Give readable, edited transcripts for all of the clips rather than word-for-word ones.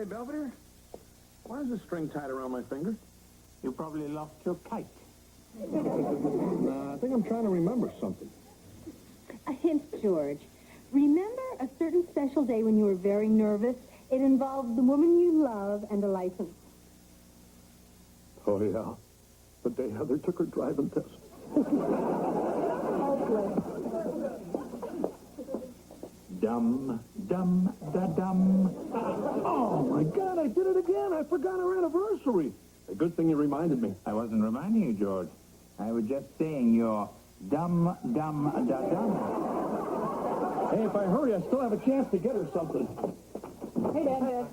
Hey, Belvedere, why is this string tied around my finger? You probably lost your kite. I think I'm trying to remember something. A hint, George. Remember a certain special day when you were very nervous? It involved the woman you love and a license. Oh, yeah. The day Heather took her driving test. Dum, dum, da, dum. Oh, my God, I did it again. I forgot our anniversary. A good thing you reminded me. I wasn't reminding you, George. I was just saying your dum, dum, da, dum. Hey, if I hurry, I still have a chance to get her something. Hey, Dad.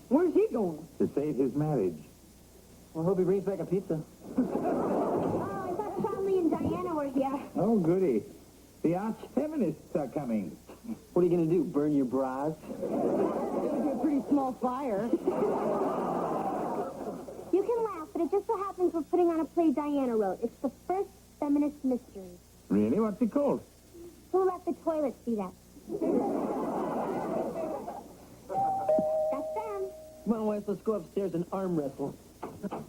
Where's he going? To save his marriage. Well, hope he brings back a pizza. Oh, I thought Charlie and Diana were here. Oh, goody. The arch feminists are coming. What are you going to do, burn your bras? It's going to be a pretty small fire. You can laugh, but it just so happens we're putting on a play Diana wrote. It's the first feminist mystery. Really? What's it called? Who let the toilet see that? That's them. Come on, Wes, let's go upstairs and arm wrestle. Hi,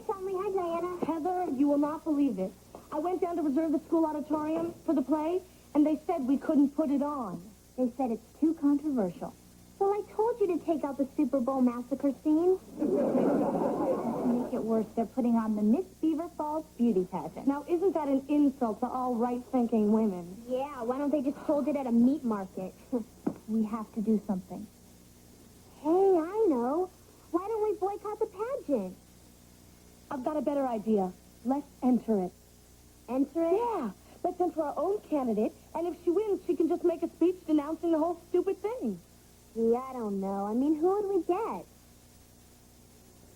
Charlie. Hi, Diana. Heather, you will not believe it. I went down to reserve the school auditorium for the play, and they said we couldn't put it on. They said it's too controversial. Well, I told you to take out the Super Bowl massacre scene. To make it worse, they're putting on the Miss Beaver Falls beauty pageant. Now, isn't that an insult to all right-thinking women? Yeah, why don't they just hold it at a meat market? We have to do something. Hey, I know. Why don't we boycott the pageant? I've got a better idea. Let's enter it. Enter it? Yeah, let's enter our own candidate, and if she wins, she can just make a speech denouncing the whole stupid thing. Gee, I don't know. I mean, who would we get?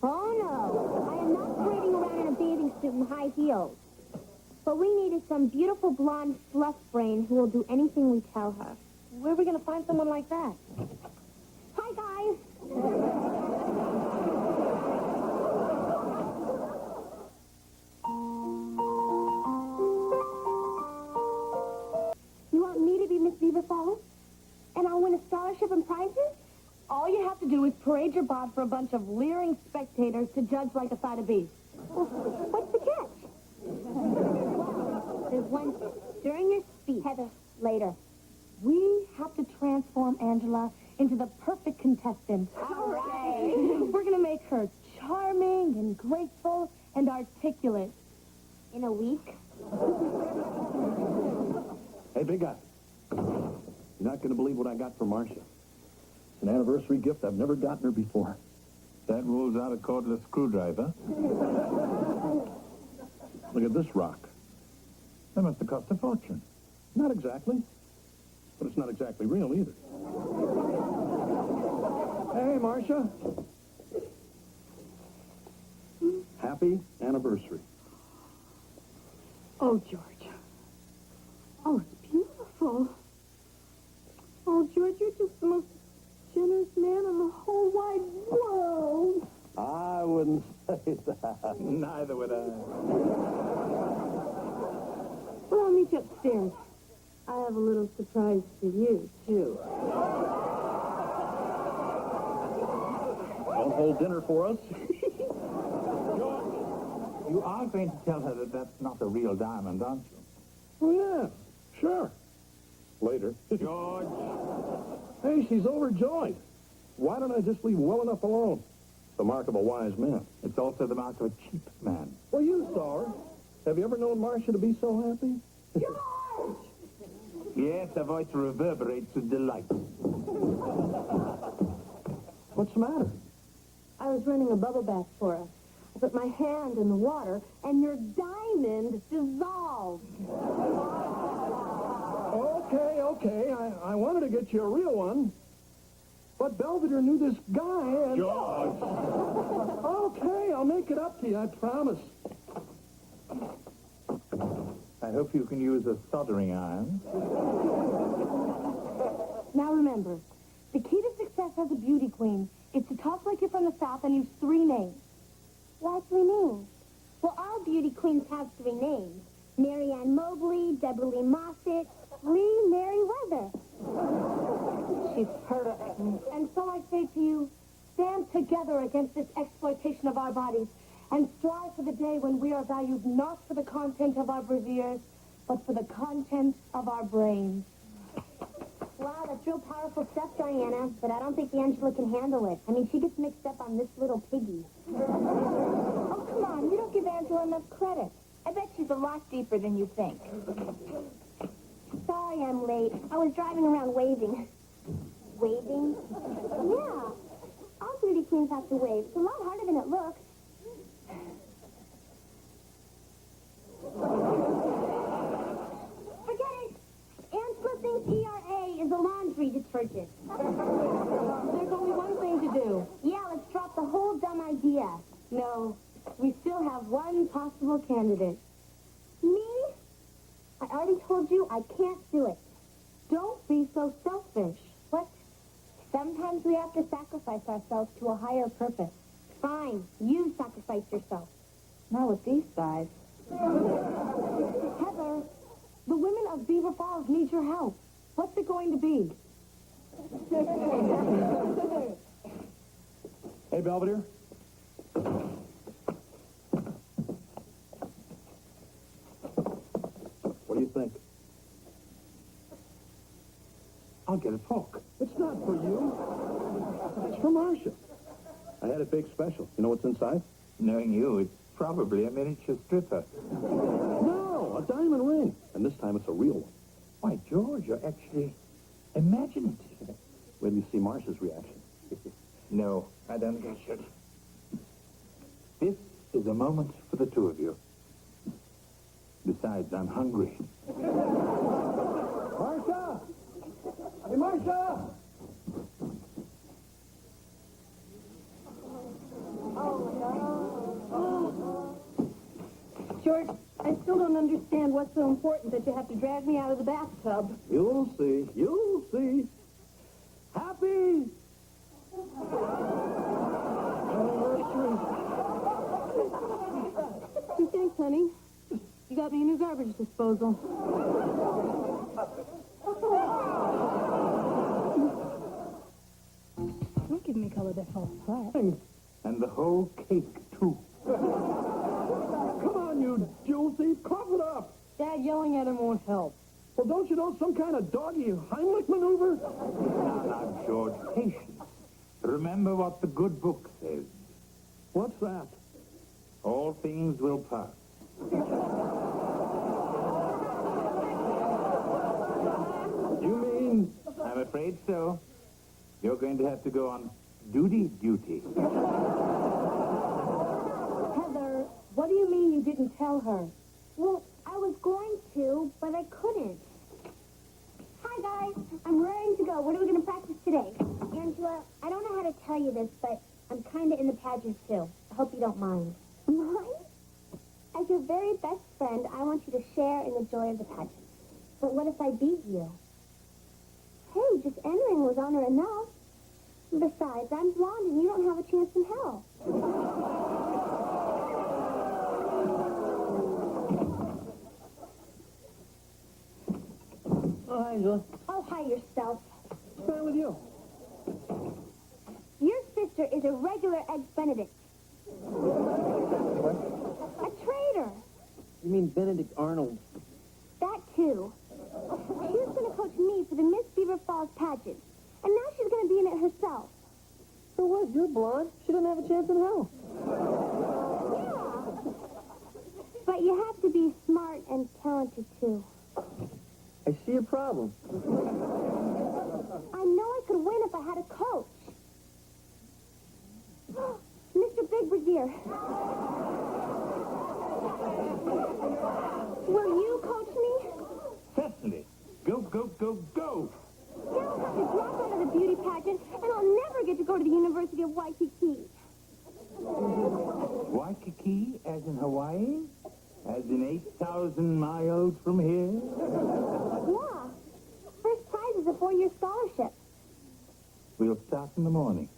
Oh, no. I am not parading around in a bathing suit and high heels. What we need is some beautiful blonde fluff brain who will do anything we tell her. Where are we going to find someone like that? Hi, guys. You want me to be Miss Beaver Falls? And I'll win a scholarship and prizes? All you have to do is parade your bod for a bunch of leering spectators to judge like a side of beef. What's the catch? There's one catch. During your speech, Heather, later. We have to transform Angela into the perfect contestant. All right. We're going to make her charming and graceful and articulate. In a week? Hey, big guy. You're not going to believe what I got for Marcia. It's an anniversary gift I've never gotten her before. That rules out a cordless screwdriver. Look at this rock. That must have cost a fortune. Not exactly. But it's not exactly real either. Hey, Marcia. Happy anniversary. Oh, George. Oh, it's beautiful. Oh, George, you're just the most generous man in the whole wide world. I wouldn't say that. Neither would I. Well, I'll meet you upstairs. I have a little surprise for you, too. Don't hold dinner for us. You are going to tell her that that's not a real diamond, aren't you? Oh, yeah. Sure. Later. George. Hey, she's overjoyed. Why don't I just leave well enough alone? The mark of a wise man. It's also the mark of a cheap man. Well, you saw her. Have you ever known Marcia to be so happy? George! Yes, her voice reverberates with delight. What's the matter? I was running a bubble bath for us. I put my hand in the water, and your diamond dissolved. Okay. I wanted to get you a real one. But Belvedere knew this guy and... George! Okay, I'll make it up to you, I promise. I hope you can use a soldering iron. Now remember, the key to success as a beauty queen is to talk like you're from the South and use 3 names. Why 3 names? Well, all beauty queens have 3 names. Mary Ann Mobley, Deborah Lee Moffett, Lee Merriweather. She's heard of it. And so I say to you, together against this exploitation of our bodies and strive for the day when we are valued not for the content of our brassieres, but for the content of our brains. Wow, that's real powerful stuff, Diana, but I don't think Angela can handle it. I mean, she gets mixed up on this little piggy. Oh, come on, you don't give Angela enough credit. I bet she's a lot deeper than you think. Sorry I'm late. I was driving around waving. Waving? Yeah. All beauty queens have to wave. It's a lot harder than it looks. Forget it. Angela thinks ERA is a laundry detergent. There's only one thing to do. Yeah, let's drop the whole dumb idea. No, we still have one possible candidate. Me? I already told you I can't do it. Don't be so selfish. What? Sometimes we have to sacrifice ourselves to a higher purpose. Fine, you sacrifice yourself. Not with these guys. Heather, The women of Beaver Falls need your help. What's it going to be? Hey, Belvedere. What do you think? I'll get a Coke. It's not for you. It's for Marcia. I had a big special. You know what's inside? Knowing you, it's probably a miniature stripper. No, a diamond ring. And this time it's a real one. Why, George, you're actually imaginative. Wait till you see Marcia's reaction. No, I don't think I should. This is a moment for the two of you. Besides, I'm hungry. Marcia! Hey, Marcia! George, I still don't understand what's so important that you have to drag me out of the bathtub. You'll see. You'll see. Happy anniversary. Thanks, honey. You got me a new garbage disposal. Don't give me color that falls flat. And the whole cake, too. Come on, you jewel thief. Cough it up. Dad yelling at him won't help. Well, don't you know some kind of doggy Heimlich maneuver? Now, George, patience. Remember what the good book says. What's that? All things will pass. You mean... I'm afraid so. You're going to have to go on duty. Heather, what do you mean you didn't tell her? Well, I was going to, but I couldn't. Hi, guys. I'm raring to go. What are we going to practice today? Angela, I don't know how to tell you this, but I'm kind of in the pageant, too. I hope you don't mind. Mind? As your very best friend, I want you to share in the joy of the pageant. But what if I beat you? Hey, just entering was honor enough. Besides, I'm blonde and you don't have a chance in hell. Oh, hi, Angela. Oh, hi yourself. What's going on with you? Your sister is a regular Eggs Benedict. A traitor. You mean Benedict Arnold? That, too. She was going to coach me for the Miss Beaver Falls pageant. And now she's going to be in it herself. So what? You're blonde. She doesn't have a chance in hell. Yeah. But you have to be smart and talented, too. I see a problem. I know I could win if I had a coach. Mr. Big Brazier. Will you coach me? Certainly. Go. Now I'll have to drop out of the beauty pageant, and I'll never get to go to the University of Waikiki. Waikiki, as in Hawaii? As in 8,000 miles from here? Yeah. First prize is a 4-year scholarship. We'll start in the morning.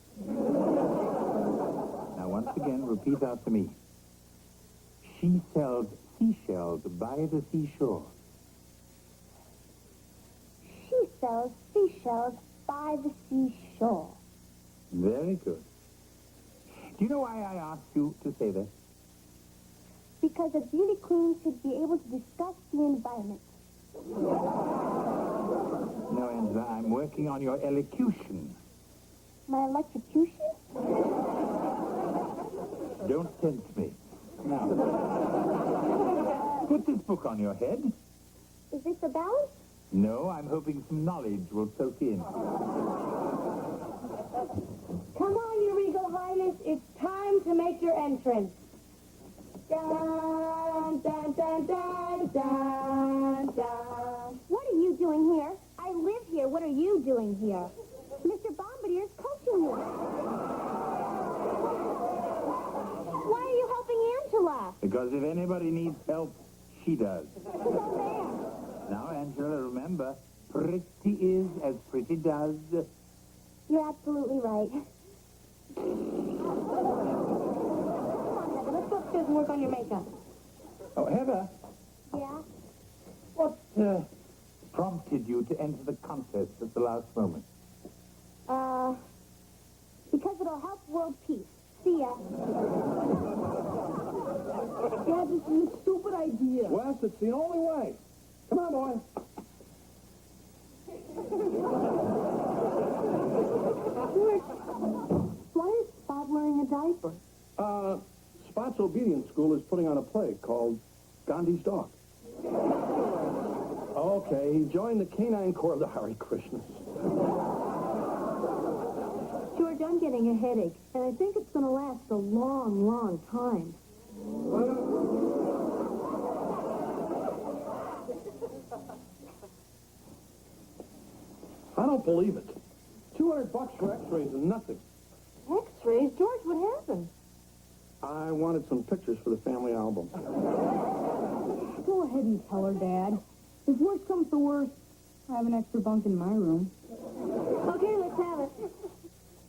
Now, once again, repeat after me. She sells seashells by the seashore. She sells seashells by the seashore. Very good. Do you know why I asked you to say this? Because a beauty queen should be able to discuss the environment. No, Angela, I'm working on your elocution. My electrocution? Don't tempt me. Now, put this book on your head. Is this a balance? No, I'm hoping some knowledge will soak in. Come on, Your Regal Highness. It's time to make your entrance. Dun, dun, dun, dun, dun, dun. What are you doing here? I live here. What are you doing here? Mr. Bombadier's coaching you. Why are you helping Angela? Because if anybody needs help, she does. She's over there. Now, Angela, remember, pretty is as pretty does. You're absolutely right. Come on, Heather. Let's go upstairs and work on your makeup. Oh, Heather, Yeah? what prompted you to enter the contest at the last moment? Because it'll help world peace. See ya. Dad, this is a stupid idea. Wes, it's the only way. Come on, boy. George, why is Spot wearing a diaper? Spot's obedience school is putting on a play called Gandhi's Dog. Okay, he joined the canine corps of the Hare Krishnas. George, I'm getting a headache, and I think it's going to last a long, long time. I don't believe it. $200 for x-rays is nothing. X-rays? George, what happened? I wanted some pictures for the family album. Go ahead and tell her, Dad. If worse comes to worse, I have an extra bunk in my room. Okay, let's have it.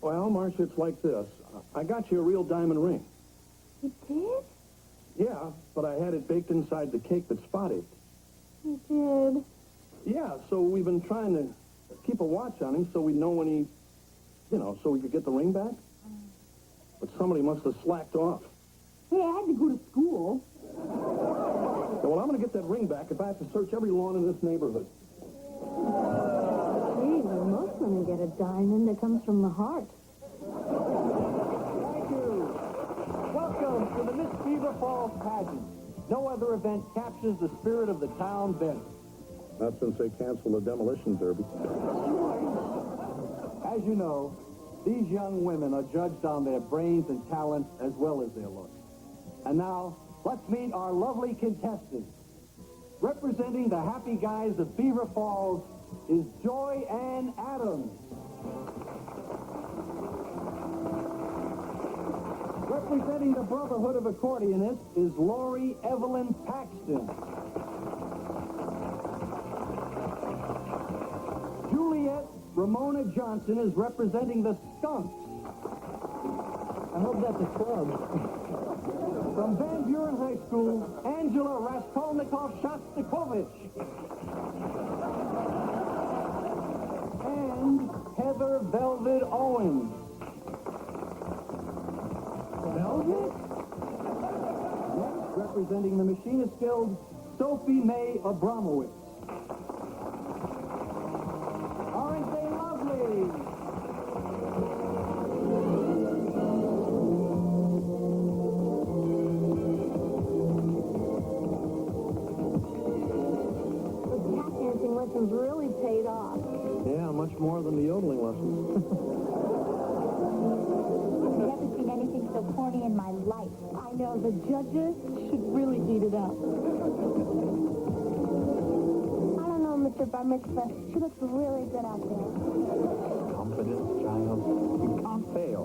Well, Marcia, it's like this. I got you a real diamond ring. You did? Yeah, but I had it baked inside the cake that Spot ate. You did. Yeah, so we've been trying to keep a watch on him so we know when he, so we could get the ring back. But somebody must have slacked off. Hey, I had to go to school. Well, I'm going to get that ring back if I have to search every lawn in this neighborhood. Gee, we're most going to get a diamond that comes from the heart. Thank you. Welcome to the Miss Beaver Falls Pageant. No other event captures the spirit of the town better. Not since they canceled the demolition derby. As you know, these young women are judged on their brains and talent as well as their looks. And now, let's meet our lovely contestants. Representing the happy guys of Beaver Falls is Joy Ann Adams. Representing the Brotherhood of Accordionists is Lori Evelyn Paxton. Juliet Ramona Johnson is representing the Skunks. I hope that's a club. From Van Buren High School, Angela Raskolnikov-Shostakovich. And Heather Velvet Owens. Velvet? Next, representing the Machinist Guild, Sophie May Abramowitz. Aren't they lovely? Lessons really paid off. Yeah, much more than the yodeling lessons. I've never seen anything so corny in my life. I know, the judges should really eat it up. I don't know, Mr. Bar Mitzvah. She looks really good out there. Confidence, child. You can't fail.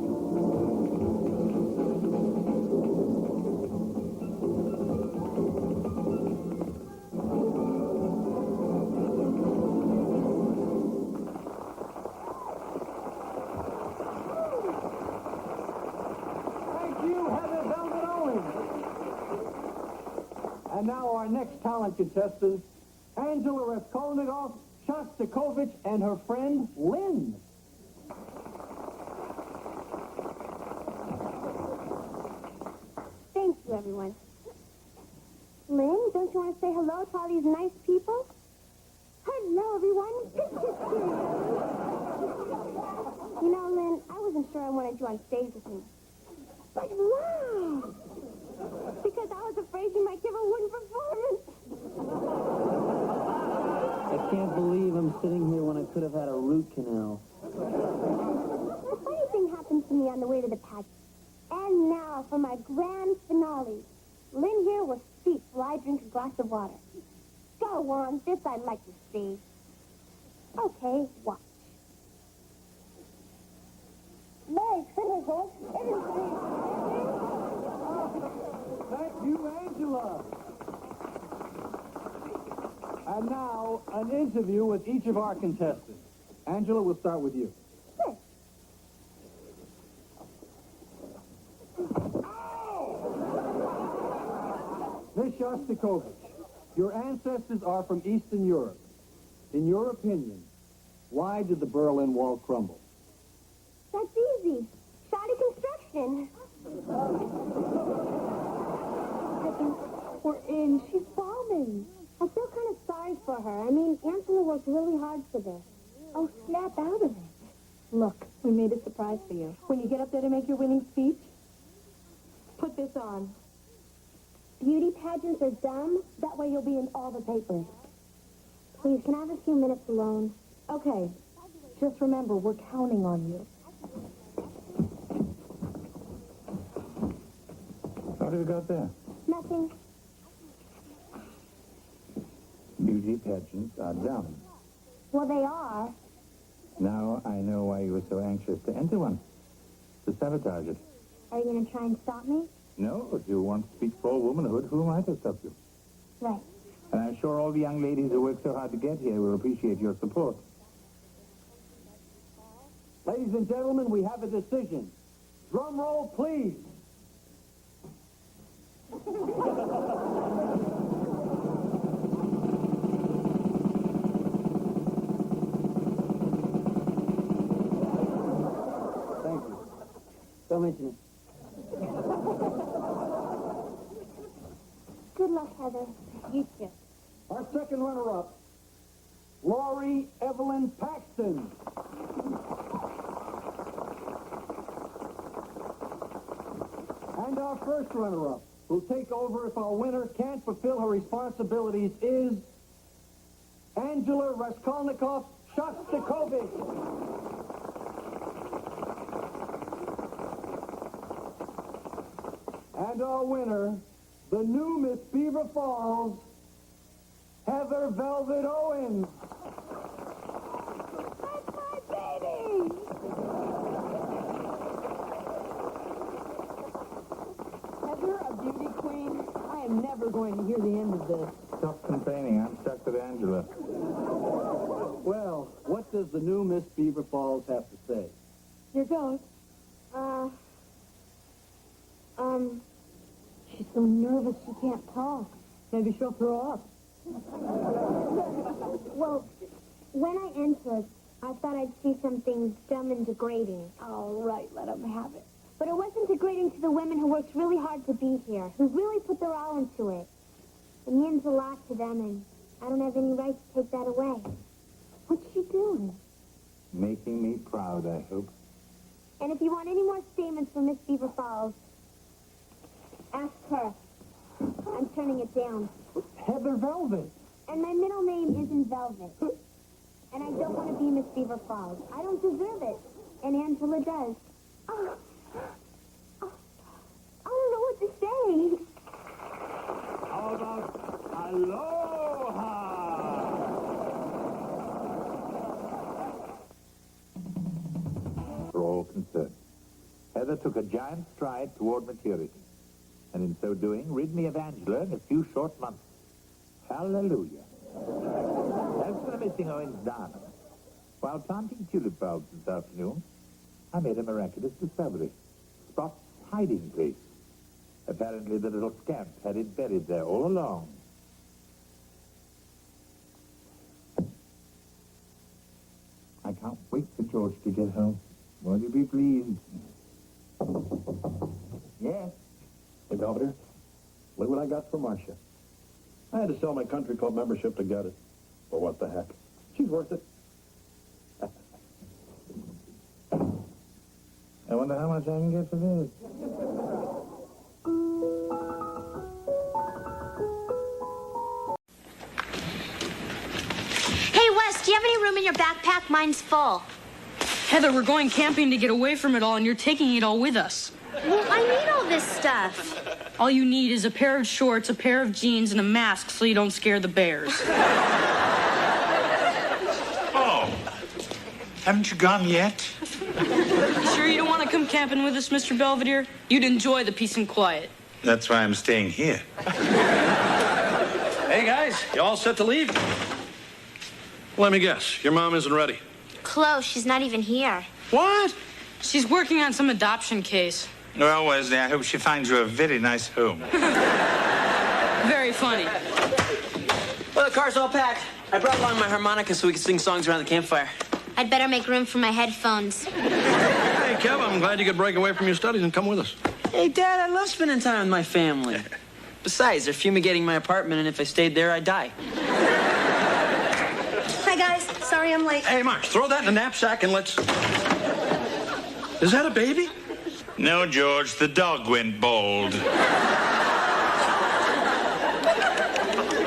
And now our next talent contestant, Angela Raskolnikov-Shostakovich and her friend, Lynn. you, everyone. Lynn, don't you want to say hello to all these nice people? Hello, everyone. You know, Lynn, I wasn't sure I wanted you on stage with me. But wow! Because I was afraid you might give a wooden performance. I can't believe I'm sitting here when I could have had a root canal. A funny thing happened to me on the way to the pageant. And now for my grand finale. Lynn here will speak while I drink a glass of water. Go on, this I'd like to see. Okay, watch. Merry Christmas, folks. It is Thank you, Angela. And now, an interview with each of our contestants. Angela, we'll start with you. Sure. Miss Shostakovich, your ancestors are from Eastern Europe. In your opinion, why did the Berlin Wall crumble? That's easy. Shoddy construction. We're in. She's bombing. I feel kind of sorry for her. I mean, Angela worked really hard for this. Oh, snap out of it. Look, we made a surprise for you. When you get up there to make your winning speech, put this on. Beauty pageants are dumb. That way you'll be in all the papers. Please, can I have a few minutes alone? Okay. Just remember, we're counting on you. What have you got there? Nothing. Beauty pageants are dumb. Well, they are. Now I know why you were so anxious to enter one. To sabotage it. Are you going to try and stop me? No, if you want to speak for womanhood, who am I to stop you? Right. And I'm sure all the young ladies who work so hard to get here will appreciate your support. Ladies and gentlemen, we have a decision. Drum roll, please. Thank you. Don't mention it. Good luck, Heather. You too. Our second runner-up, Laurie Evelyn Paxton. And our first runner-up, who'll take over if our winner can't fulfill her responsibilities, is Angela Raskolnikov-Shostakovich. And our winner, the new Miss Beaver Falls, Heather Velvet Owens. That's my baby! Heather, a beauty queen, I am never going to hear the end of this. Stop complaining. I'm stuck with Angela. Well, what does the new Miss Beaver Falls have to say? Here goes. She's so nervous she can't talk. Maybe she'll throw up. Well, when I entered, I thought I'd see something dumb and degrading. All right, let them have it. But it wasn't degrading to the women who worked really hard to be here, who really put their all into it. It means a lot to them, and I don't have any right to take that away. What's she doing? Making me proud, I hope. And if you want any more statements from Miss Beaver Falls, ask her. I'm turning it down. Heather Velvet. And my middle name isn't Velvet. And I don't want to be Miss Beaver Falls. I don't deserve it. And Angela does. Oh, I don't know what to say. How about aloha? For all concerned. Heather took a giant stride toward maturity, and in so doing, rid me of Angela in a few short months. Hallelujah. As for the missing Owens Dana, while planting tulip bulbs this afternoon, I made a miraculous discovery. Spot's hiding place. Apparently the little scamp had it buried there all along. I can't wait for George to get home. Won't you be pleased? Yes. Hey, Belvedere, Look what I got for Marcia. I had to sell my country club membership to get it. But what the heck? She's worth it. I wonder how much I can get for this. Hey, Wes, do you have any room in your backpack? Mine's full. Heather, we're going camping to get away from it all, and you're taking it all with us. Well, I need all this stuff. All you need is a pair of shorts, a pair of jeans, and a mask so you don't scare the bears. Oh, haven't you gone yet? Sure you don't want to come camping with us, Mr. Belvedere? You'd enjoy the peace and quiet. That's why I'm staying here. Hey, guys, you all set to leave? Let me guess. Your mom isn't ready. Close. She's not even here. What? She's working on some adoption case. Well, Wesley, I hope she finds you a very nice home. Very funny. Well, the car's all packed. I brought along my harmonica so we can sing songs around the campfire. I'd better make room for my headphones. Hey, Kev, I'm glad you could break away from your studies and come with us. Hey, Dad, I love spending time with my family. Besides, they're fumigating my apartment, and if I stayed there, I'd die. Hi, guys. Sorry I'm late. Hey, Mark, throw that in the knapsack and let's... Is that a baby? No, George, the dog went bald.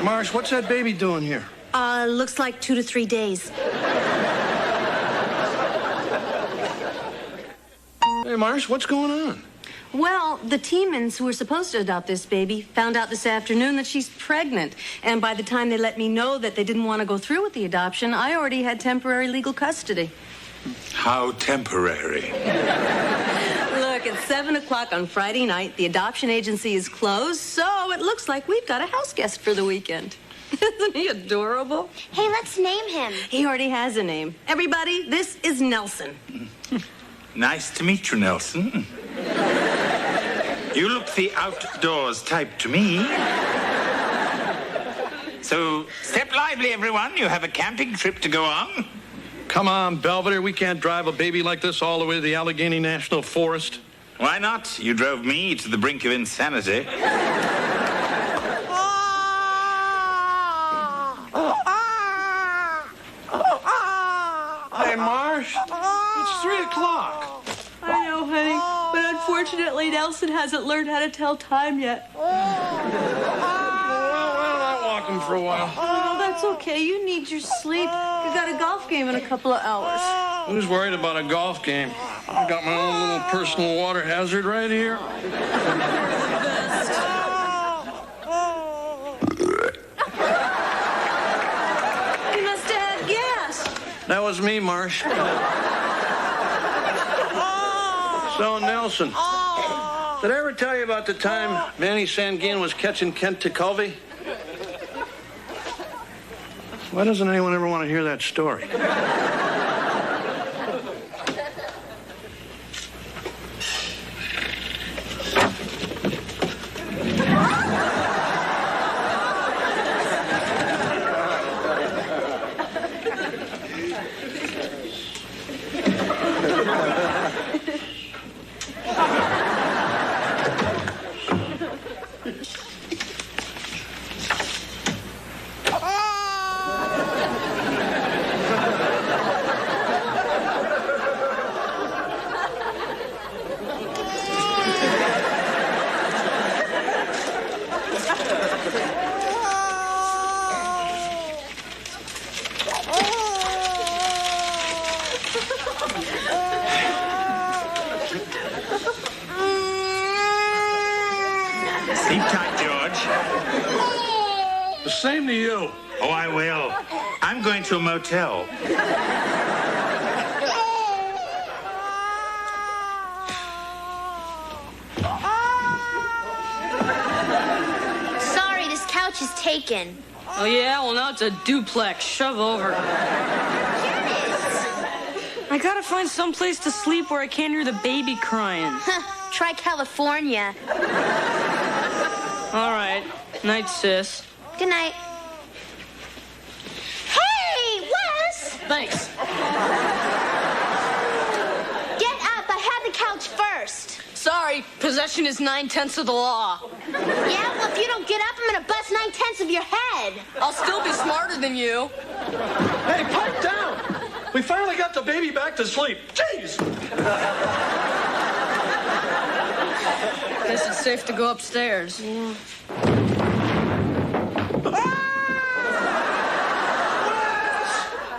Marsh, what's that baby doing here? Looks like 2 to 3 days. Hey, Marsh, what's going on? Well, the Tiemans who were supposed to adopt this baby found out this afternoon that she's pregnant. And by the time they let me know that they didn't want to go through with the adoption, I already had temporary legal custody. How temporary. Look, it's 7 o'clock on Friday night. The adoption agency is closed, so it looks like we've got a house guest for the weekend. Isn't he adorable? Hey, let's name him. He already has a name. Everybody, this is Nelson. Nice to meet you, Nelson. You look the outdoors type to me. So, step lively, everyone. You have a camping trip to go on. Come on, Belvedere. We can't drive a baby like this all the way to the Allegheny National Forest. Why not? You drove me to the brink of insanity. Hey, Marsh. It's 3 o'clock. I know, honey, but unfortunately, Nelson hasn't learned how to tell time yet. Well, I'll walk him for a while. Oh, that's okay. You need your sleep. You got a golf game in a couple of hours. Who's worried about a golf game? I got my own little personal water hazard right here. You must have had gas. That was me, Marsh. So, Nelson, did I ever tell you about the time Manny Sanguin was catching Kent Tekulve? Why doesn't anyone ever want to hear that story? Sleep tight, George. The same to you. Oh, I will. I'm going to a motel. Sorry, this couch is taken. Oh, yeah? Well, now it's a duplex. Shove over. I gotta find some place to sleep where I can't hear the baby crying. Try California. All right. Night, sis. Good night. Hey, Wes! Thanks. Get up. I had the couch first. Sorry, possession is 9/10 of the law. Yeah, well, if you don't get up, I'm gonna bust 9/10 of your head. I'll still be smarter than you. Hey, pipe down! We finally got the baby back to sleep. Jeez! Guess it's safe to go upstairs. Yeah.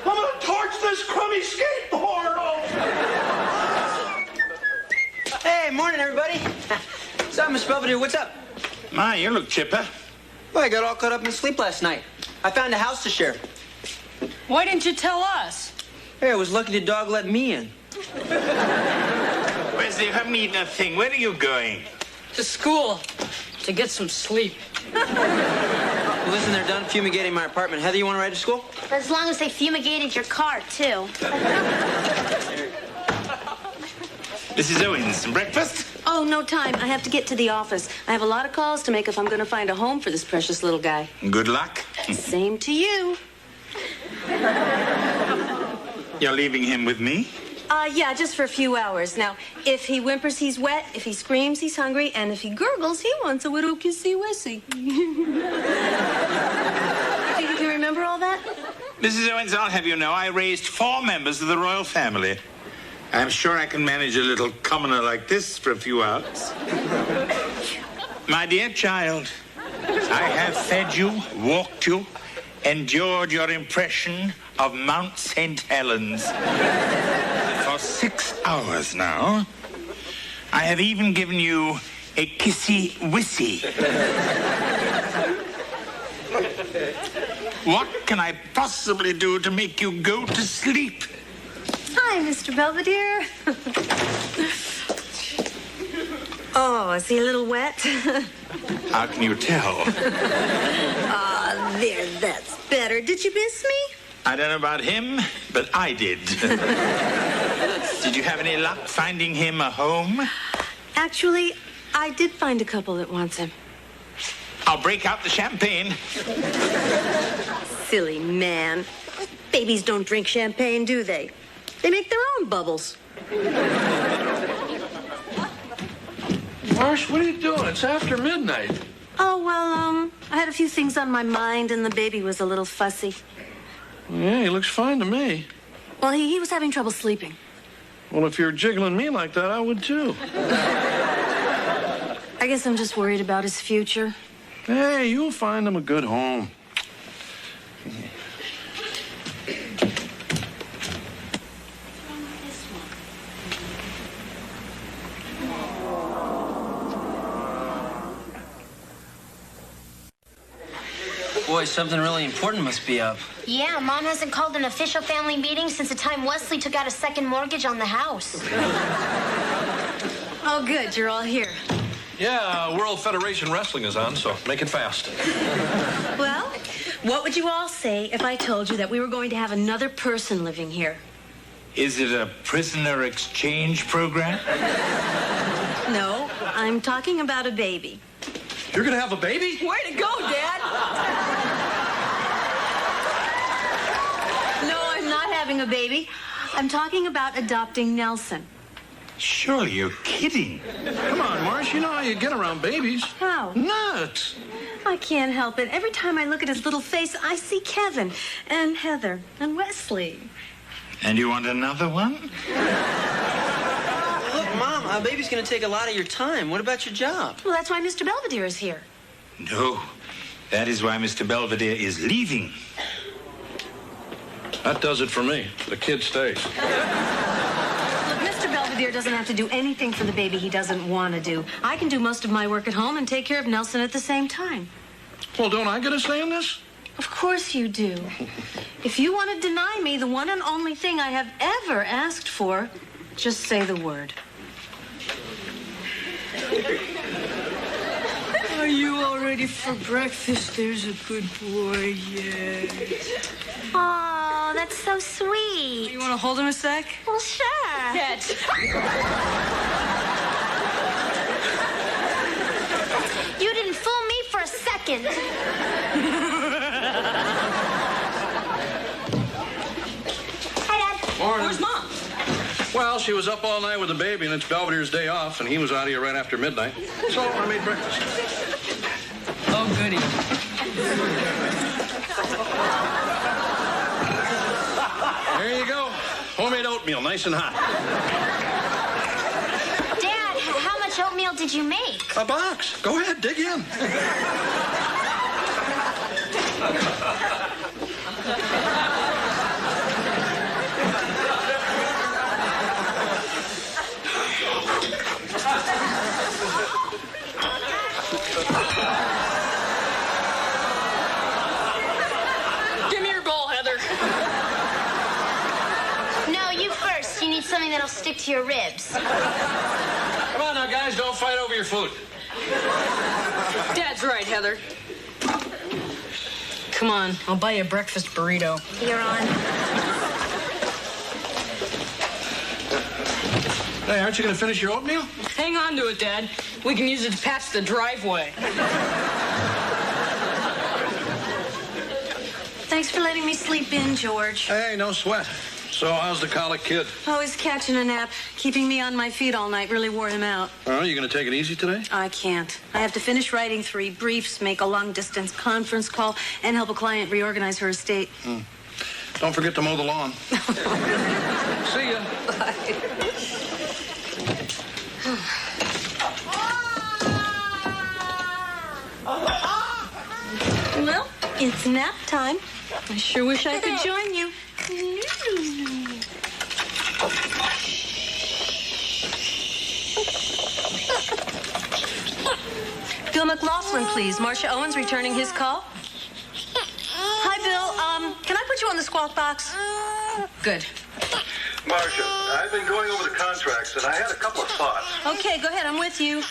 I'm gonna torch this crummy skateboard off! Hey, morning, everybody. What's up, Miss Belvedere? What's up? My, you look chipper. Well, I got all caught up in sleep last night. I found a house to share. Why didn't you tell us? Hey, I was lucky the dog let me in. Wesley, you haven't eaten a thing. Where are you going? To school. To get some sleep. Well, listen, they're done fumigating my apartment. Heather, you want to ride to school? As long as they fumigated your car, too. Mrs. Owens, some breakfast? Oh, no time. I have to get to the office. I have a lot of calls to make if I'm going to find a home for this precious little guy. Good luck. Same to you. You're leaving him with me? Yeah, just for a few hours. Now, if he whimpers, he's wet. If he screams, he's hungry. And if he gurgles, he wants a little kissy wissy. Think you can remember all that? Mrs. Owens, I'll have you know I raised 4 members of the royal family. I'm sure I can manage a little commoner like this for a few hours. My dear child, I have fed you, walked you, endured your impression of Mount St. Helens for 6 hours now. I have even given you a kissy wissy. What can I possibly do to make you go to sleep? Hi, Mr. Belvedere. Oh, is he a little wet? How can you tell? There, that's better. Did you miss me? I don't know about him, but I did. Did you have any luck finding him a home? Actually, I did find a couple that wants him. I'll break out the champagne. Silly man. Babies don't drink champagne, do they? They make their own bubbles. Marsh, what are you doing? It's after midnight. Oh, well, I had a few things on my mind, and the baby was a little fussy. Yeah, he looks fine to me. Well, he was having trouble sleeping. Well, if you're jiggling me like that, I would too. I guess I'm just worried about his future. Hey, you'll find him a good home. Boy, something really important must be up. Yeah, Mom hasn't called an official family meeting since the time Wesley took out a second mortgage on the house. Oh, good. You're all here. Yeah, World Federation Wrestling is on, so make it fast. Well, what would you all say if I told you that we were going to have another person living here? Is it a prisoner exchange program? No, I'm talking about a baby. You're gonna have a baby? Way to go, Dad! No, I'm not having a baby. I'm talking about adopting Nelson. Surely you're kidding. Come on, Marsh, you know how you get around babies. How? Nuts! I can't help it. Every time I look at his little face, I see Kevin and Heather and Wesley. And you want another one? Look, Mom, a baby's going to take a lot of your time. What about your job? Well, that's why Mr. Belvedere is here. No. That is why Mr. Belvedere is leaving. That does it for me. The kid stays. Look, Mr. Belvedere doesn't have to do anything for the baby he doesn't want to do. I can do most of my work at home and take care of Nelson at the same time. Well, don't I get a say in this? Of course you do. If you want to deny me the one and only thing I have ever asked for, just say the word. Are you all ready for breakfast? There's a good boy, yeah. Oh, that's so sweet. You want to hold him a sec? Well, sure. Catch. You didn't fool me for a second. Hi, Dad. Where's Mom? Well, she was up all night with the baby, and it's Belvedere's day off, and he was out of here right after midnight. So I made breakfast. Oh, goody. There you go. Homemade oatmeal, nice and hot. Dad, how much oatmeal did you make? A box. Go ahead, dig in. Give me your bowl, Heather. No, you first. You need something that'll stick to your ribs. Come on now, guys, don't fight over your food. Dad's right, Heather. Come on, I'll buy you a breakfast burrito. You're on. Hey, aren't you going to finish your oatmeal? Hang on to it, Dad. We can use it to patch the driveway. Thanks for letting me sleep in, George. Hey, no sweat. So, how's the colic kid? Oh, he's catching a nap. Keeping me on my feet all night really wore him out. Oh, you going to take it easy today? I can't. I have to finish writing 3 briefs, make a long-distance conference call, and help a client reorganize her estate. Don't forget to mow the lawn. See ya. Well, it's nap time. I sure wish I could join you. Bill McLaughlin, please. Marcia Owens returning his call. Hi, Bill. Can I put you on the squawk box? Good. Marcia, I've been going over the contracts, and I had a couple of thoughts. Okay, go ahead. I'm with you.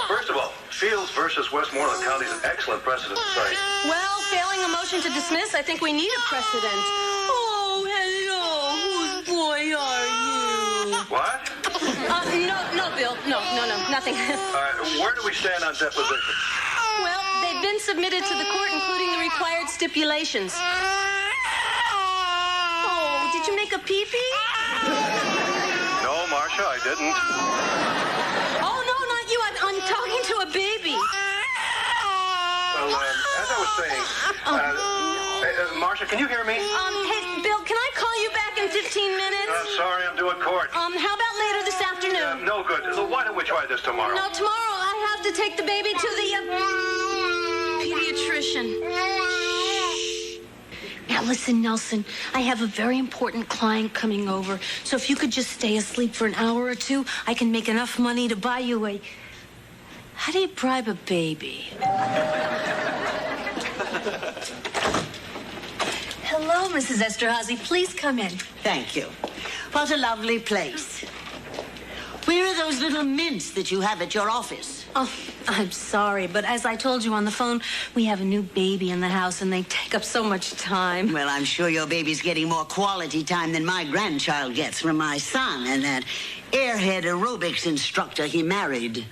First of all, Fields versus Westmoreland County is an excellent precedent to cite. Well, failing a motion to dismiss, I think we need a precedent. Oh, hello. Whose boy are you? What? No, Bill. No, nothing. Where do we stand on deposition? Well, they've been submitted to the court, including the required stipulations. Oh, did you make a pee-pee? No, Marcia, I didn't. Oh, no, not you. I'm talking to a baby. Well, as I was saying, Marcia, can you hear me? Hey, Bill, can I call you back in 15 minutes? Sorry, I'm doing court. How about later this afternoon? No good. Why don't we try this tomorrow? No, tomorrow I have to take the baby to the pediatrician. Now listen, Nelson, I have a very important client coming over. So if you could just stay asleep for an hour or two, I can make enough money to buy you a... How do you bribe a baby? Hello, Mrs. Esterhazy. Please come in. Thank you. What a lovely place. Where are those little mints that you have at your office? Oh, I'm sorry, but as I told you on the phone, we have a new baby in the house, and they take up so much time. Well, I'm sure your baby's getting more quality time than my grandchild gets from my son and that airhead aerobics instructor he married.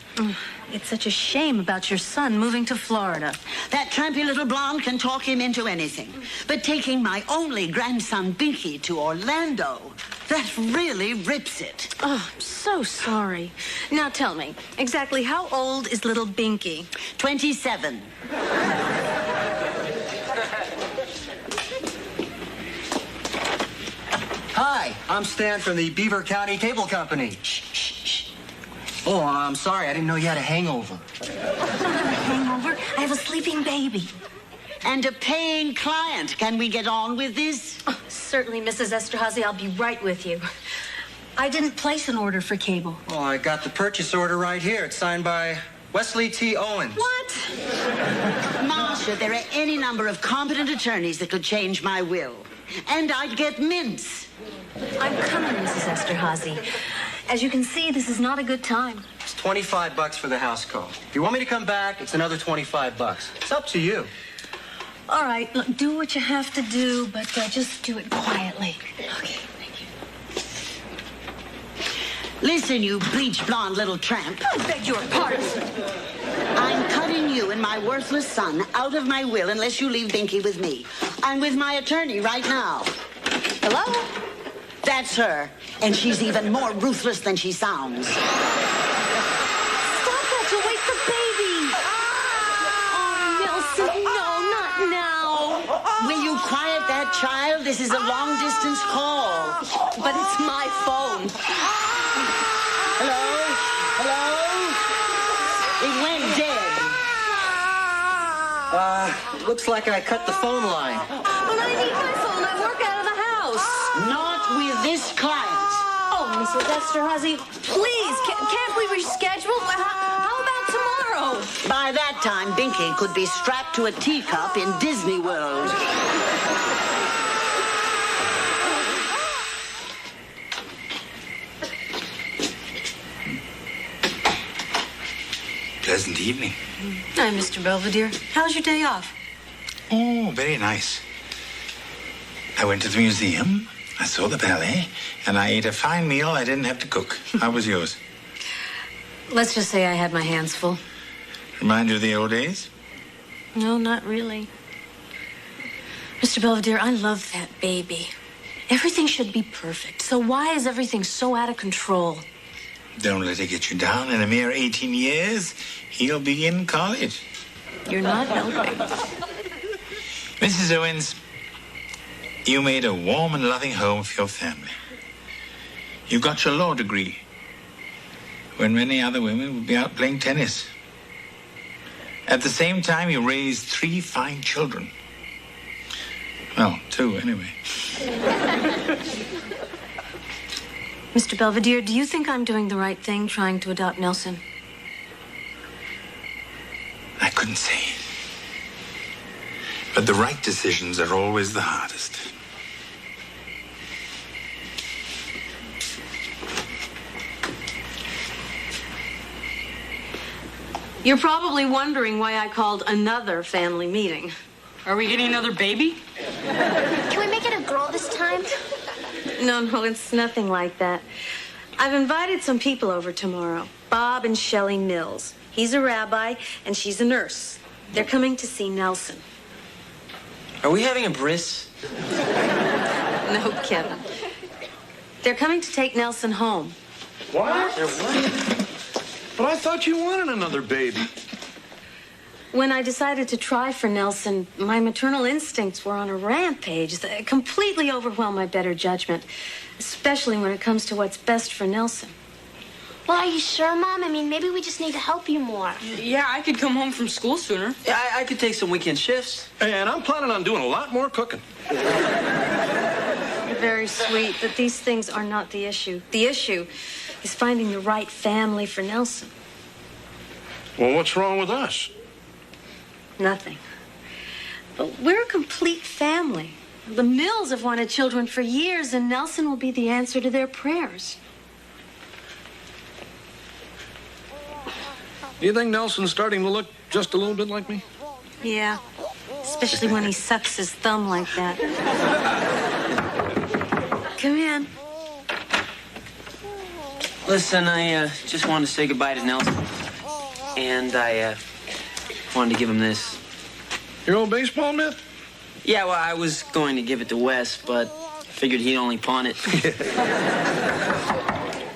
It's such a shame about your son moving to Florida. That trampy little blonde can talk him into anything. But taking my only grandson, Binky, to Orlando, that really rips it. Oh, I'm so sorry. Now tell me, exactly how old is little Binky? 27. Hi, I'm Stan from the Beaver County Table Company. Oh, I'm sorry. I didn't know you had a hangover. I don't have a hangover. I have a sleeping baby. And a paying client. Can we get on with this? Oh, certainly, Mrs. Esterhazy. I'll be right with you. I didn't place an order for cable. Oh, I got the purchase order right here. It's signed by Wesley T. Owens. What? Marcia, there are any number of competent attorneys that could change my will. And I'd get mints. I'm coming, Mrs. Esterhazy. As you can see, this is not a good time. It's $25 for the house call. If you want me to come back, it's another $25. It's up to you. All right, look, do what you have to do, but just do it quietly. Okay, thank you. Listen, you bleach blonde little tramp. I beg your pardon. I'm cutting you and my worthless son out of my will unless you leave Binky with me. I'm with my attorney right now. Hello? That's her. And she's even more ruthless than she sounds. Stop that! You'll wake the baby! Oh, Nelson, no, not now. Will you quiet that child? This is a long-distance call. But it's my phone. Hello? Hello? It went dead. Looks like I cut the phone line. But I need my phone. I work out of the house. Not with this client. Oh, Mrs. Esterhazy, please, can't we reschedule? How about tomorrow? By that time, Binky could be strapped to a teacup in Disney World. Pleasant evening. Hi, Mr. Belvedere. How's your day off? Oh, very nice. I went to the museum, I saw the ballet, and I ate a fine meal I didn't have to cook. How was yours? Let's just say I had my hands full. Remind you of the old days? No, not really. Mr. Belvedere, I love that baby. Everything should be perfect. So why is everything so out of control? Don't let it get you down. In a mere 18 years, he'll be in college. You're not helping. Mrs. Owens, you made a warm and loving home for your family. You got your law degree when many other women would be out playing tennis. At the same time, you raised 3 fine children. Well, 2 anyway. Mr. Belvedere, do you think I'm doing the right thing trying to adopt Nelson? I couldn't say. But the right decisions are always the hardest. You're probably wondering why I called another family meeting. Are we getting another baby? Can we make it a girl this time? No, it's nothing like that. I've invited some people over tomorrow. Bob and Shelley Mills. He's a rabbi, and she's a nurse. They're coming to see Nelson. Are we having a bris? No, Kevin. They're coming to take Nelson home. What? But I thought you wanted another baby. When I decided to try for Nelson, my maternal instincts were on a rampage that completely overwhelmed my better judgment, especially when it comes to what's best for Nelson. Well, are you sure, Mom? I mean, maybe we just need to help you more. Yeah, I could come home from school sooner. Yeah, I could take some weekend shifts. And I'm planning on doing a lot more cooking. You're very sweet, but these things are not the issue. The issue is finding the right family for Nelson. Well, what's wrong with us? Nothing. But we're a complete family. The Mills have wanted children for years, and Nelson will be the answer to their prayers. Do you think Nelson's starting to look just a little bit like me? Yeah, especially when he sucks his thumb like that. Come in. Listen, I just wanted to say goodbye to Nelson. And I wanted to give him this. Your old baseball mitt? Yeah, well, I was going to give it to Wes, but figured he'd only pawn it.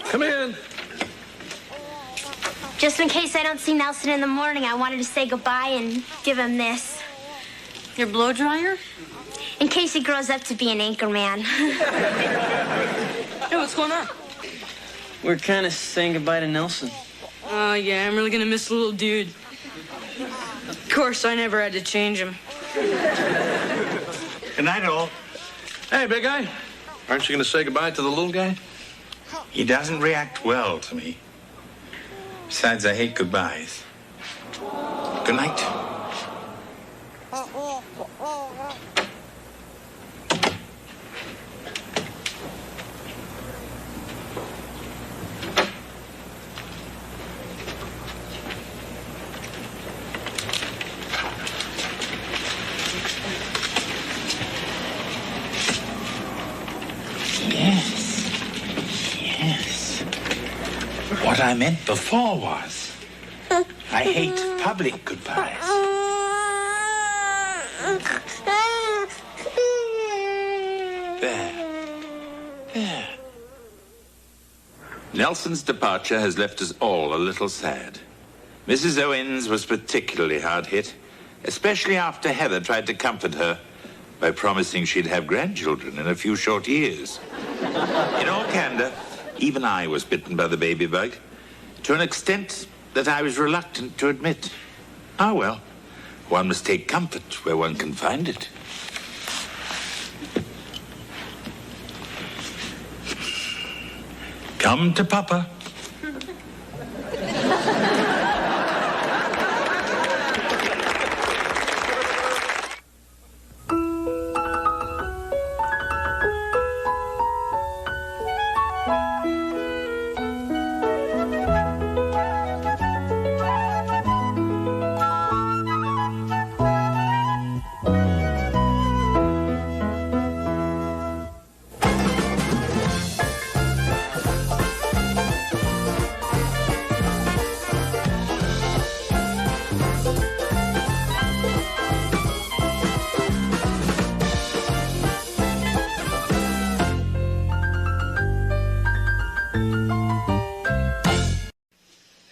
Come in. Just in case I don't see Nelson in the morning, I wanted to say goodbye and give him this. Your blow dryer? In case he grows up to be an anchor man. Hey, what's going on? We're kind of saying goodbye to Nelson. Oh, yeah, I'm really gonna miss the little dude. Of course, I never had to change him. Good night, all. Hey, big guy. Aren't you going to say goodbye to the little guy? He doesn't react well to me. Besides, I hate goodbyes. Good night. Yes. What I meant before was, I hate public goodbyes. There. Nelson's departure has left us all a little sad. Mrs. Owens was particularly hard hit, especially after Heather tried to comfort her by promising she'd have grandchildren in a few short years. In all candor, even I was bitten by the baby bug, to an extent that I was reluctant to admit. Ah, well, one must take comfort where one can find it. Come to Papa.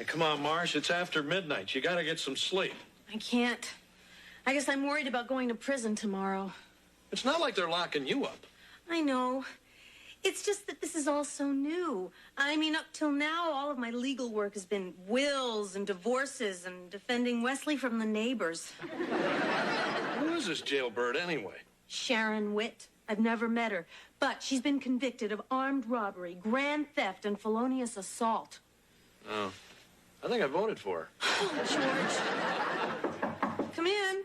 Come on, Marsh, it's after midnight. You gotta get some sleep. I can't. I guess I'm worried about going to prison tomorrow. It's not like they're locking you up. I know. It's just that this is all so new. I mean, up till now, all of my legal work has been wills and divorces and defending Wesley from the neighbors. Who is this jailbird anyway? Sharon Witt. I've never met her, but she's been convicted of armed robbery, grand theft, and felonious assault. Oh. I think I voted for her. George. Come in.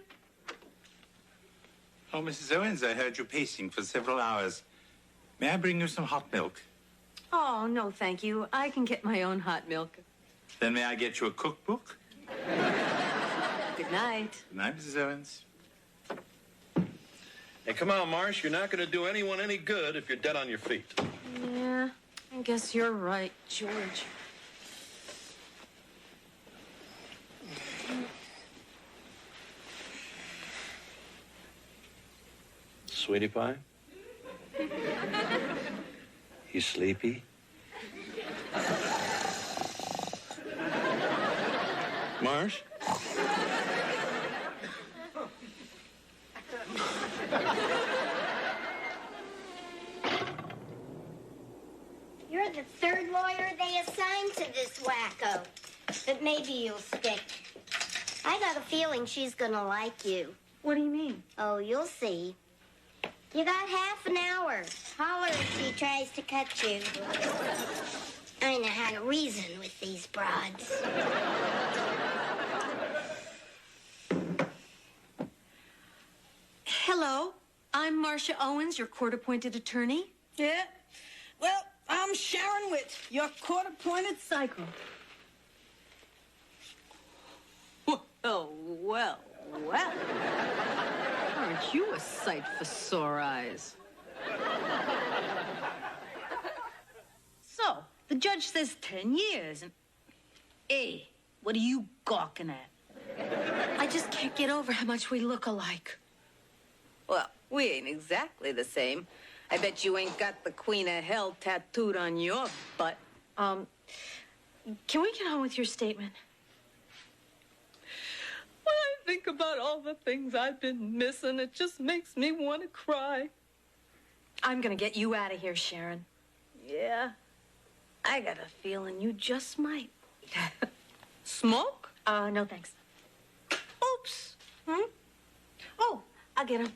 Oh, Mrs. Owens, I heard you pacing for several hours. May I bring you some hot milk? Oh, no, thank you. I can get my own hot milk. Then may I get you a cookbook? Good night. Good night, Mrs. Owens. Hey, come on, Marsh. You're not going to do anyone any good if you're dead on your feet. Yeah, I guess you're right, George. Sweetie pie? You sleepy? Marsh? You're the third lawyer they assigned to this wacko. But maybe you'll stick. I got a feeling she's gonna like you. What do you mean? Oh, you'll see. You got half an hour. Holler if she tries to cut you. I know how to reason with these broads. Hello, I'm Marcia Owens, your court-appointed attorney. Yeah? Well, I'm Sharon Witt, your court-appointed psycho. Oh, well. Aren't you a sight for sore eyes? So, the judge says 10 years, and... Hey, what are you gawking at? I just can't get over how much we look alike. Well, we ain't exactly the same. I bet you ain't got the Queen of Hell tattooed on your butt. Can we get on with your statement? When I think about all the things I've been missing, it just makes me want to cry. I'm gonna get you out of here, Sharon. Yeah, I got a feeling you just might. Smoke? No thanks. Oops. Oh, I'll get him.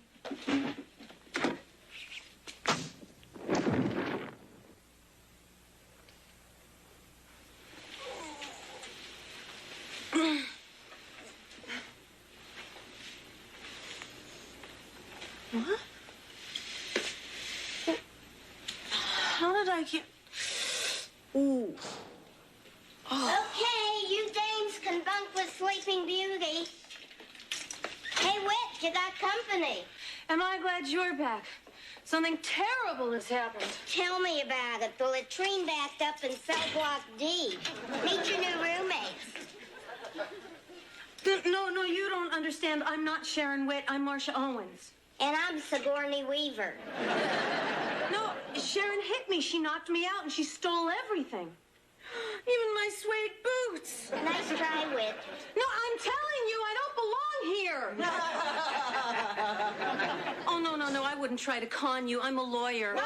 What? How did I get... Ooh. Oh. Okay, you dames can bunk with Sleeping Beauty. Hey, Whit, you got company. Am I glad you're back? Something terrible has happened. Tell me about it. The latrine backed up in cell block D. Meet your new roommates. No, you don't understand. I'm not Sharon Witt. I'm Marcia Owens. And I'm Sigourney Weaver. No, Sharon hit me. She knocked me out and she stole everything. Even my suede boots. Nice try, Wit. No, I'm telling you, I don't belong here. Oh, no, I wouldn't try to con you. I'm a lawyer.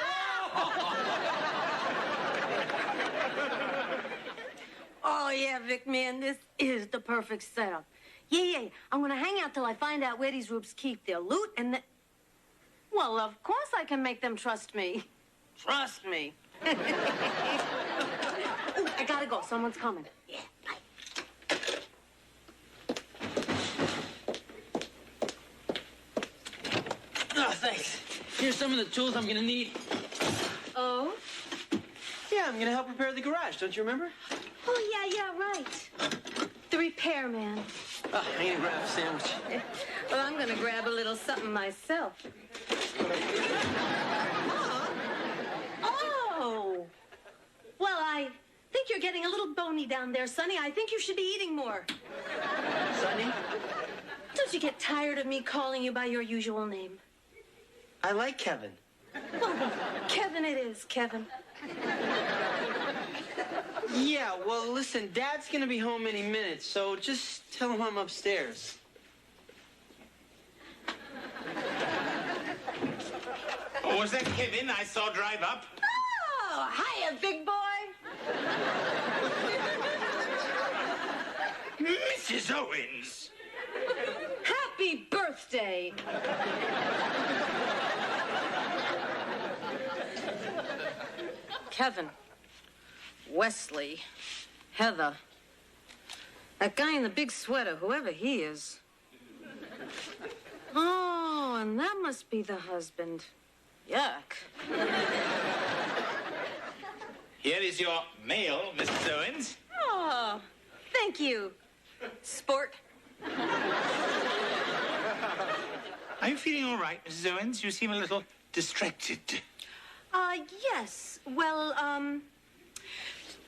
Oh, yeah, Vic, man, this is the perfect setup. Yeah, I'm gonna hang out till I find out where these roops keep their loot and then... Well, of course I can make them trust me. Trust me. Ooh, I gotta go. Someone's coming. Yeah, bye. Oh, thanks. Here's some of the tools I'm gonna need. Oh? Yeah, I'm gonna help repair the garage. Don't you remember? Oh, yeah, right. The repairman. Oh, I'm gonna grab a sandwich. Well, I'm gonna grab a little something myself. Oh! Well, I think you're getting a little bony down there, Sonny. I think you should be eating more. Sonny? Don't you get tired of me calling you by your usual name? I like Kevin. Well, Kevin it is, Kevin. Yeah, well, listen, Dad's gonna be home any minute, so just tell him I'm upstairs. Oh, was that Kevin I saw drive up? Oh, hiya, big boy. Mrs. Owens! Happy birthday. Kevin, Wesley, Heather, that guy in the big sweater, whoever he is. Oh, and that must be the husband. Yuck. Here is your mail, Mrs. Owens. Oh, thank you, sport. Are you feeling all right, Mrs. Owens? You seem a little distracted. Yes. Well,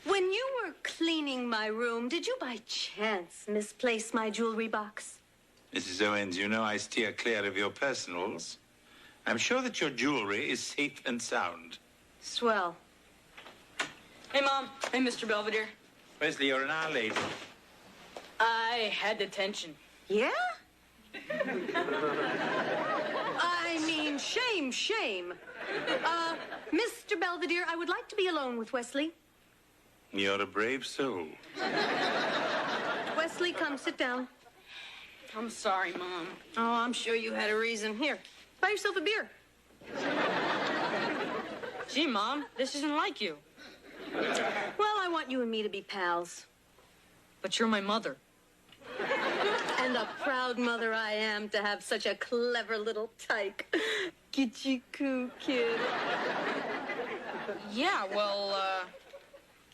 when you were cleaning my room, did you by chance misplace my jewelry box? Mrs. Owens, you know I steer clear of your personals. I'm sure that your jewelry is safe and sound. Swell. Hey, Mom. Hey, Mr. Belvedere. Wesley, you're an hour late. I had detention. Yeah? I mean, shame. Mr. Belvedere, I would like to be alone with Wesley. You're a brave soul. Wesley, come sit down. I'm sorry, Mom. Oh, I'm sure you had a reason. Here, buy yourself a beer. Gee, Mom, this isn't like you. Well, I want you and me to be pals. But you're my mother. And a proud mother I am to have such a clever little tyke. Kitschy-coo kid. Yeah, well,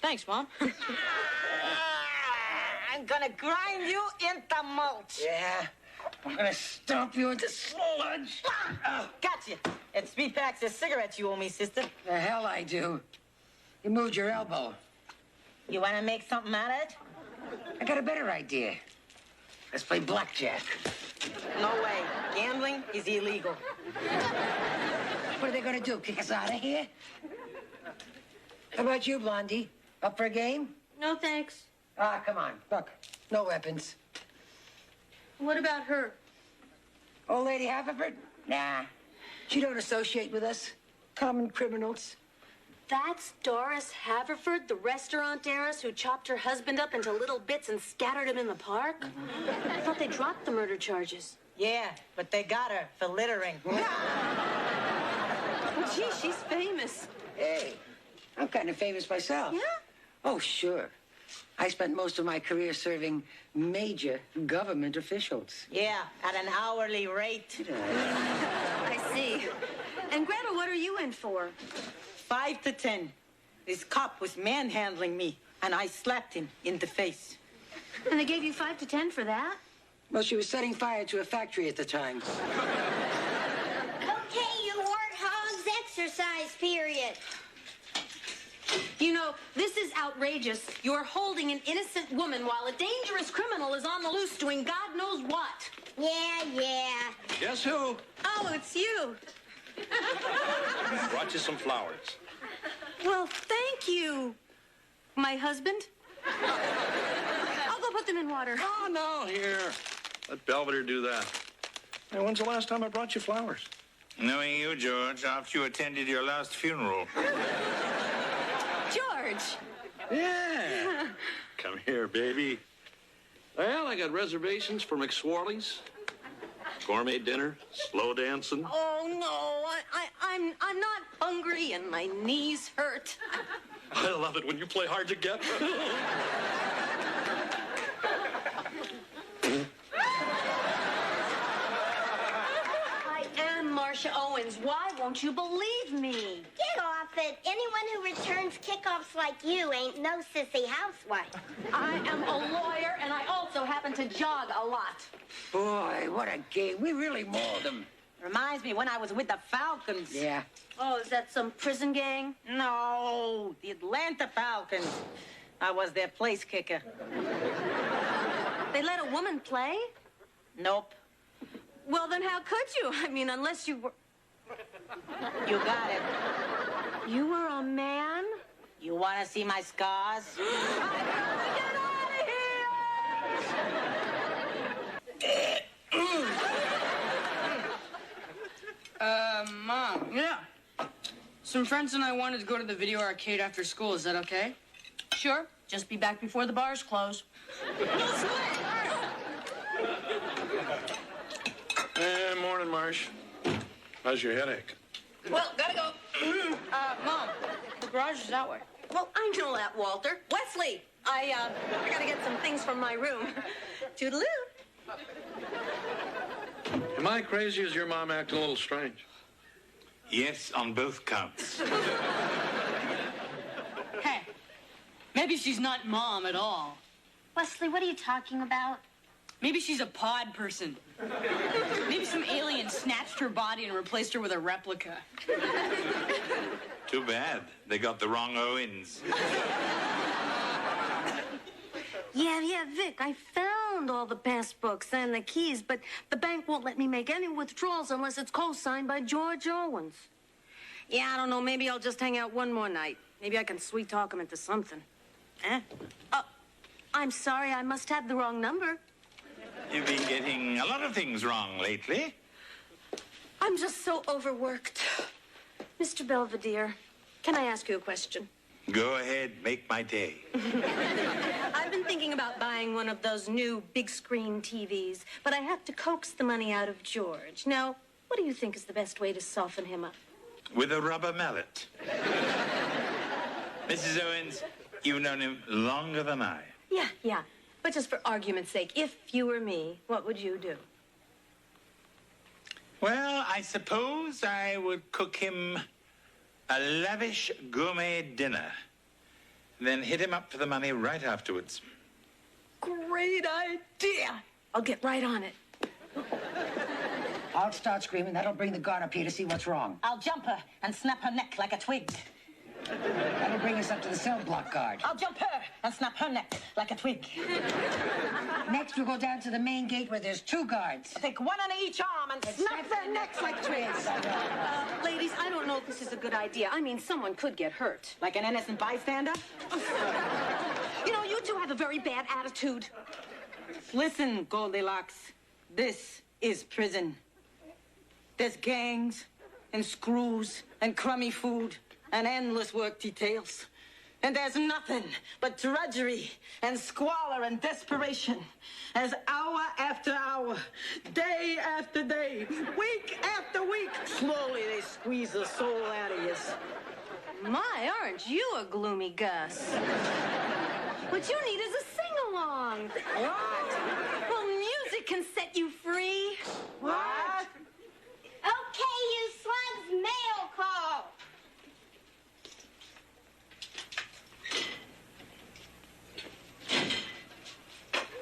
thanks, Mom. I'm gonna grind you into mulch. Yeah, I'm gonna stomp you into sludge. Gotcha. It's 3 packs of cigarettes you owe me, sister. The hell I do. You moved your elbow. You wanna make something out of it? I got a better idea. Let's play blackjack. No way. Gambling is illegal. What are they gonna do, kick us out of here? How about you, Blondie? Up for a game? No, thanks. Ah, come on. Look, no weapons. What about her? Old Lady Haverford? Nah. She don't associate with us. Common criminals. That's Doris Haverford, the restaurant heiress who chopped her husband up into little bits and scattered him in the park? I thought they dropped the murder charges. Yeah, but they got her for littering. Well, gee, she's famous. Hey, I'm kind of famous myself. Yeah? Oh, sure. I spent most of my career serving major government officials. Yeah, at an hourly rate. I see. And Greta, what are you in for? 5 to 10. This cop was manhandling me, and I slapped him in the face. And they gave you 5 to 10 for that? Well, she was setting fire to a factory at the time. Okay, you warthogs, exercise period. You know, this is outrageous. You're holding an innocent woman while a dangerous criminal is on the loose doing God knows what. Yeah. Guess who? Oh, it's you. Brought you some flowers. Well, thank you, my husband. I'll go put them in water. Oh, no, here. Let Belvedere do that. Hey, when's the last time I brought you flowers? Knowing you, George, after you attended your last funeral. George. Yeah. Come here, baby. Well, I got reservations for McSwarley's. Gourmet dinner, slow dancing. Oh, no, I'm not hungry and my knees hurt. I love it when you play hard to get. I am Marcia Owens. Why won't you believe me? Get off it. Anyone who returns kickoffs like you ain't no sissy housewife. I am a lawyer, and I also happen to jog a lot. Boy, what a game. We really mauled them. Reminds me when I was with the Falcons. Yeah. Oh, is that some prison gang? No, the Atlanta Falcons. I was their place kicker. They let a woman play? Nope. Well, then how could you? I mean, unless you were... You got it. You were a man? You want to see my scars? I gotta get out of here! Mom. Yeah. Some friends and I wanted to go to the video arcade after school. Is that okay? Sure. Just be back before the bars close. Morning, Marsh. How's your headache? Well, gotta go. Mom, the garage is that way. Well, I know that, Walter. Wesley, I gotta get some things from my room. Toodaloo. Am I crazy or is your mom acting a little strange? Yes, on both counts. Hey, maybe she's not Mom at all. Wesley, what are you talking about? Maybe she's a pod person. Maybe some alien snatched her body and replaced her with a replica. Too bad. They got the wrong Owens. Yeah, Vic, I found all the passbooks and the keys, but the bank won't let me make any withdrawals unless it's co-signed by George Owens. Yeah, I don't know, maybe I'll just hang out one more night. Maybe I can sweet-talk him into something. Oh, I'm sorry, I must have the wrong number. You've been getting a lot of things wrong lately. I'm just so overworked. Mr. Belvedere, can I ask you a question? Go ahead, make my day. I've been thinking about buying one of those new big-screen TVs, but I have to coax the money out of George. Now, what do you think is the best way to soften him up? With a rubber mallet. Mrs. Owens, you've known him longer than I. Yeah. But just for argument's sake, if you were me, what would you do? Well, I suppose I would cook him a lavish gourmet dinner, then hit him up for the money right afterwards. Great idea. I'll get right on it. I'll start screaming. That'll bring the guard up here to see what's wrong. I'll jump her and snap her neck like a twig. That'll bring us up to the cell block guard. I'll jump her and snap her neck like a twig. Next, we'll go down to the main gate where there's 2 guards. I'll take one on each arm and snap their necks like twigs. Ladies, I don't know if this is a good idea. I mean, someone could get hurt. Like an innocent bystander? You know, you two have a very bad attitude. Listen, Goldilocks. This is prison. There's gangs and screws and crummy food and endless work details. And there's nothing but drudgery and squalor and desperation as hour after hour, day after day, week after week, slowly they squeeze the soul out of you. My, aren't you a gloomy Gus? What you need is a sing-along. What? Well, music can set you free. What? Okay, you slugs, mail call.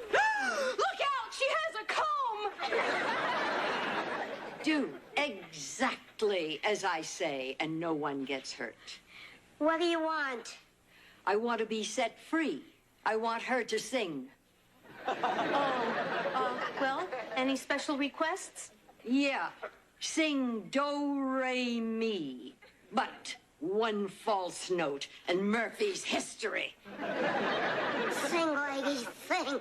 Look out! She has a comb! Do exactly as I say, and no one gets hurt. What do you want? I want to be set free. I want her to sing. Well, any special requests? Yeah. Sing do, re, mi. But one false note and Murphy's history. Sing, ladies, sing.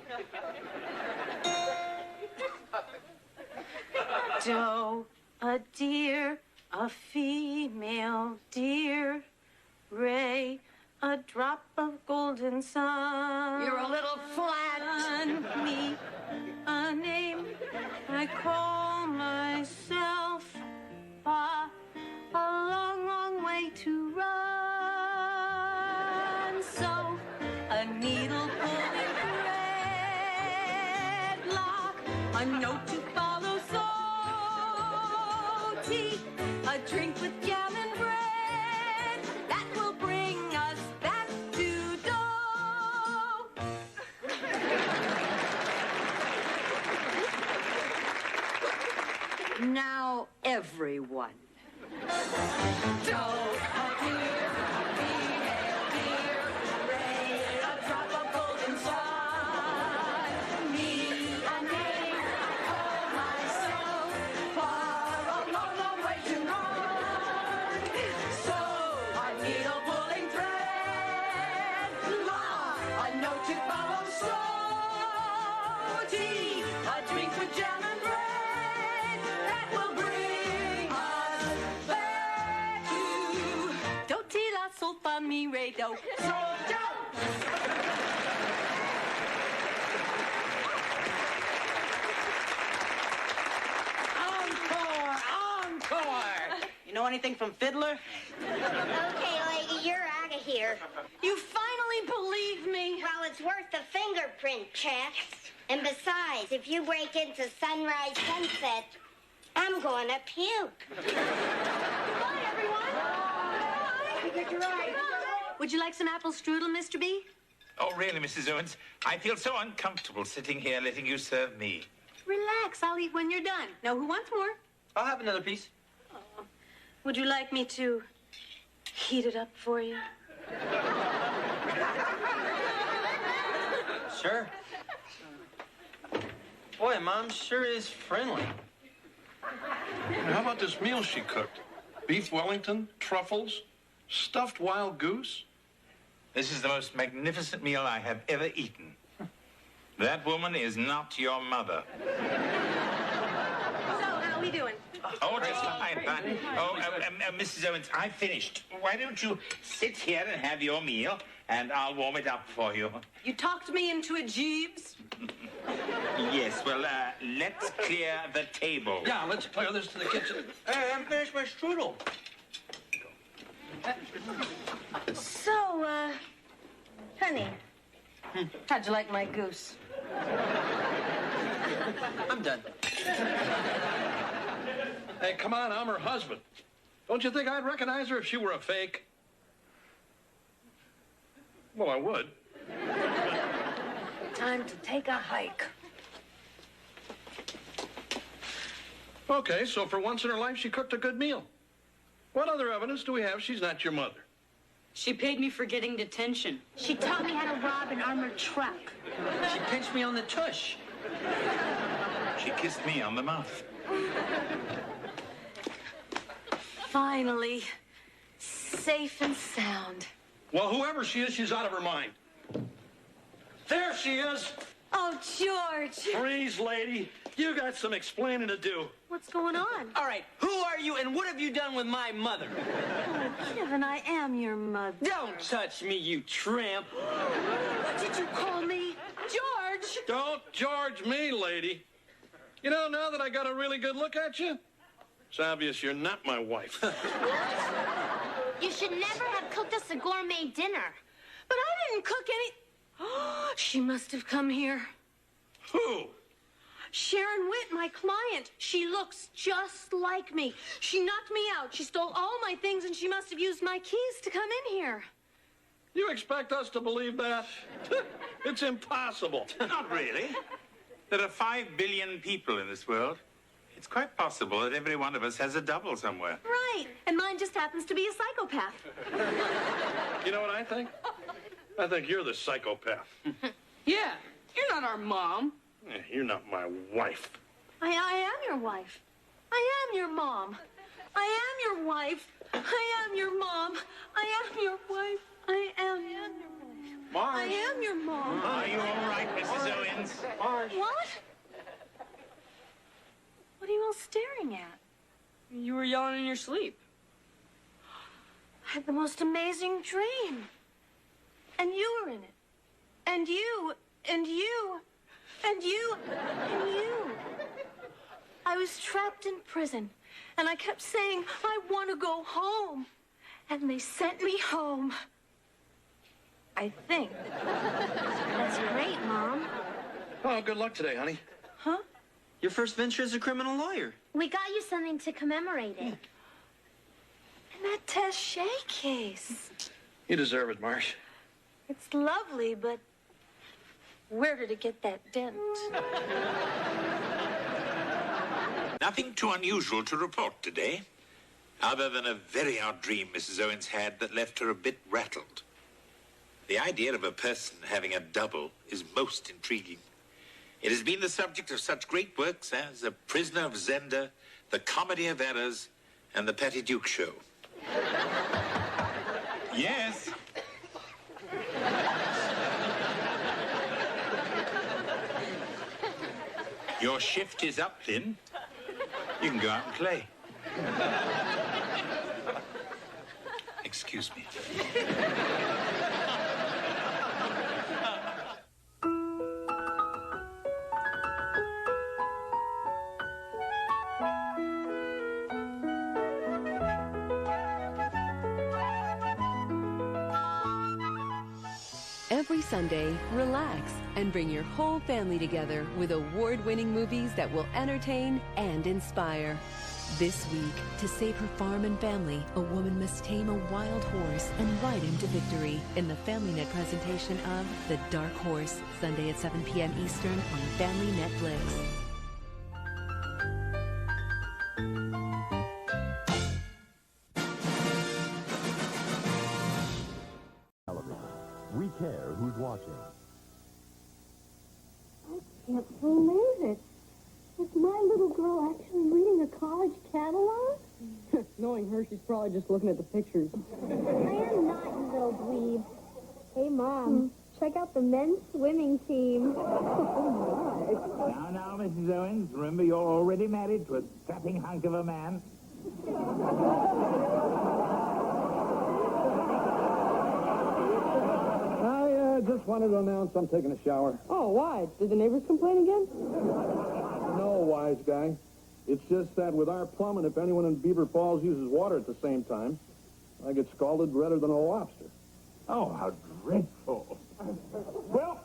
Doe, a deer, a female deer, Ray, a drop of golden sun. You're a little flat. Me, a name I call myself. A long, long way to run. So, a needle pulling threadlock, a note to follow, so tea, a drink with jam and bread that will bring us back to dough. Now, everyone. Mi re do. So Encore! Encore! You know anything from Fiddler? Okay, lady, you're out of here. You finally believe me. Well, it's worth the fingerprint check. And besides, if you break into Sunrise Sunset, I'm going to puke. Goodbye, everyone. Bye. Would you like some apple strudel, Mr. B? Oh, really, Mrs. Owens? I feel so uncomfortable sitting here letting you serve me. Relax. I'll eat when you're done. Now, who wants more? I'll have another piece. Would you like me to heat it up for you? Sure. Boy, Mom sure is friendly. How about this meal she cooked? Beef Wellington, truffles, stuffed wild goose? This is the most magnificent meal I have ever eaten. That woman is not your mother. So, how are we doing? Oh, just fine. Oh, Mrs. Owens, I finished. Why don't you sit here and have your meal, and I'll warm it up for you. You talked me into it, Jeeves. Yes, well, let's clear the table. Yeah, let's clear this to the kitchen. Hey, I haven't finished my strudel. So, honey, how'd you like my goose? I'm done. Hey, come on, I'm her husband. Don't you think I'd recognize her if she were a fake? Well, I would. Time to take a hike. Okay, so for once in her life, she cooked a good meal. What other evidence do we have she's not your mother? She paid me for getting detention. She taught me how to rob an armored truck. She pinched me on the tush. She kissed me on the mouth. Finally, safe and sound. Well, whoever she is, she's out of her mind. There she is. Oh, George. Freeze, lady. You got some explaining to do. What's going on? All right, who are you and what have you done with my mother? Oh, Kevin, I am your mother. Don't touch me, you tramp. What did you call me? George! Don't George me, lady. You know, now that I got a really good look at you, it's obvious you're not my wife. You should never have cooked us a gourmet dinner. But I didn't cook any... She must have come here. Who? Sharon Witt, my client. She looks just like me. She knocked me out. She stole all my things, and she must have used my keys to come in here. You expect us to believe that? It's impossible. Not really. There are 5 billion people in this world. It's quite possible that every one of us has a double somewhere. Right. And mine just happens to be a psychopath. You know what I think? I think you're the psychopath. Yeah, you're not our mom. You're not my wife. I am your wife. I am your mom. I am your wife. I am your mom. I am your wife. I am your wife. Marge. I am your mom. Are you all right, Mrs. Owens? What? What are you all staring at? You were yelling in your sleep. I had the most amazing dream. And you were in it. And you, and you, and you, and you. I was trapped in prison, and I kept saying, I want to go home. And they sent me home. I think. That's great, Mom. Oh, good luck today, honey. Huh? Your first venture as a criminal lawyer. We got you something to commemorate it. And that Taché case. You deserve it, Marsh. It's lovely, but where did it get that dent? Nothing too unusual to report today, other than a very odd dream Mrs. Owens had that left her a bit rattled. The idea of a person having a double is most intriguing. It has been the subject of such great works as A Prisoner of Zenda, The Comedy of Errors, and The Patty Duke Show. Yes? Your shift is up, Lynn. You can go out and play. Excuse me. Every Sunday, relax and bring your whole family together with award-winning movies that will entertain and inspire. This week, to save her farm and family, a woman must tame a wild horse and ride him to victory in the FamilyNet presentation of The Dark Horse, Sunday at 7 p.m. Eastern on Family Netflix. We care who's watching. I can't believe it. Is my little girl actually reading a college catalog? Knowing her, she's probably just looking at the pictures. I am not, you little dweeb. Hey, Mom, check out the men's swimming team. Now, Mrs. Owens, remember you're already married to a strapping hunk of a man. I just wanted to announce I'm taking a shower. Oh, why? Did the neighbors complain again? No, wise guy. It's just that with our plumbing, if anyone in Beaver Falls uses water at the same time, I get scalded redder than a lobster. Oh, how dreadful. Well,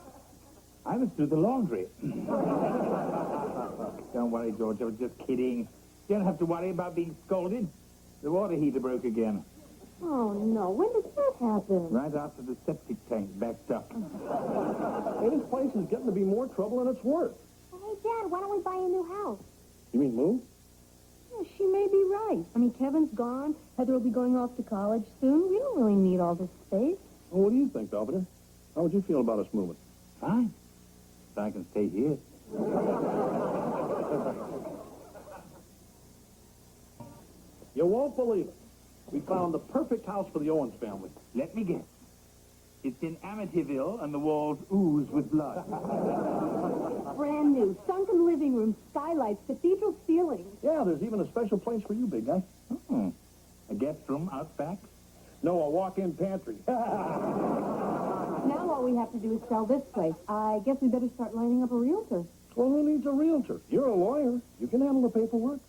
I must do the laundry. Don't worry, George. I was just kidding. You don't have to worry about being scalded. The water heater broke again. Oh, no. When did that happen? Right after the septic tank backed up. Hey, this place is getting to be more trouble than it's worth. Hey, Dad, why don't we buy a new house? You mean move? Yeah, she may be right. I mean, Kevin's gone. Heather will be going off to college soon. We don't really need all this space. Well, what do you think, Belvedere? How would you feel about us moving? Fine. If I can stay here. You won't believe it. We found the perfect house for the Owens family. Let me guess. It's in Amityville, and the walls ooze with blood. Brand new, sunken living room, skylights, cathedral ceilings. Yeah, there's even a special place for you, big guy. A guest room out back? No, a walk-in pantry. Now all we have to do is sell this place. I guess we better start lining up a realtor. Well, who needs a realtor? You're a lawyer. You can handle the paperwork.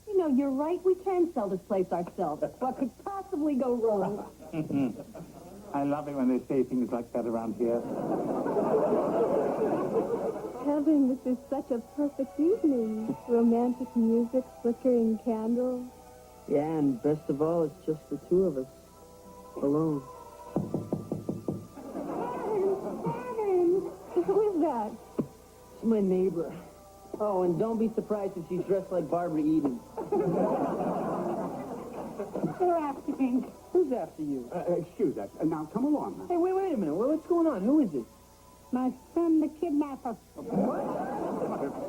You know, you're right. We can sell this place ourselves. What could possibly go wrong? I love it when they say things like that around here. Kevin, this is such a perfect evening. Romantic music, flickering candles. Yeah, and best of all, it's just the two of us. Alone. Kevin! Who is that? It's my neighbor. Oh, and don't be surprised if she's dressed like Barbara Eden. They're asking. Who's after you? Excuse us. Now, come along. Hey, wait a minute. What's going on? Who is it? My son, the kidnapper.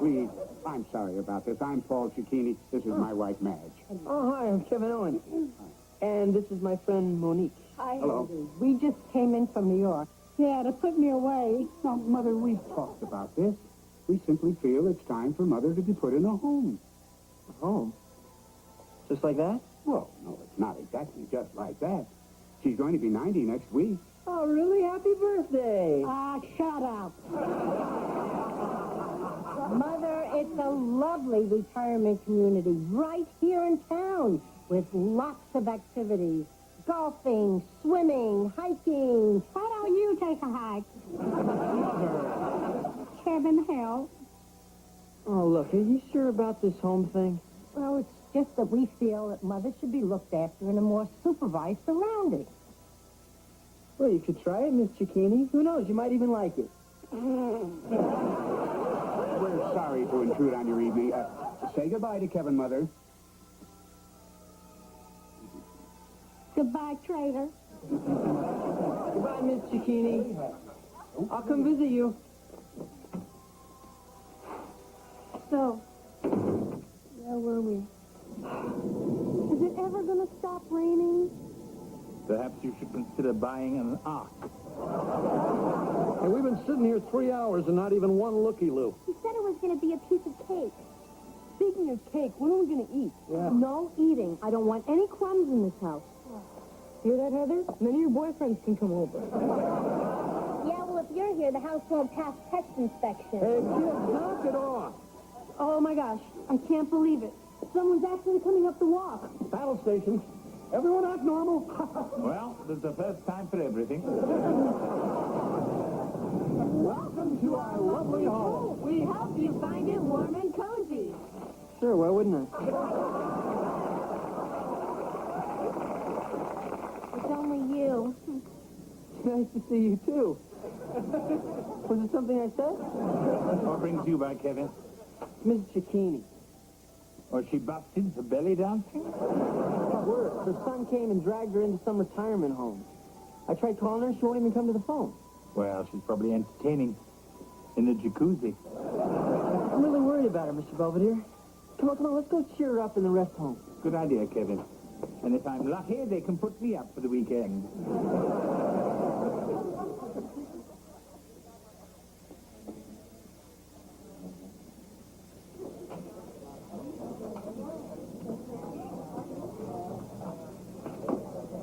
Please, I'm sorry about this. I'm Paul Cicchini. This is my wife, Madge. Oh, hi, I'm Kevin Owens. And this is my friend Monique. Hi, Hello. Andy. We just came in from New York. Yeah, to put me away. Now, Mother, we've talked about this. We simply feel it's time for Mother to be put in a home. A home? Just like that? Well, no, it's not exactly just like that. She's going to be 90 next week. Oh, really? Happy birthday. Ah, shut up. Mother, it's a lovely retirement community right here in town with lots of activities. Golfing, swimming, hiking. Why don't you take a hike? Kevin, help. Oh, look, are you sure about this home thing? Well, it's just that we feel that Mother should be looked after in a more supervised surrounding. Well, you could try it, Miss Cicchini. Who knows? You might even like it. We're sorry to intrude on your evening. Say goodbye to Kevin, Mother. Goodbye, traitor. Goodbye, Miss Cicchini. I'll come visit you. So, where were we? Is it ever going to stop raining? Perhaps you should consider buying an ark. And we've been sitting here 3 hours and not even one looky-loo. He said it was going to be a piece of cake. Speaking of cake, what are we going to eat? No eating. I don't want any crumbs in this house. Hear that, Heather? None of your boyfriends can come over. Yeah, well, if you're here, the house won't pass pest inspection. Hey, kids, knock it off. Oh, my gosh. I can't believe it. Someone's actually coming up the walk. Battle station. Everyone act normal. Well, there's a first time for everything. Welcome to our lovely home. We hope you find it warm and cozy. Sure, why wouldn't I? It's only you. Nice to see you, too. Was it something I said? What brings you back, Kevin? Miss Cicchini. Was she buffed into belly dancing? Worse, her son came and dragged her into some retirement home. I tried calling her, she won't even come to the phone. Well, she's probably entertaining in the jacuzzi. I'm really worried about her, Mr. Belvedere. Come on, let's go cheer her up in the rest home. Good idea, Kevin. And if I'm lucky, they can put me up for the weekend.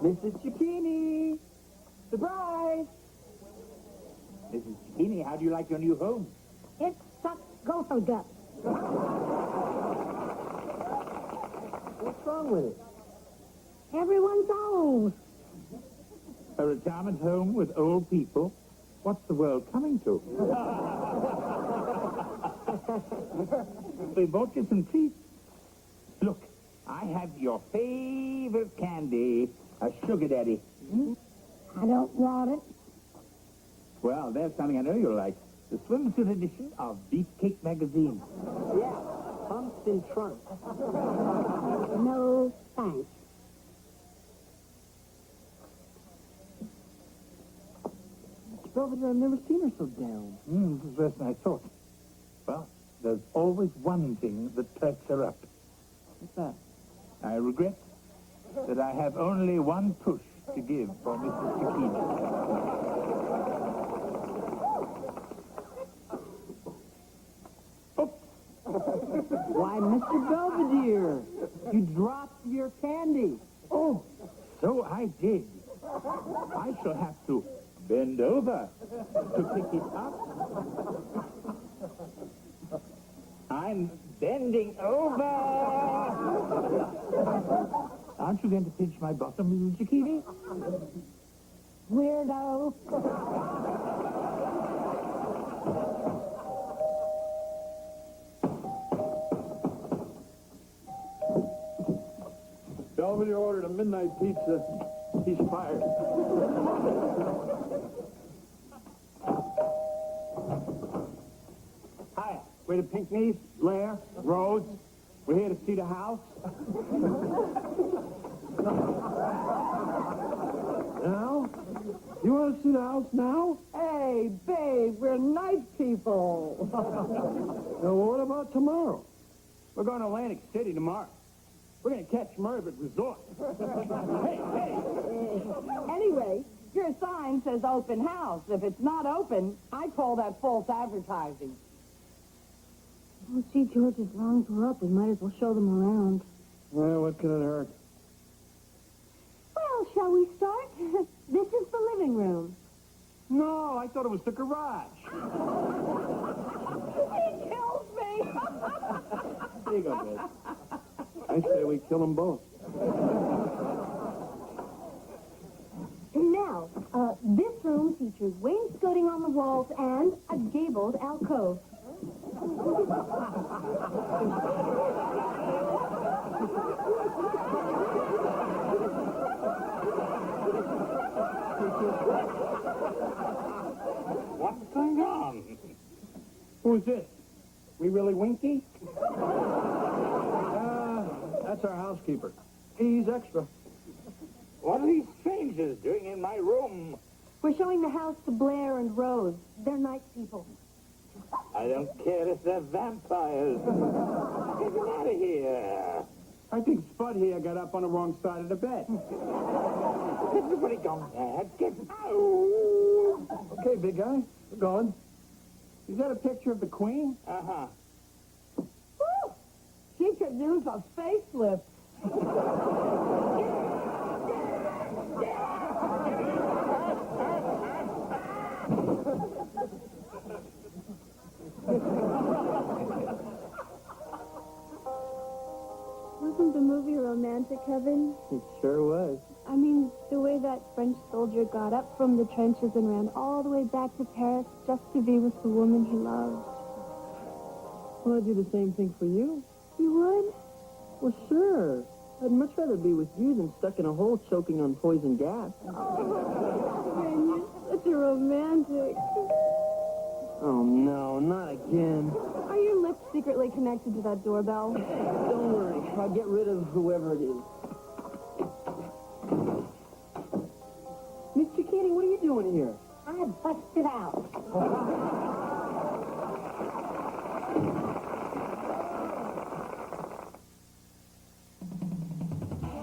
Mrs. Cicchini! Surprise! Mrs. Cicchini, how do you like your new home? It sucks gopher guts. What's wrong with it? Everyone's home. A retirement home with old people? What's the world coming to? We bought you some treats. Look, I have your favorite candy, a sugar daddy. I don't want it. Well, there's something I know you'll like. The swimsuit edition of Beefcake magazine. Yeah, pumps in trunk. No, thanks. Mr. Belvedere, I've never seen her so down. This is worse than I thought. Well, there's always one thing that perks her up. What's that? I regret that I have only one push to give for Mrs. Cicchini. Why, Mr. Belvedere, you dropped your candy. Oh, so I did. I shall have to bend over to pick it up. I'm bending over. Aren't you going to pinch my bottom, Mrs. Cicchini? Weirdo. Belvedere ordered a midnight pizza. He's fired. Hi, we're the Pinkneys, Blair, Rose. We're here to see the house. Now? You want to see the house now? Hey, babe, we're nice people. Now, what about tomorrow? We're going to Atlantic City tomorrow. We're going to catch Merv at resort. Anyway, your sign says open house. If it's not open, I call that false advertising. Oh, gee, George, as long as we're up, we might as well show them around. Well, what can it hurt? Well, shall we start? This is the living room. No, I thought it was the garage. He kills me. There you go, babe. I say we kill them both. Now, this room features wainscoting on the walls and a gabled alcove. What's going on? Who's this? We really winky? That's our housekeeper. He's extra. What are these strangers doing in my room? We're showing the house to Blair and Rose. They're nice people. I don't care if they're vampires. Get them out of here. I think Spud here got up on the wrong side of the bed. Has everybody gone mad? Get out. Okay, big guy. We're going. You got a picture of the Queen? Uh-huh. Woo! She could use a facelift. Wasn't the movie romantic, Kevin? It sure was. I mean, the way that French soldier got up from the trenches and ran all the way back to Paris just to be with the woman he loved. Well, I'd do the same thing for you. You would? Well, sure. I'd much rather be with you than stuck in a hole choking on poison gas. Man, you're such a romantic. Oh, no, not again. Are your lips secretly connected to that doorbell? Don't worry. I'll get rid of whoever it is. Miss Chiquini, what are you doing here? I busted out.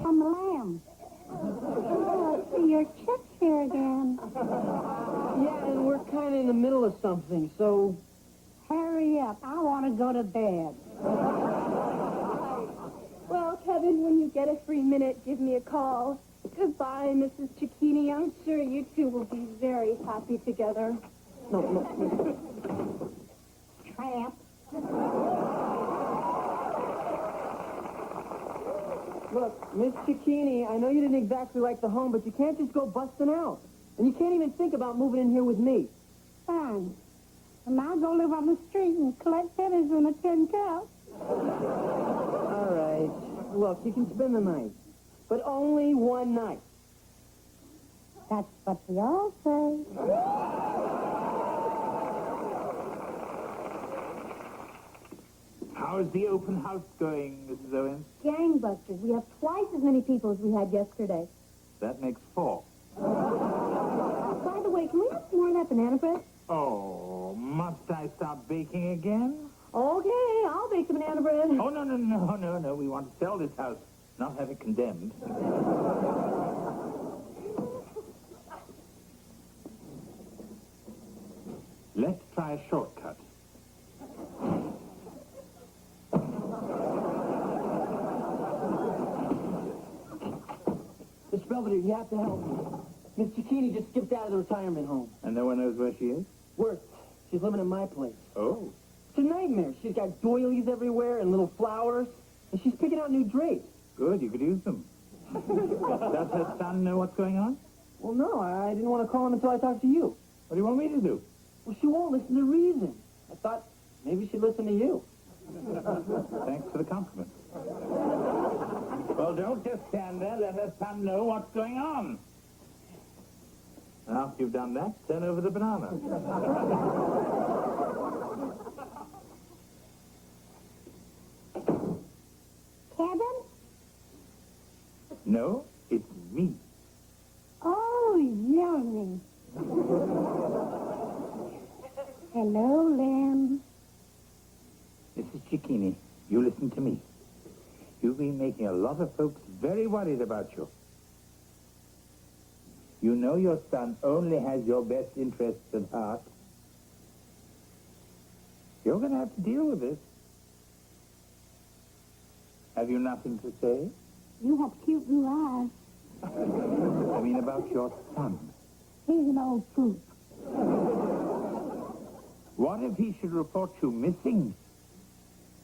I'm the lamb. Oh, I see your chips here again. Yeah, and we're kind of in the middle of something, so... Hurry up. I want to go to bed. Well, Kevin, when you get a free minute, give me a call. Goodbye, Mrs. Cicchini. I'm sure you two will be very happy together. No. Tramp. Look, Miss Cicchini, I know you didn't exactly like the home, but you can't just go busting out. And you can't even think about moving in here with me. Fine. And I'll go live on the street and collect pennies in a tin cup. All right. Look, you can spend the night. But only one night. That's what we all say. How's the open house going, Mrs. Owens? Gangbusters. We have twice as many people as we had yesterday. That makes 4. By the way, can we have some more of that banana bread? Oh, must I stop baking again? Okay, I'll bake the banana bread. Oh, no. We want to sell this house, not have it condemned. Let's try a shortcut. Miss Belvedere, you have to help me. Miss Cicchini just skipped out of the retirement home. And no one knows where she is? Worse, she's living in my place. Oh. It's a nightmare. She's got doilies everywhere and little flowers. And she's picking out new drapes. Good, you could use them. Does her son know what's going on? Well, no, I didn't want to call him until I talked to you. What do you want me to do? Well, she won't listen to reason. I thought maybe she'd listen to you. Thanks for the compliment. Well, don't just stand there. Let her son know what's going on. After you've done that, turn over the banana. Kevin? No, it's me. Oh, yummy. Hello, Lamb. Mrs. Cicchini, you listen to me. You you've been making a lot of folks very worried about you. You know your son only has your best interests at heart. You're going to have to deal with this. Have you nothing to say? You have cute blue eyes. I mean about your son. He's an old troop. What if he should report you missing?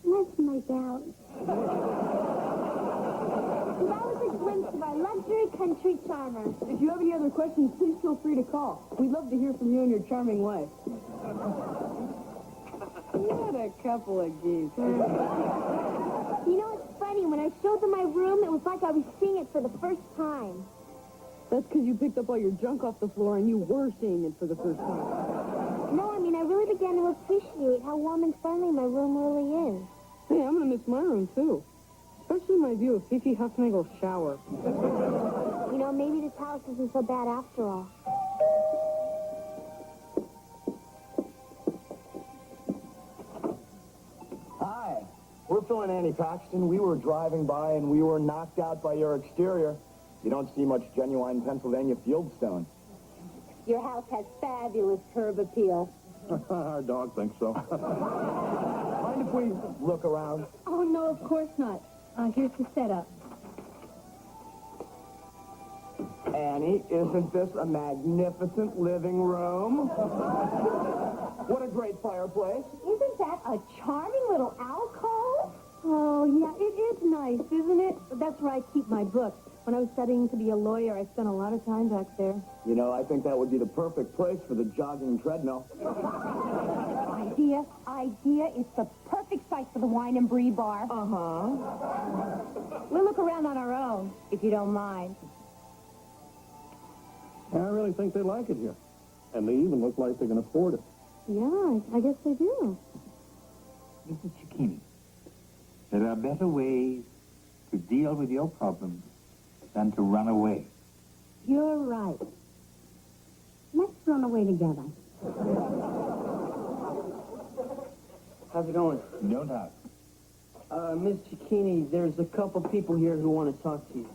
Let's make out. That was a glimpse of our luxury country charmer. If you have any other questions, please feel free to call. We'd love to hear from you and your charming wife. What a couple of geese. You know, it's funny. When I showed them my room, it was like I was seeing it for the first time. That's because you picked up all your junk off the floor and you were seeing it for the first time. No, I mean, I really began to appreciate how warm and friendly my room really is. Hey, I'm going to miss my room, too. Especially my view of Fifi Huffnagel's shower. You know, maybe this house isn't so bad after all. Hi, we're Phil and Annie Paxton. We were driving by and we were knocked out by your exterior. You don't see much genuine Pennsylvania fieldstone. Your house has fabulous curb appeal. Our dog thinks so. Mind if we look around? Oh, no, of course not. Here's the setup. Annie, isn't this a magnificent living room? What a great fireplace. Isn't that a charming little alcove? Oh, yeah, it is nice, isn't it? That's where I keep my books. When I was studying to be a lawyer, I spent a lot of time back there. You know, I think that would be the perfect place for the jogging treadmill. Idea. It's the perfect site for the wine and brie bar. We'll look around on our own, if you don't mind. I really think they like it here. And they even look like they can afford it. Yeah, I guess they do. Mrs. Cicchini, there are better ways to deal with your problems than to run away. You're right. Let's run away together. How's it going? No doubt. Miss Cicchini, there's a couple people here who want to talk to you.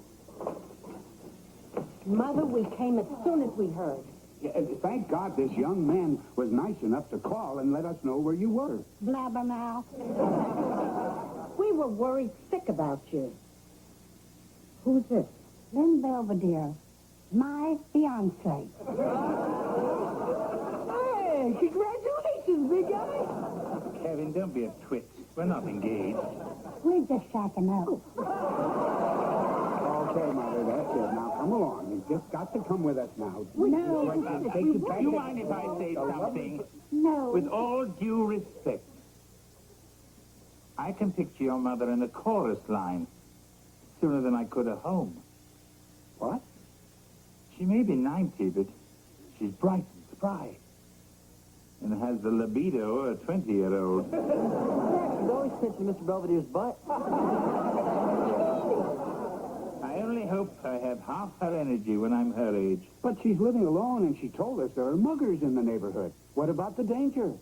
Mother, we came as soon as we heard. Yeah, thank God this young man was nice enough to call and let us know where you were. Blabber now. We were worried sick about you. Who's this? Lynn Belvedere, my fiancé. Hey, congratulations, big guy. Kevin, don't be a twit. We're not engaged. We're just shacking up. Okay, Mother, that's it. Now, come along. You've just got to come with us now. No. Do you mind if I say something? No. With all due respect, I can picture your mother in a chorus line sooner than I could at home. What? She may be 90, but she's bright and spry. And has the libido of a 20-year-old. She's always pinching Mr. Belvedere's butt. I only hope I have half her energy when I'm her age. But she's living alone, and she told us there are muggers in the neighborhood. What about the danger?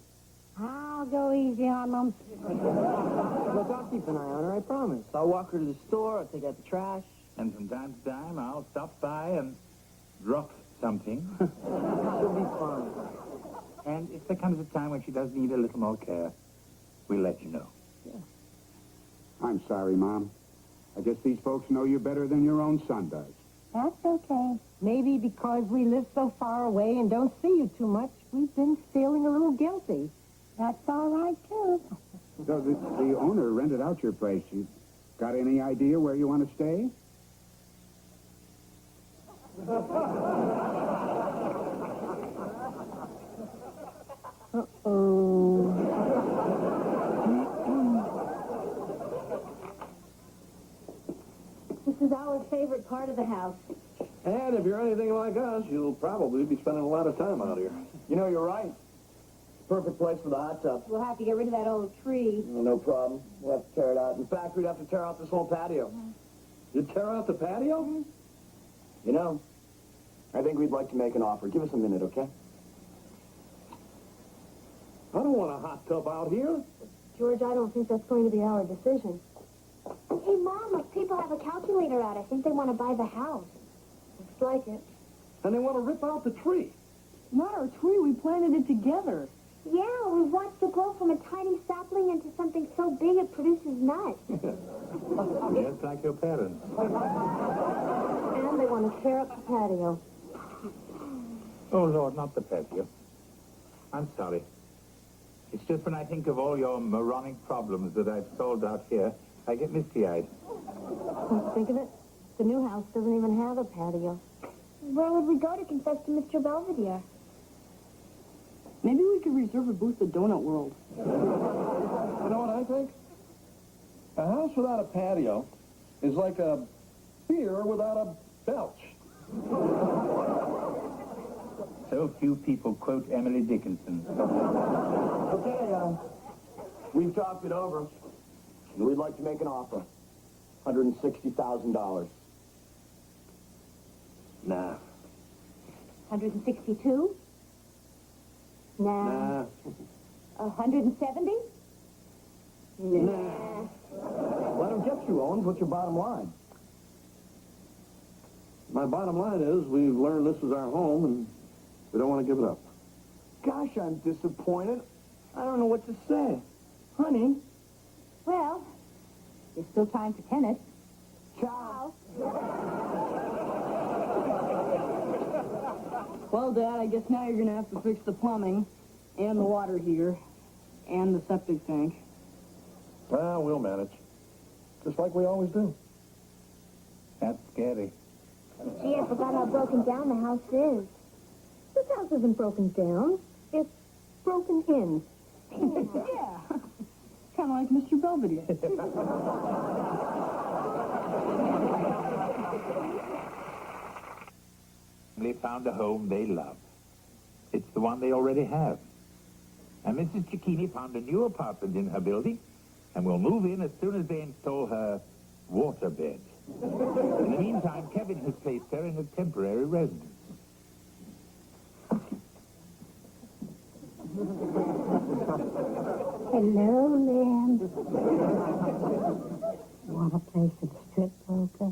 I'll go easy on them. Look, I'll keep an eye on her, I promise. I'll walk her to the store, I'll take out the trash. And from time to time, I'll stop by and drop something. She'll be fine. And if there comes a time when she does need a little more care, we'll let you know. Yeah. I'm sorry, Mom. I guess these folks know you better than your own son does. That's okay. Maybe because we live so far away and don't see you too much, we've been feeling a little guilty. That's all right, too. So the owner rented out your place. You got any idea where you want to stay? This is our favorite part of the house. And if you're anything like us, you'll probably be spending a lot of time out here. You know, you're right. Perfect place for the hot tub. We'll have to get rid of that old tree. No problem. We'll have to tear it out. In fact, we'd have to tear out this whole patio. You tear out the patio? You know, I think we'd like to make an offer. Give us a minute, okay? I don't want a hot tub out here. George, I don't think that's going to be our decision. Hey, Mom, look, people have a calculator out. I think they want to buy the house. Looks like it. And they want to rip out the tree. Not our tree. We planted it together. Yeah, we watched it grow from a tiny sapling into something so big it produces nuts. Just like your parents. And they want to tear up the patio. Oh, Lord, not the patio. I'm sorry. It's just when I think of all your moronic problems that I've solved out here, I get misty-eyed. Think of it. The new house doesn't even have a patio. Where would we go to confess to Mr. Belvedere? Maybe we could reserve a booth at Donut World. You know what I think? A house without a patio is like a beer without a belch. So few people quote Emily Dickinson. Okay, we've talked it over. And we'd like to make an offer. $160,000. Nah. 162? Nah. 170? Nah. Let him get you, Owens. What's your bottom line? My bottom line is we've learned this is our home and we don't want to give it up. Gosh, I'm disappointed. I don't know what to say. Honey. Well, there's still time for tennis. Ciao. Well, Dad, I guess now you're going to have to fix the plumbing and the water heater and the septic tank. Well, we'll manage. Just like we always do. That's scary. Gee, I forgot how broken down the house is. This house isn't broken down. It's broken in. Yeah. Kind of like Mr. Belvedere. They found a home they love. It's the one they already have. And Mrs. Cicchini found a new apartment in her building and will move in as soon as they install her waterbed. In the meantime, Kevin has placed her in a temporary residence. Hello, Lynn. Want to play some strip poker?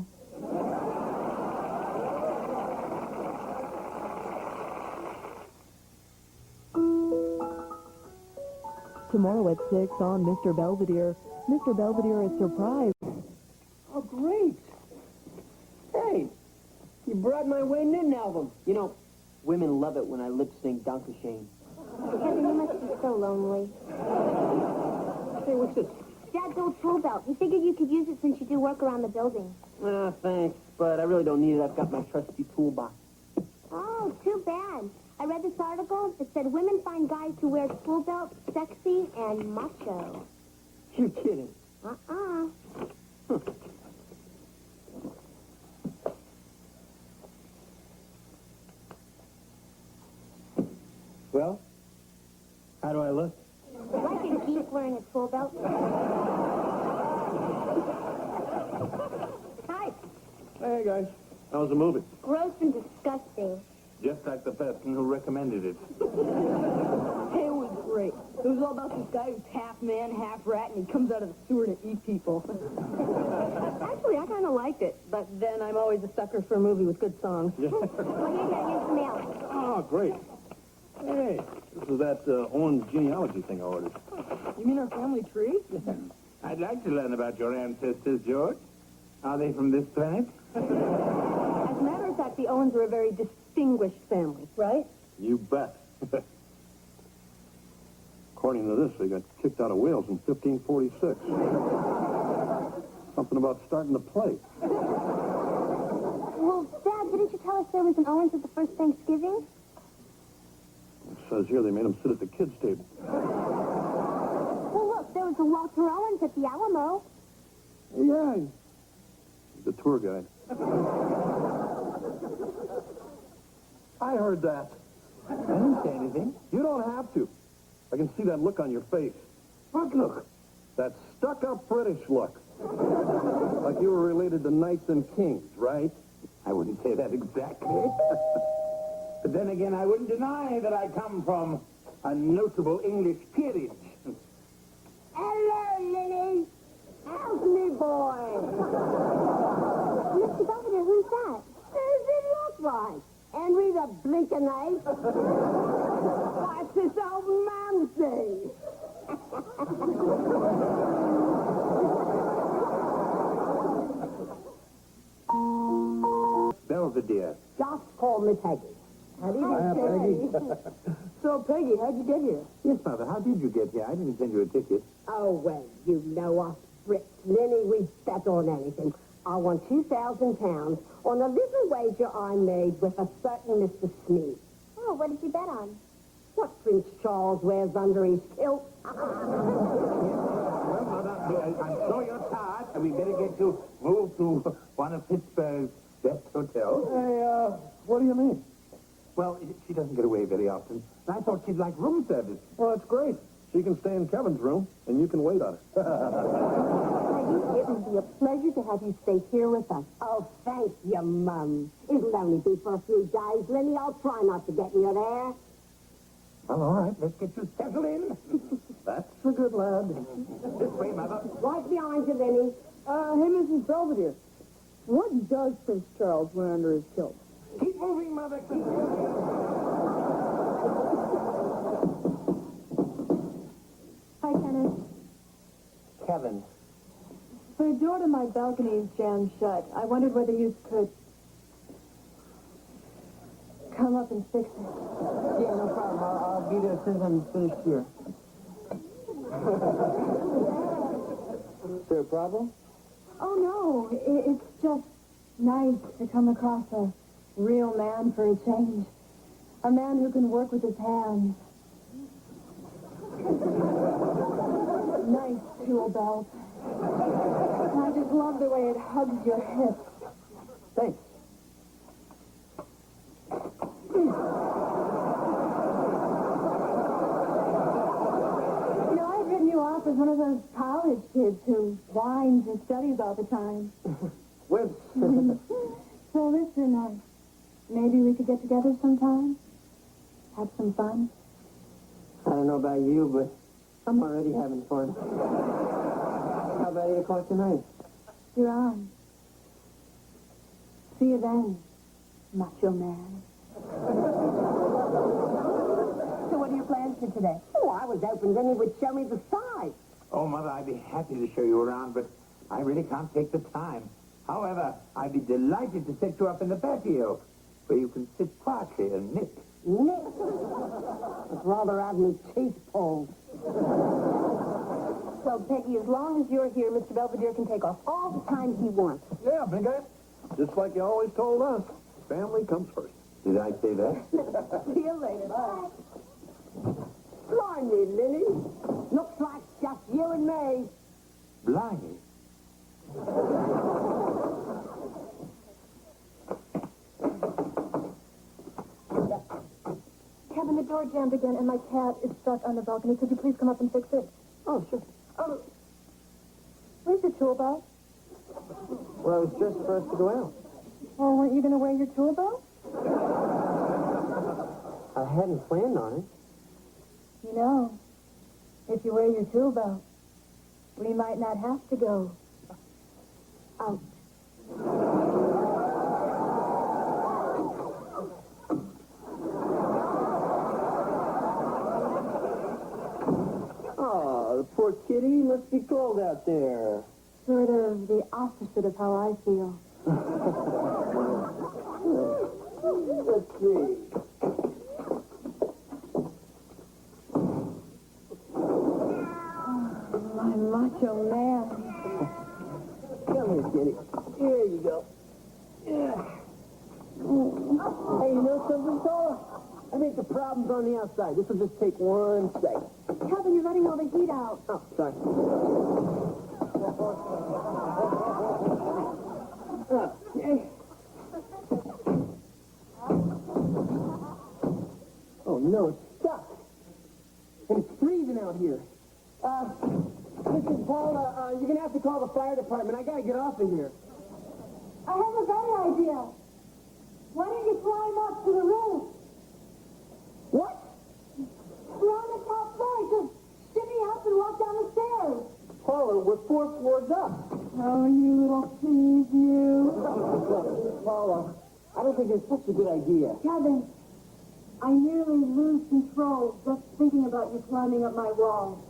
Tomorrow at 6 on Mr. Belvedere. Mr. Belvedere is surprised. Oh, great. Hey, you brought my Wayne Newton album. You know, women love it when I lip sync Dankeschön. Kevin, you must be so lonely. Hey, what's this? Dad's old tool belt. He figured you could use it since you do work around the building. Ah, thanks, but I really don't need it. I've got my trusty toolbox. Oh, too bad. I read this article. It said women find guys who wear tool belts sexy and macho. You're kidding. Uh-uh. Well, how do I look? Like a geek wearing a tool belt. Hi. Hey, guys. How's the movie? Gross and disgusting. Just like the person who recommended it. Hey, it was great. It was all about this guy who's half man, half rat, and he comes out of the sewer to eat people. Actually, I kind of liked it, but then I'm always a sucker for a movie with good songs. Yeah. Well, here's the mail. Oh, great. Hey, this is that Owen's genealogy thing I ordered. You mean our family tree? I'd like to learn about your ancestors, George. Are they from this planet? As a matter of fact, the Owens are a very distinguished family, right? You bet. According to this, they got kicked out of Wales in 1546. Something about starting to play. Well, Dad, didn't you tell us there was an Owens at the first Thanksgiving? It says here they made him sit at the kids' table. Well, look, there was a Walter Owens at the Alamo. Yeah, he's the tour guide. I heard that. I didn't say anything. You don't have to. I can see that look on your face. What look? That stuck-up British look. Like you were related to knights and kings, right? I wouldn't say that exactly. But then again, I wouldn't deny that I come from a notable English peerage. Hello, Lily. How Charles, me boy. Mr. Belvedere, who's that? Does it look like? Henry the blinking ape? What's this old man say? Belvedere. Just call me Peggy. How do you get Peggy? So, Peggy, how'd you get here? Yes, Mother, how did you get here? I didn't send you a ticket. Oh, well, you know us Brits. Lenny, we bet on anything. I won 2,000 pounds on a little wager I made with a certain Mr. Sneed. Oh, what did you bet on? What Prince Charles wears under his kilt. Well, Mother, I'm sure you're tired, and we better get to move to one of Pittsburgh's best hotels. Hey, what do you mean? Well, she doesn't get away very often. I thought she'd like room service. Well, that's great. She can stay in Kevin's room, and you can wait on her. Peggy, it would be a pleasure to have you stay here with us. Oh, thank you, Mum. It'll only be for a few days, Lenny. I'll try not to get you there. Well, all right, let's get you settled in. That's a good lad. This way, Mother. Right behind you, Lenny. Hey, Mrs. Belvedere. What does Prince Charles wear under his kilt? Keep moving, Mother. Keep moving. Hi, Kenneth. Kevin. The door to my balcony is jammed shut. I wondered whether you could come up and fix it. Yeah, no problem. I'll be there as soon as I'm finished here. Is there a problem? Oh, no. It's just nice to come across a real man for a change. A man who can work with his hands. Nice tool belt. And I just love the way it hugs your hips. Thanks. You know, I've written you off as one of those college kids who whines and studies all the time. Wimps. So listen, maybe we could get together sometime? Have some fun? I don't know about you, but I'm already having fun. How about 8 o'clock tonight? You're on. See you then, macho man. So what are your plans for today? Oh, I was hoping Lenny would show me the side. Oh, Mother, I'd be happy to show you around, but I really can't take the time. However, I'd be delighted to set you up in the patio, where you can sit quietly and knit. Nick. I'd rather have me teeth pulled. So, Peggy, as long as you're here, Mr. Belvedere can take off all the time he wants. Yeah, big guy. Just like you always told us. Family comes first. Did I say that? See you later. Bye. Blimey, Lenny. Looks like just you and me. Blimey. Kevin, the door jammed again, and my cat is stuck on the balcony. Could you please come up and fix it? Oh, sure. Where's your tool belt? Well, it's just for us to go out. Oh, weren't you going to wear your tool belt? I hadn't planned on it. You know, if you wear your tool belt, we might not have to go out. Oh, the poor kitty must be cold out there. Sort of the opposite of how I feel. Let's see. My macho man. Come here, kitty. Here you go. Yeah. Hey, you know something, fella? I think the problem's on the outside. This will just take 1 second. Kevin, you're letting all the heat out. Oh, sorry. Okay. Oh, no, it's stuck. And it's freezing out here. Listen, Paul, you're going to have to call the fire department. I got to get off of here. I have a better idea. Why don't you climb up to the roof? What? We're on the top floor. Just shimmy up and walk down the stairs. Paula, We're 4 floors up. Oh, you little please, you. Paula, I don't think it's such a good idea. Kevin, I nearly lose control just thinking about you climbing up my wall.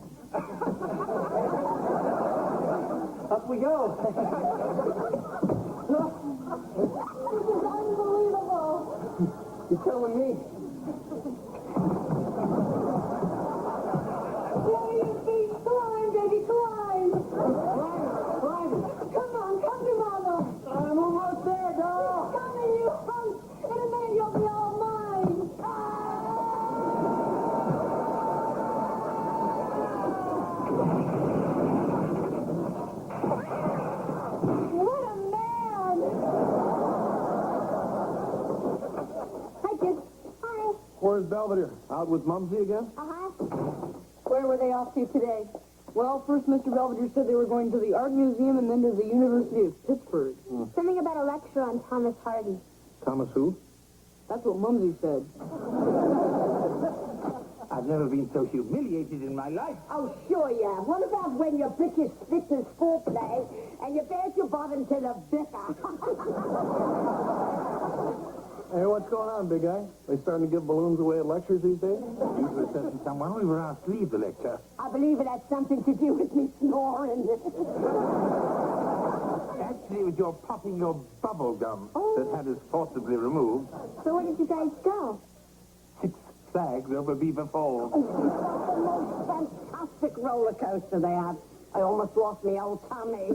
Up we go. This is unbelievable. You're telling me. There you be. Climb, baby, climb. Climb. Come on, come to Mama. I'm almost there, doll. Come in, you hunk. In a minute, you'll be all mine. What a man! Hi, kids. Hi. Where's Belvedere? Out with Mumsy again? Uh-huh. Where were they off to today? Well, first Mr. Belvedere said they were going to the Art Museum and then to the University of Pittsburgh. Something about a lecture on Thomas Hardy. Thomas who? That's what Mumsy said. I've never been so humiliated in my life. Oh, sure you have. What about when your bitches spit his foreplay and you bared your bottom to the vicar? Hey, what's going on, big guy? They starting to give balloons away at lectures these days? You were certain someone we were asked to leave the lecture. I believe it had something to do with me snoring. Actually, it was your popping your bubble gum that had us forcibly removed. So where did you guys go? 6 Flags over Beaver Falls. The most fantastic roller coaster they have. I almost lost my old tummy.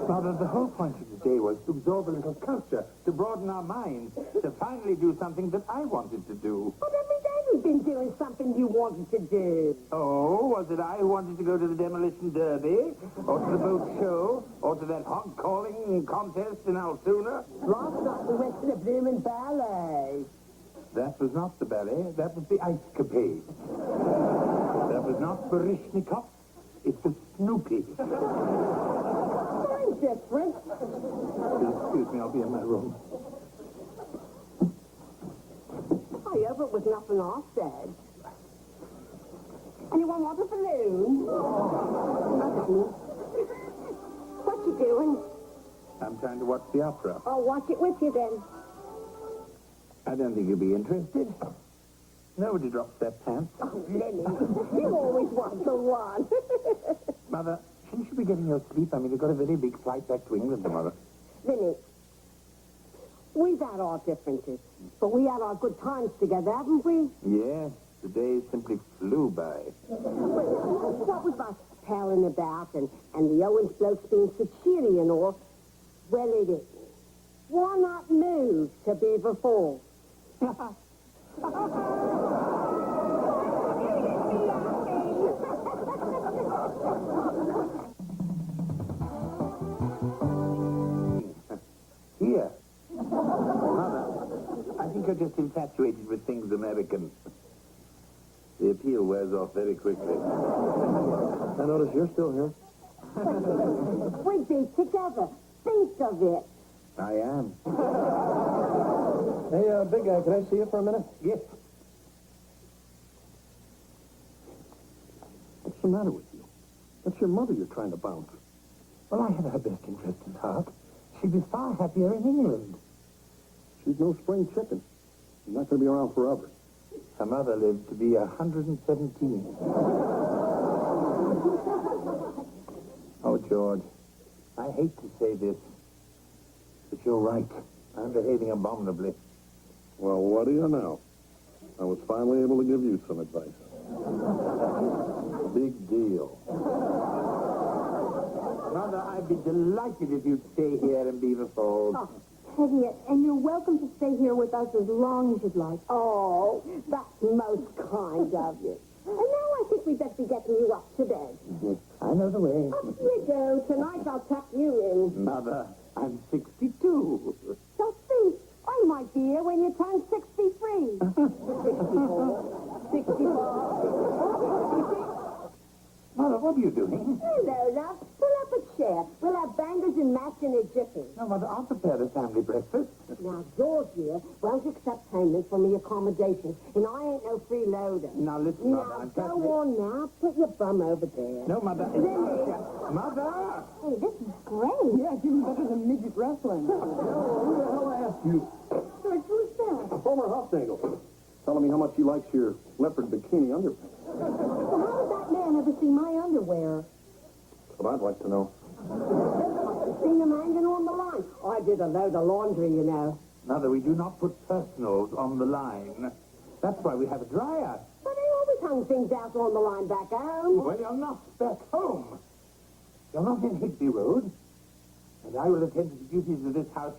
Mother, the whole point of the day was to absorb a little culture, to broaden our minds, to finally do something that I wanted to do. But every day we've been doing something you wanted to do. Oh, was it I who wanted to go to the demolition derby? Or to the boat show? Or to that hog calling contest in Altoona? Last night we went to the Bloomin' Ballet. That was not the ballet, that was the ice capade. That was not Barishnikov, it was Snoopy. I'm different. Excuse me, I'll be in my room. I hope it was nothing I said. Anyone want a balloon? Nothing. What you doing? I'm trying to watch the opera. I'll watch it with you then. I don't think you'll be interested. Nobody drops their pants. Oh, Lenny, you always want the one. Mother, shouldn't you be getting your sleep? I mean, you've got a very big flight back to England tomorrow. Lenny, we've had our differences, but we had our good times together, haven't we? Yes, the days simply flew by. What with us palling about and the Owens blokes being so cheery and all, well, it is. Why not move to Beaver Falls? Here. Mother, I think you're just infatuated with things American. The appeal wears off very quickly. I notice you're still here. We'd be together. Think of it. I am. Hey, big guy, can I see you for a minute? Yes. What's the matter with you? That's your mother you're trying to bounce. Well, I had her best interest in heart. She'd be far happier in England. She's no spring chicken. She's not going to be around forever. Her mother lived to be 117. Oh, George, I hate to say this, but you're right. I'm behaving abominably. Well, what do you know? I was finally able to give you some advice. Big deal. Mother, I'd be delighted if you'd stay here in Beaver Falls. Oh, Teddy, and you're welcome to stay here with us as long as you'd like. Oh, that's most kind of you. And now I think we'd better be getting you up to bed. I know the way. Up you go. Tonight I'll tuck you in. Mother, I'm 62. So see, I might be here when you turn 63. 64. Mother, what are you doing? Hello, love. Pull up a chair. We'll have bangers and mash in a jiffy. No, Mother, I'll prepare the family breakfast. Now, George here won't accept payment for me accommodation, and I ain't no freeloader. Now, listen, Mother, I'm Go perfectly... on now. Put your bum over there. No, Mother. Mother! Hey, this is great. Yeah, it's even better than midget wrestling. Who the hell asked you? George, who's that? Homer Hufnagel. Telling me how much he likes your leopard bikini underpants. Well, how did that man ever see my underwear? That's what I'd like to know. Seen him hanging on the line. I did a load of laundry, you know. Mother, we do not put personals on the line. That's why we have a dryer. But they always hung things out on the line back home. Well, you're not back home. You're not in Higby Road. And I will attend to the duties of this house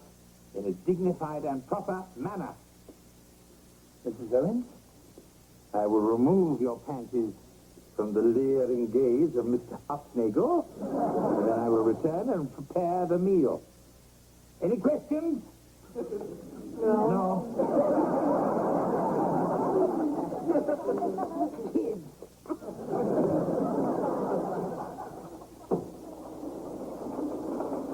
in a dignified and proper manner. Mrs. Owens, I will remove your panties from the leering gaze of Mr. Hufnagel, and then I will return and prepare the meal. Any questions? No. Kids.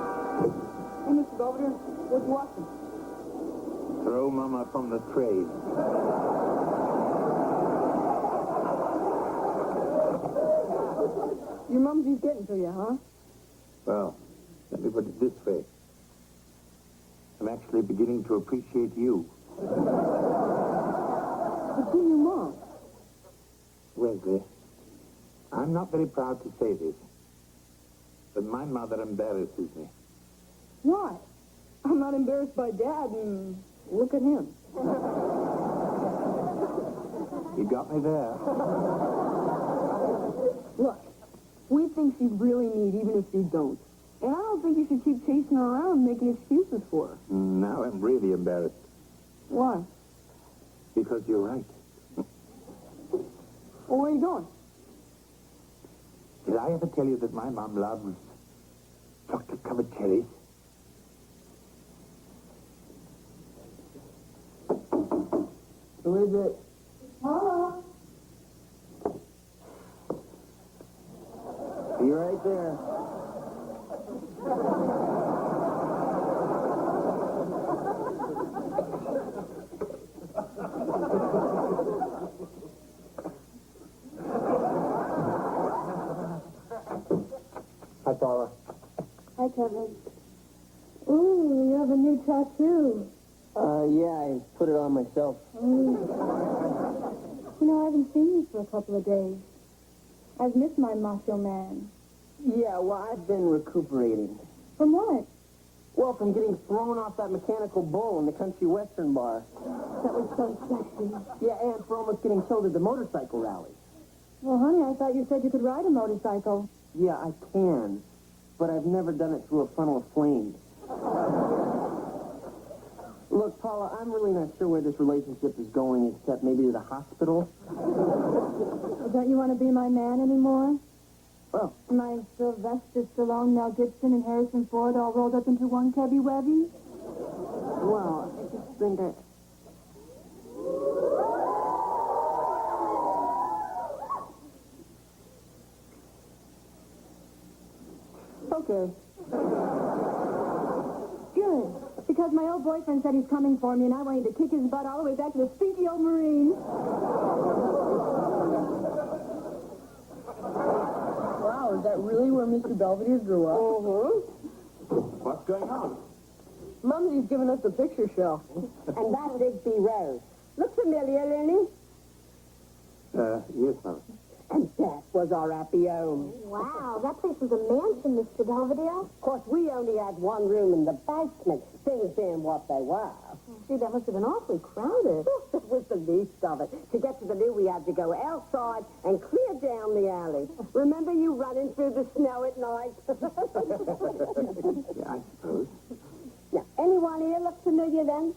Hey, Mr. Belvedere, what you watching? Throw Mama from the train. Your mumsy's getting to you, huh? Well, let me put it this way. I'm actually beginning to appreciate you. But who your mom? Wesley, I'm not very proud to say this, but my mother embarrasses me. Why? I'm not embarrassed by Dad, and look at him. You got me there. Look, we think she's really neat, even if you don't. And I don't think you should keep chasing her around and making excuses for her. Now I'm really embarrassed, Why? because you're right. Well, where are you going? Did I ever tell you that my mom loves chocolate-covered cherries? Who is it? Mama. Be right there. Hi, Paula. Hi, Kevin. Ooh, you have a new tattoo. Yeah, I put it on myself. You know, I haven't seen you for a couple of days. I've missed my macho man. Yeah, well, I've been recuperating. From what? Well, from getting thrown off that mechanical bull in the country western bar. That was so sexy. Yeah, and for almost getting killed at the motorcycle rally. Well, honey, I thought you said you could ride a motorcycle. Yeah, I can, but I've never done it through a funnel of flames. Look, Paula, I'm really not sure where this relationship is going, except maybe to the hospital. Well, don't you want to be my man anymore? Well, My Sylvester Stallone, Mel Gibson, and Harrison Ford all rolled up into one Kebby Webby? well, I just think I... Okay. Good. Because my old boyfriend said he's coming for me, and I want him to kick his butt all the way back to the stinky old Marine. Wow, is that really where Mr. Belvedere grew up? What's going on? Mumsy's giving us a picture show. And that's Digby Road. Look familiar, Lenny? Yes, Mother. And that was our happy home. Wow, that place was a mansion, Mr. Belvedere. Of course, we only had one room in the basement. Things being what they were. Gee, that must have been awfully crowded. That was the least of it. To get to the loo, we had to go outside and clear down the alley. Remember you running through the snow at night? Yeah, I suppose. Now, anyone here look familiar then?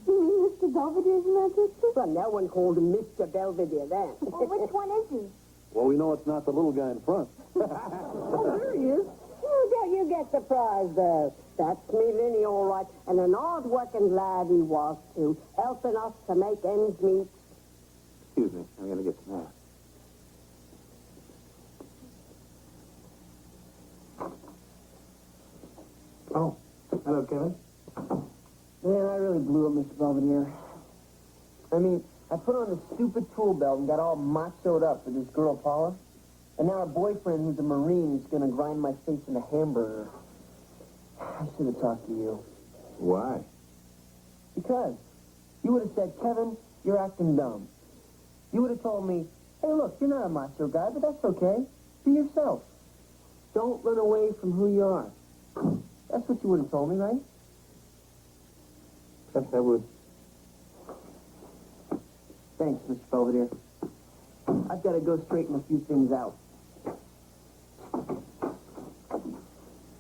You mean Mr. Belvedere's in that picture? Well, no one called him Mr. Belvedere then. Well, which one is he? Well, we know it's not the little guy in front. Oh, there he is. Oh, don't you get surprised, though. That's me, Vinny, all right. And an hard-working lad he was, too, helping us to make ends meet. Excuse me, I'm going to get some air. Oh, hello, Kevin. Man, I really blew up, Mr. Belvedere. I mean, I put on this stupid tool belt and got all machoed up for this girl, Paula. And now her boyfriend, who's a Marine, is going to grind my face in a hamburger. I should have talked to you. Why? Because you would have said, Kevin, you're acting dumb. You would have told me, hey, look, you're not a macho guy, but that's okay. Be yourself. Don't run away from who you are. That's what you would have told me, right? Yes, I would. Thanks, Mr. Belvedere. I've got to go straighten a few things out.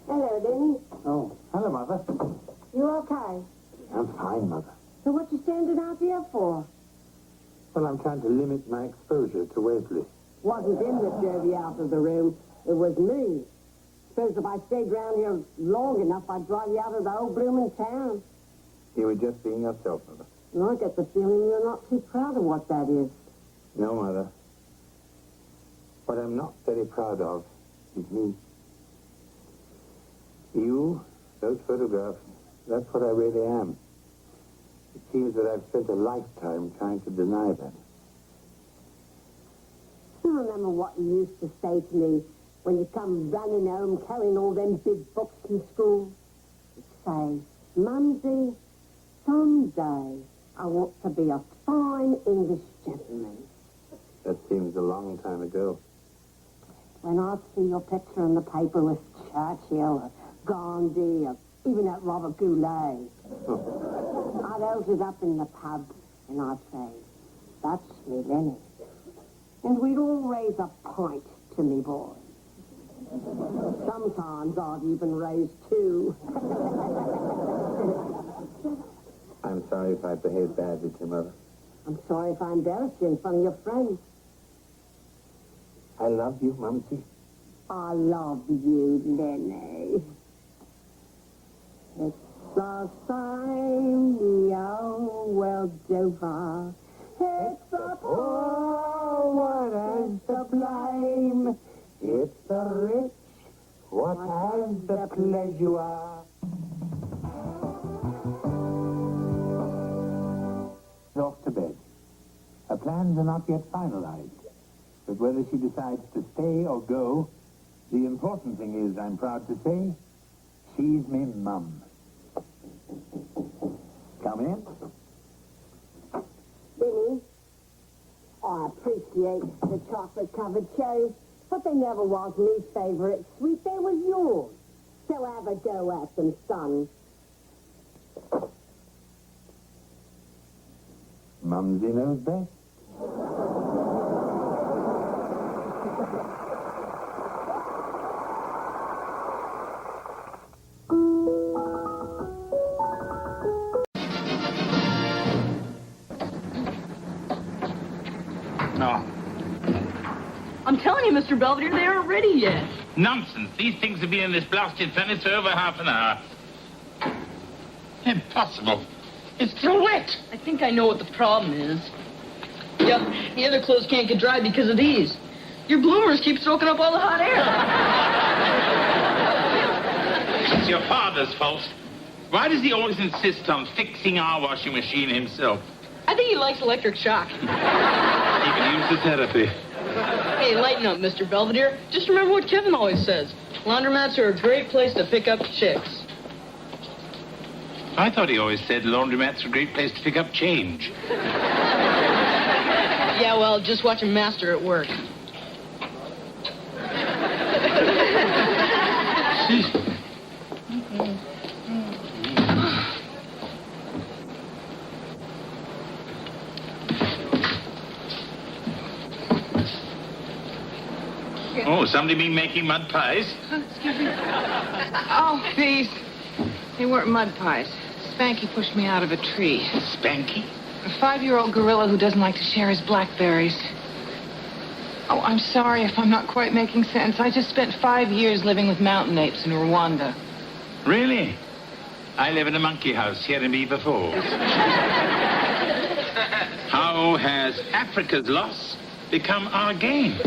Hello, Denny. Oh, hello, Mother. You okay? I'm fine, Mother. So what you standing out here for? Well, I'm trying to limit my exposure to Wesley. Wasn't him that drove you out of the room. It was me. Suppose if I stayed around here long enough, I'd drive you out of the whole blooming town. You were just being yourself, Mother. And I get the feeling you're not too proud of what that is. No, Mother. What I'm not very proud of is me. You, those photographs, that's what I really am. It seems that I've spent a lifetime trying to deny that. You remember what you used to say to me when you come running home carrying all them big books from school? You'd say, Mumsy, someday I want to be a fine English gentleman. That seems a long time ago. When I'd see your picture in the paper with Churchill or Gandhi or even that Robert Goulet, I'd hold it up in the pub and I'd say, that's me, Lenny. And we'd all raise a pint to me boy. Sometimes I'd even raise two. I'm sorry if I behaved badly to Mother. I'm sorry if I embarrassed you in front of your friends. I love you, Mumsy. I love you, Lenny. It's the same, the old world over. It's the poor what has the blame. It's the rich what has the pleasure. Off to bed. Her plans are not yet finalized. But whether she decides to stay or go, the important thing is, I'm proud to say, she's me mum. Come in. Benny, I appreciate the chocolate-covered cherries, but they never was me favourite sweet. They was yours. So have a go at them, son. Mumsy knows best. No. I'm telling you, Mr. Belvedere, they aren't ready yet. Nonsense. These things have been in this blasted furnace for over half an hour. Impossible. It's still wet. I think I know what the problem is. Yep, the other clothes can't get dry because of these. Your bloomers keep soaking up all the hot air. It's your father's fault. Why does he always insist on fixing our washing machine himself? I think he likes electric shock. He can use the therapy. Hey, lighten up, Mr. Belvedere. Just remember what Kevin always says. Laundromats are a great place to pick up chicks. I thought he always said laundromats are a great place to pick up change. Yeah, well, just watch him master at work. Oh, somebody been making mud pies? Excuse me. Oh, these. They weren't mud pies. Spanky pushed me out of a tree. Spanky? A 5-year-old gorilla who doesn't like to share his blackberries. Oh, I'm sorry if I'm not quite making sense. I just spent 5 years living with mountain apes in Rwanda. Really? I live in a monkey house here in Beaver Falls. How has Africa's loss become our gain?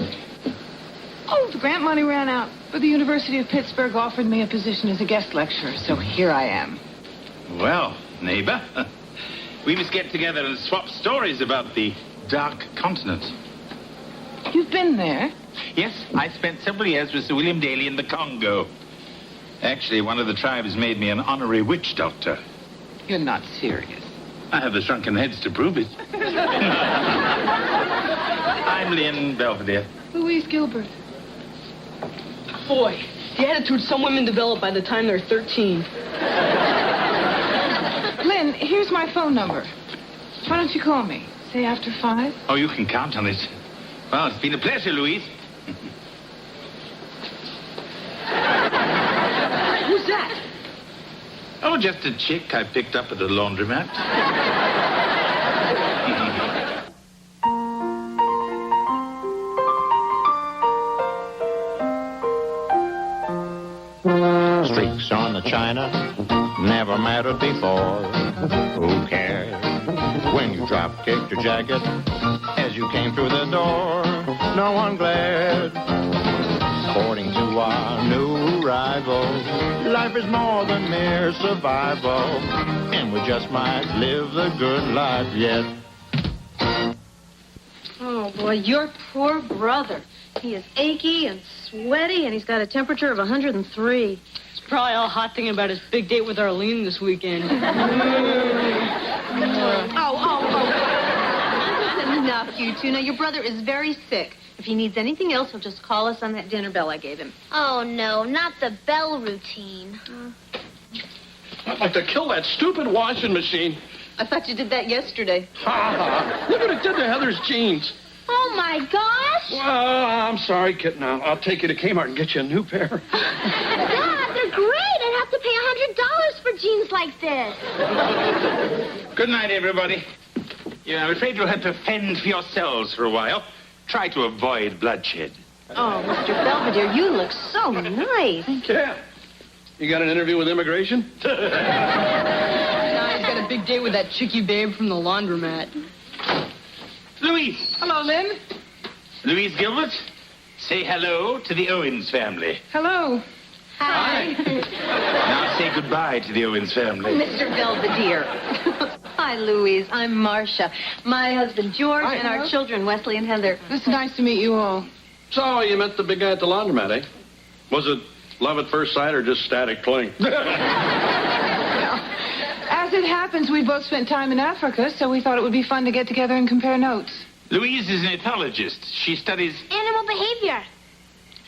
Oh, the grant money ran out, but the University of Pittsburgh offered me a position as a guest lecturer, so here I am. Well, neighbor. We must get together and swap stories about the Dark Continent. You've been there? Yes, I spent several years with Sir William Daly in the Congo. Actually, one of the tribes made me an honorary witch doctor. You're not serious. I have the shrunken heads to prove it. I'm Lynn Belvedere. Louise Gilbert. Boy, the attitude some women develop by the time they're 13. Lynn, here's my phone number. Why don't you call me? Say after 5? Oh, you can count on it. Well, it's been a pleasure, Louise. Who's that? Oh, just a chick I picked up at the laundromat. Streaks on the china never mattered before. Who cares when you drop kicked your jacket as you came through the door? No one glared. According to our new arrival, life is more than mere survival, and we just might live the good life yet. Oh, boy, your poor brother. He is achy and sweaty, and he's got a temperature of 103. He's probably all hot thinking about his big date with Arlene this weekend. Listen, enough, you two. Now, your brother is very sick. If he needs anything else, he'll just call us on that dinner bell I gave him. Oh, no, not the bell routine. I'd like to kill that stupid washing machine. I thought you did that yesterday. Ha! Look what it did to Heather's jeans. Oh, my gosh. Well, I'm sorry, kitten. I'll take you to Kmart and get you a new pair. Dad, they're great. I'd have to pay $100 for jeans like this. Good night, everybody. Yeah, I'm afraid you'll have to fend for yourselves for a while. Try to avoid bloodshed. Oh, Mr. Belvedere, you look so nice. Yeah. You got an interview with immigration? Now he's got a big date with that chickie babe from the laundromat. Louise. Hello, Lynn. Louise Gilbert, say hello to the Owens family. Hello. Hi. Now say goodbye to the Owens family. Mr. Belvedere. Hi, Louise. I'm Marcia. My husband, George, and our children, Wesley and Heather. It's nice to meet you all. So, you met the big guy at the laundromat, eh? Was it love at first sight or just static cling? As it happens, we both spent time in Africa, so we thought it would be fun to get together and compare notes. Louise is an ethologist. She studies... Animal behavior.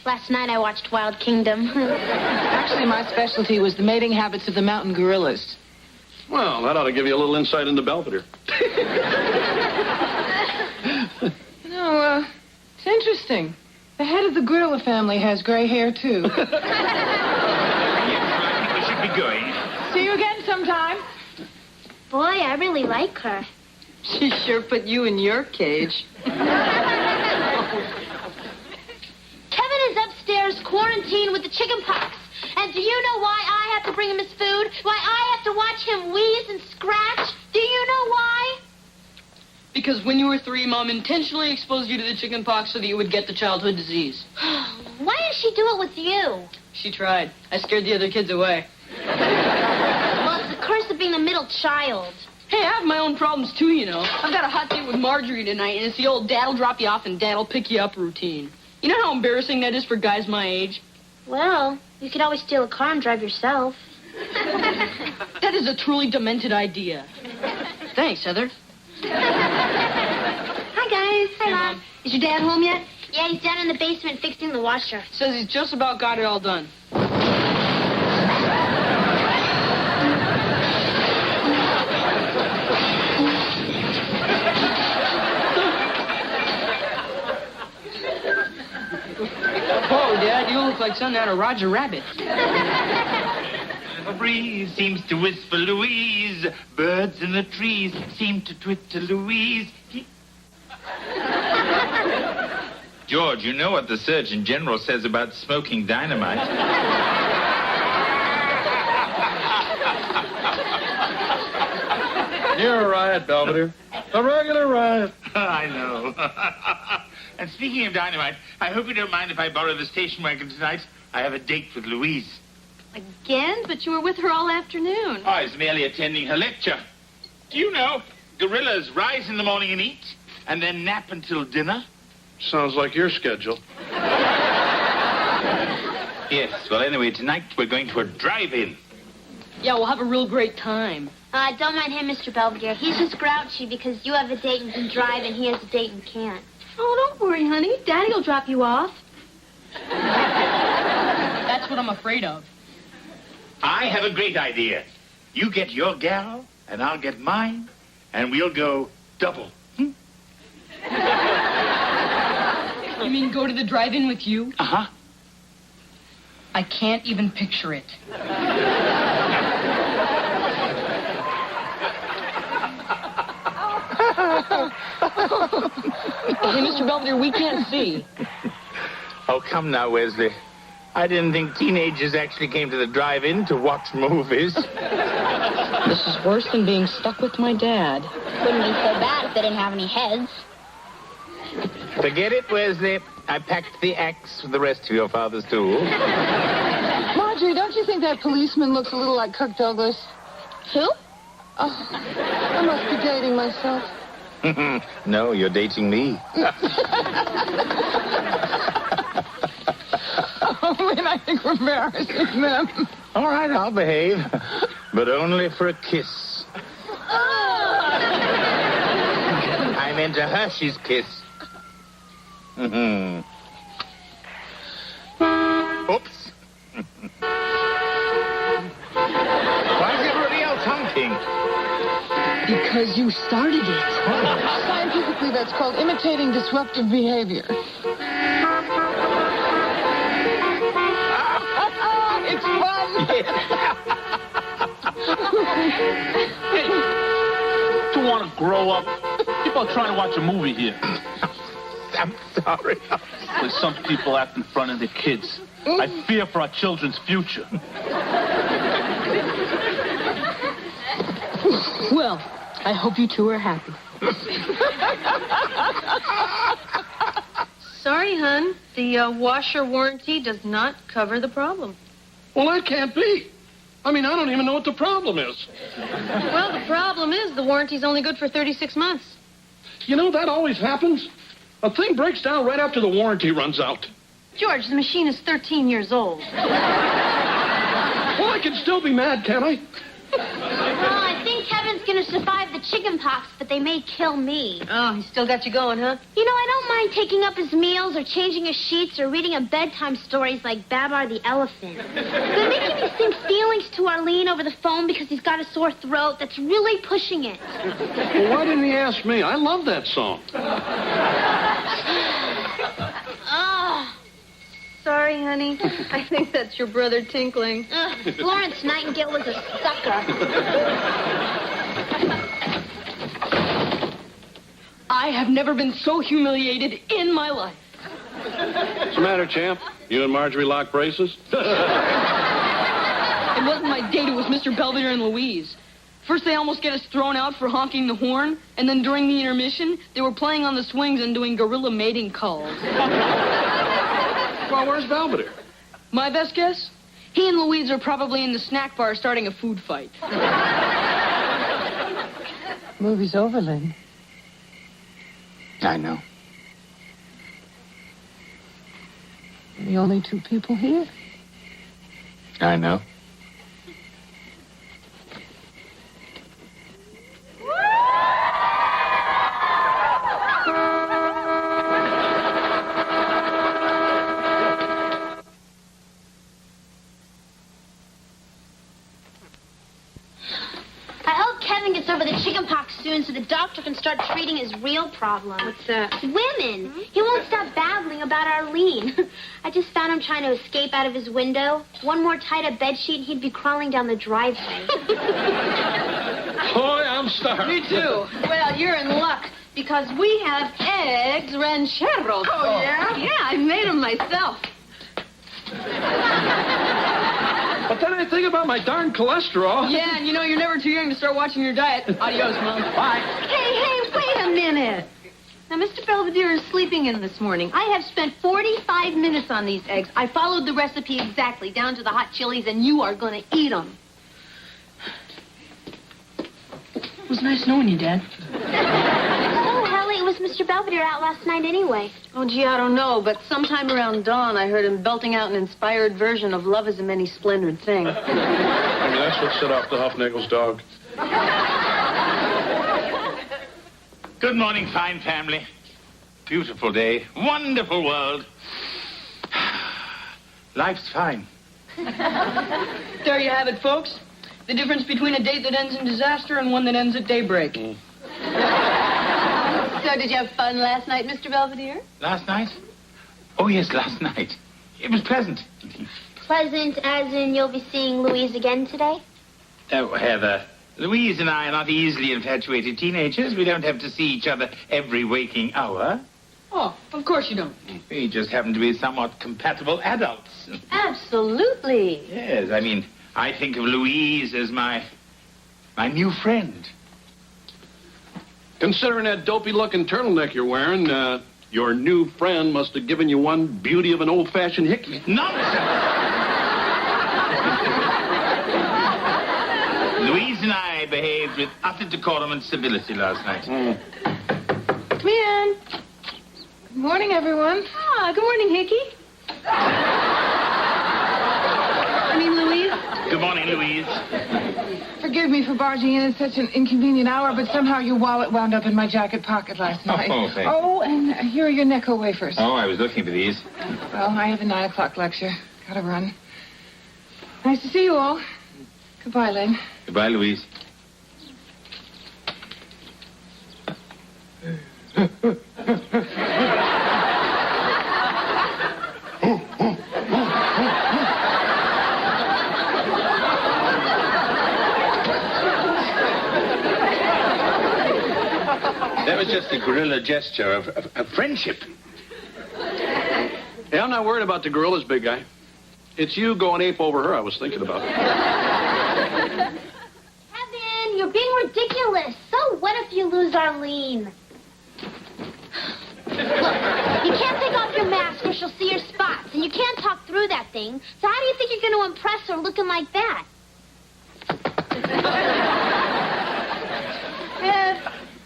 Last night I watched Wild Kingdom. Actually, my specialty was the mating habits of the mountain gorillas. Well, that ought to give you a little insight into Belvedere. It's interesting. The head of the gorilla family has gray hair, too. Yes, I think we should be going. See you again sometime. Boy, I really like her. She sure put you in your cage. Kevin is upstairs quarantined with the chicken pox. And do you know why I have to bring him his food? Why I have to watch him wheeze and scratch? Do you know why? Because when you were 3, Mom intentionally exposed you to the chicken pox so that you would get the childhood disease. Why didn't she do it with you? She tried. I scared the other kids away. Well, it's the curse of being the middle child. Hey, I have my own problems, too, you know. I've got a hot date with Marjorie tonight, and it's the old dad'll drop you off and dad'll pick you up routine. You know how embarrassing that is for guys my age? Well, you could always steal a car and drive yourself. That is a truly demented idea. Thanks, Heather. Hi, guys. Hi, Mom. Is your dad home yet? Yeah, he's down in the basement fixing the washer. Says he's just about got it all done. Whoa, Dad, you look like something out of Roger Rabbit. A breeze seems to whisper Louise. Birds in the trees seem to twit to Louise. George, you know what the Surgeon General says about smoking dynamite. You're a riot, Belvedere. A regular riot. I know. And speaking of dynamite, I hope you don't mind if I borrow the station wagon tonight. I have a date with Louise. Again? But you were with her all afternoon. I was merely attending her lecture. Do you know, gorillas rise in the morning and eat, and then nap until dinner? Sounds like your schedule. Yes, well, anyway, tonight we're going to a drive-in. Yeah, we'll have a real great time. Don't mind him, Mr. Belvedere. He's just grouchy because you have a date and can drive and he has a date and can't. Oh, don't worry, honey. Daddy will drop you off. That's what I'm afraid of. I have a great idea. You get your gal, and I'll get mine, and we'll go double. You mean go to the drive-in with you? Uh-huh. I can't even picture it. Hey, Mr. Belvedere, we can't see. Oh, come now, Wesley. I didn't think teenagers actually came to the drive-in to watch movies. This is worse than being stuck with my dad. Wouldn't be so bad if they didn't have any heads. Forget it, Wesley. I packed the axe for the rest of your father's tools. Marjorie, don't you think that policeman looks a little like Kirk Douglas? Who? Oh, I must be dating myself. No, you're dating me. Oh, man, I think we're embarrassing them. All right, I'll behave. But only for a kiss. I meant a Hershey's kiss. Oops. Why is everybody else honking? Because you started it. Scientifically, that's called imitating disruptive behavior. It's fun. Hey, do you want to grow up? People are trying to watch a movie here. I'm sorry. There's some people act in front of their kids. I fear for our children's future. Well, I hope you two are happy. Sorry, hon. The washer warranty does not cover the problem. Well, that can't be. I mean, I don't even know what the problem is. Well, the problem is the warranty's only good for 36 months. You know, that always happens. A thing breaks down right after the warranty runs out. George, the machine is 13 years old. Well, I can still be mad, can't I? Well, I think Kevin's gonna survive the chicken pox, but they may kill me. Oh, he still got you going, huh? You know, I don't mind taking up his meals or changing his sheets or reading him bedtime stories like Babar the elephant. But making me sing feelings to Arlene over the phone because he's got a sore throat, that's really pushing it. Well, why didn't he ask me? I love that song. Oh. Sorry, honey. I think that's your brother tinkling. Florence Nightingale was a sucker. I have never been so humiliated in my life. What's the matter, champ? You and Marjorie lock braces? It wasn't my date, it was Mr. Belvedere and Louise. First, they almost get us thrown out for honking the horn, and then during the intermission, they were playing on the swings and doing gorilla mating calls. Well, where's Belvedere? My best guess? He and Louise are probably in the snack bar starting a food fight. Movie's over, Lynn. I know. The only two people here. I know. Kevin gets over the chickenpox soon so the doctor can start treating his real problem. What's that? Women. He won't stop babbling about Arlene. I just found him trying to escape out of his window. One more tight a bedsheet and he'd be crawling down the driveway. Boy, I'm starved. Me too. Well, you're in luck because we have eggs rancheros. Oh, yeah? Yeah, I made them myself. But then I think about my darn cholesterol. Yeah, and you know you're never too young to start watching your diet. Adios, Mom. Bye. Hey, wait a minute. Now, Mr. Belvedere is sleeping in this morning. I have spent 45 minutes on these eggs. I followed the recipe exactly, down to the hot chilies, and you are going to eat them. It was nice knowing you, Dad. Oh, how late was Mr. Belvedere out last night anyway? Oh, gee, I don't know, but sometime around dawn, I heard him belting out an inspired version of Love is a Many Splendid Thing. Maybe that's what set off the Huffnagel's dog. Good morning, fine family. Beautiful day. Wonderful world. Life's fine. There you have it, folks. The difference between a date that ends in disaster and one that ends at daybreak. So, did you have fun last night, Mr. Belvedere? Last night? Oh, yes, last night. It was pleasant. Pleasant as in you'll be seeing Louise again today? Oh, Heather, Louise and I are not easily infatuated teenagers. We don't have to see each other every waking hour. Oh, of course you don't. We just happen to be somewhat compatible adults. Absolutely. Yes, I mean, I think of Louise as my new friend. Considering that dopey-looking turtleneck you're wearing, your new friend must have given you one beauty of an old-fashioned hickey. Nonsense! Louise and I behaved with utter decorum and civility last night. Come in. Good morning, everyone. Ah, good morning, Hickey. I mean, Louise. Good morning, Louise. Forgive me for barging in at such an inconvenient hour, but somehow your wallet wound up in my jacket pocket last night. Oh, thank you. Oh, and here are your Necco wafers. Oh, I was looking for these. Well, I have a 9 o'clock lecture. Gotta run. Nice to see you all. Goodbye, Len. Goodbye, Louise. That was just a guerrilla gesture of friendship. Hey, I'm not worried about the gorillas, big guy. It's you going ape over her I was thinking about. Kevin, you're being ridiculous. So what if you lose Arlene? Look, you can't take off your mask or she'll see your spots, and you can't talk through that thing. So how do you think you're going to impress her looking like that?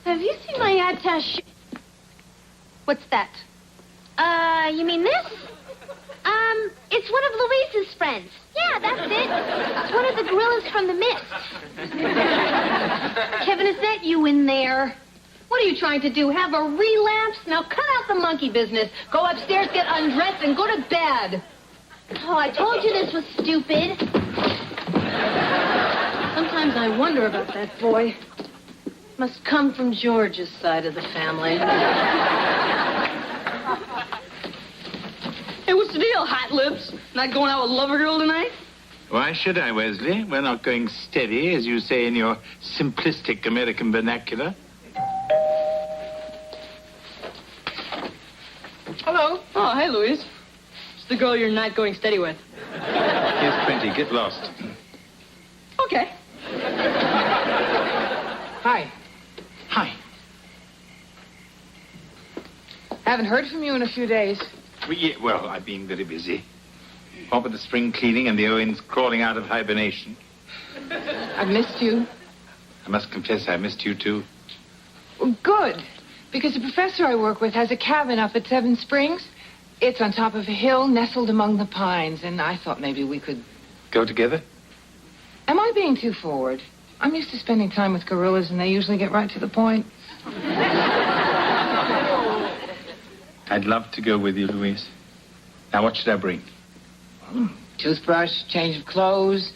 Have you seen my attaché? What's that? You mean this? It's one of Louise's friends. Yeah, that's it. It's one of the gorillas from the mist. Kevin, is that you in there? What are you trying to do? Have a relapse? Now cut out the monkey business. Go upstairs, get undressed, and go to bed. Oh, I told you this was stupid. Sometimes I wonder about that boy. Must come from George's side of the family. Hey, what's the deal, Hot Lips? Not going out with Lover Girl tonight? Why should I, Wesley? We're not going steady, as you say in your simplistic American vernacular. Hello. Oh, hey, Louise. It's the girl you're not going steady with. Here's 20. Get lost. Okay. Hi. Hi. Haven't heard from you in a few days. Well, I've been very busy. What with the spring cleaning and the Owens crawling out of hibernation. I've missed you. I must confess I missed you, too. Well, good. Because the professor I work with has a cabin up at Seven Springs. It's on top of a hill nestled among the pines, and I thought maybe we could... Go together? Am I being too forward? I'm used to spending time with gorillas, and they usually get right to the point. I'd love to go with you, Louise. Now, what should I bring? Toothbrush, change of clothes,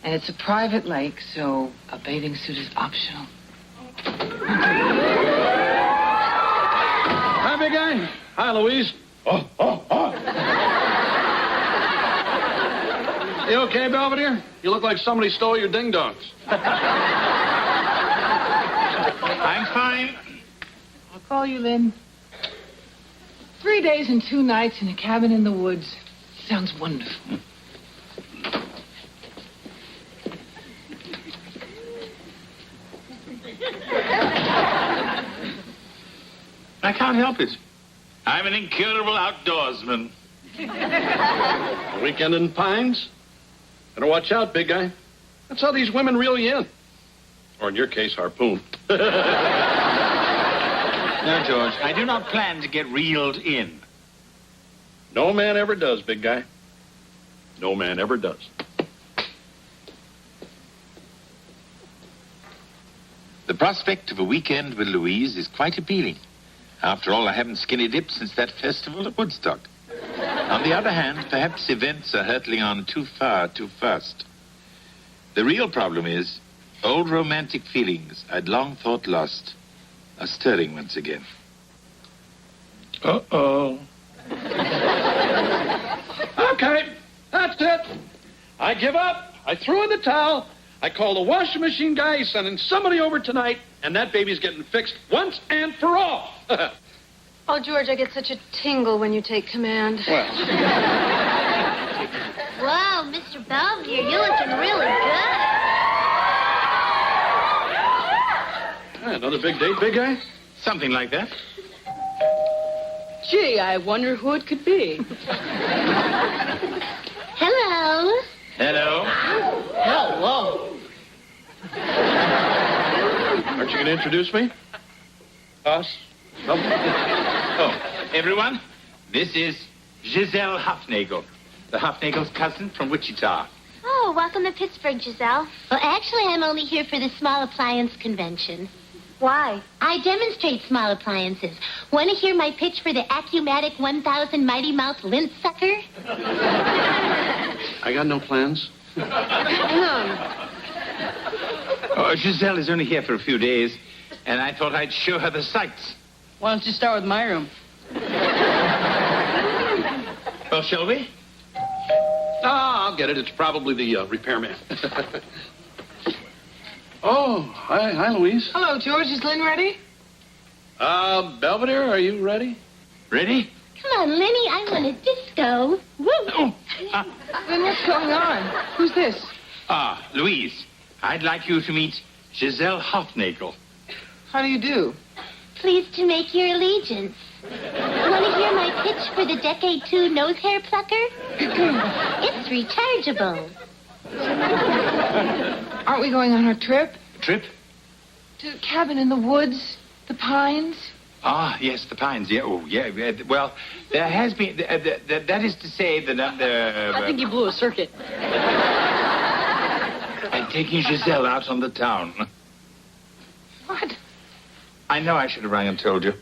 and it's a private lake, so a bathing suit is optional. Hi, big guy. Hi, Louise. Oh. You okay, Belvedere? You look like somebody stole your ding-dongs. I'm fine. I'll call you, Lynn. 3 days and 2 nights in a cabin in the woods. Sounds wonderful. I can't can't help it. I'm an incurable outdoorsman. Weekend in Pines? Better watch out, big guy. That's how these women reel you in. Or in your case, harpoon. No, George, I do not plan to get reeled in. No man ever does, big guy. No man ever does. The prospect of a weekend with Louise is quite appealing. After all, I haven't skinny dipped since that festival at Woodstock. On the other hand, perhaps events are hurtling on too far, too fast. The real problem is, old romantic feelings I'd long thought lost are stirring once again. Uh-oh. Okay, that's it. I give up. I threw in the towel. I call the washing machine guy. He's sending somebody over tonight, and that baby's getting fixed once and for all. Oh, George, I get such a tingle when you take command. Well. Wow, Mr. Belvedere, you're looking really good. Another big date, big guy? Something like that. Gee, I wonder who it could be. Hello. Hello. Hello. Aren't you going to introduce me? Us? Oh, everyone, this is Giselle Hufnagel, the Hufnagel's cousin from Wichita. Oh, welcome to Pittsburgh, Giselle. Well, actually, I'm only here for the small appliance convention. Why? I demonstrate small appliances. Want to hear my pitch for the Acumatic 1000 Mighty Mouse lint sucker? I got no plans. Oh, Giselle is only here for a few days, and I thought I'd show her the sights. Why don't you start with my room? Well, shall we? I'll get it. It's probably the repairman. Oh, hi, Louise. Hello, George. Is Lynn ready? Belvedere, are you ready? Ready? Come on, Lenny. I want a disco. Woo. Lynn, what's going on? Who's this? Louise, I'd like you to meet Giselle Hufnagel. How do you do? Pleased to make your allegiance. Want to hear my pitch for the Decade 2 nose hair plucker? It's rechargeable. Aren't we going on our trip? Trip? To the cabin in the woods, the pines. Ah, yes, the Pines. Yeah, oh, yeah. Well, there has been... that is to say that... I think you blew a circuit. I'm taking Giselle out on the town. What? I know I should have rang and told you,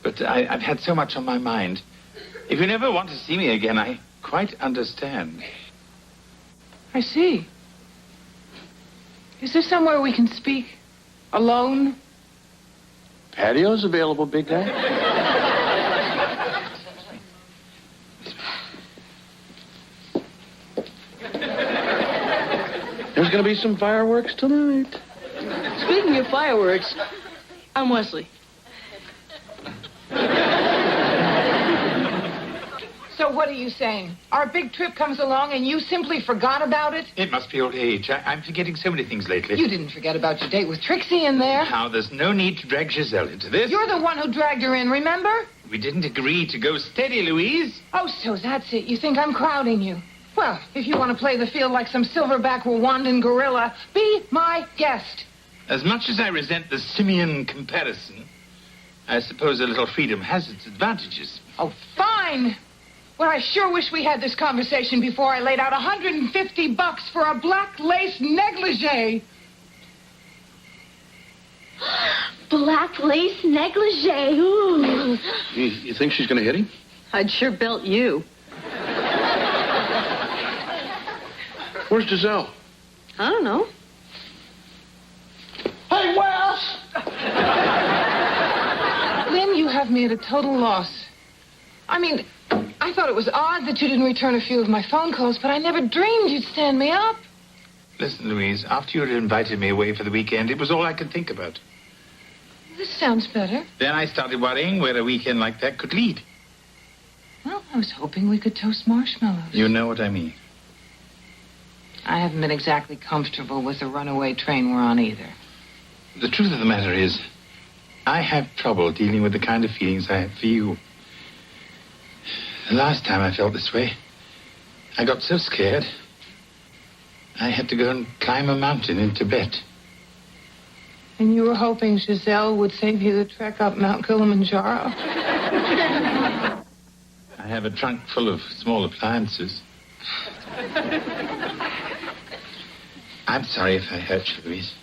but I've had so much on my mind. If you never want to see me again, I quite understand. I see. Is there somewhere we can speak? Alone? Patio's available, big guy. There's going to be some fireworks tonight. Speaking of fireworks, I'm Wesley. So what are you saying? Our big trip comes along and you simply forgot about it? It must be old age. I'm forgetting so many things lately. You didn't forget about your date with Trixie in there. Now, there's no need to drag Giselle into this. You're the one who dragged her in, remember? We didn't agree to go steady, Louise. Oh, so that's it. You think I'm crowding you. Well, if you want to play the field like some silverback Rwandan gorilla, be my guest. As much as I resent the simian comparison, I suppose a little freedom has its advantages. Oh, fine. Well, I sure wish we had this conversation before I laid out $150 for a black lace negligee. Black lace negligee. Ooh. You think she's going to hit him? I'd sure belt you. Where's Giselle? I don't know. Hey, Wes! Lynn, you have me at a total loss. I mean, I thought it was odd that you didn't return a few of my phone calls, but I never dreamed you'd stand me up. Listen, Louise, after you had invited me away for the weekend, it was all I could think about. This sounds better. Then I started worrying where a weekend like that could lead. Well, I was hoping we could toast marshmallows. You know what I mean. I haven't been exactly comfortable with the runaway train we're on either. The truth of the matter is, I have trouble dealing with the kind of feelings I have for you. The last time I felt this way, I got so scared, I had to go and climb a mountain in Tibet. And you were hoping Giselle would save you the trek up Mount Kilimanjaro? I have a trunk full of small appliances. I'm sorry if I hurt you, Louise.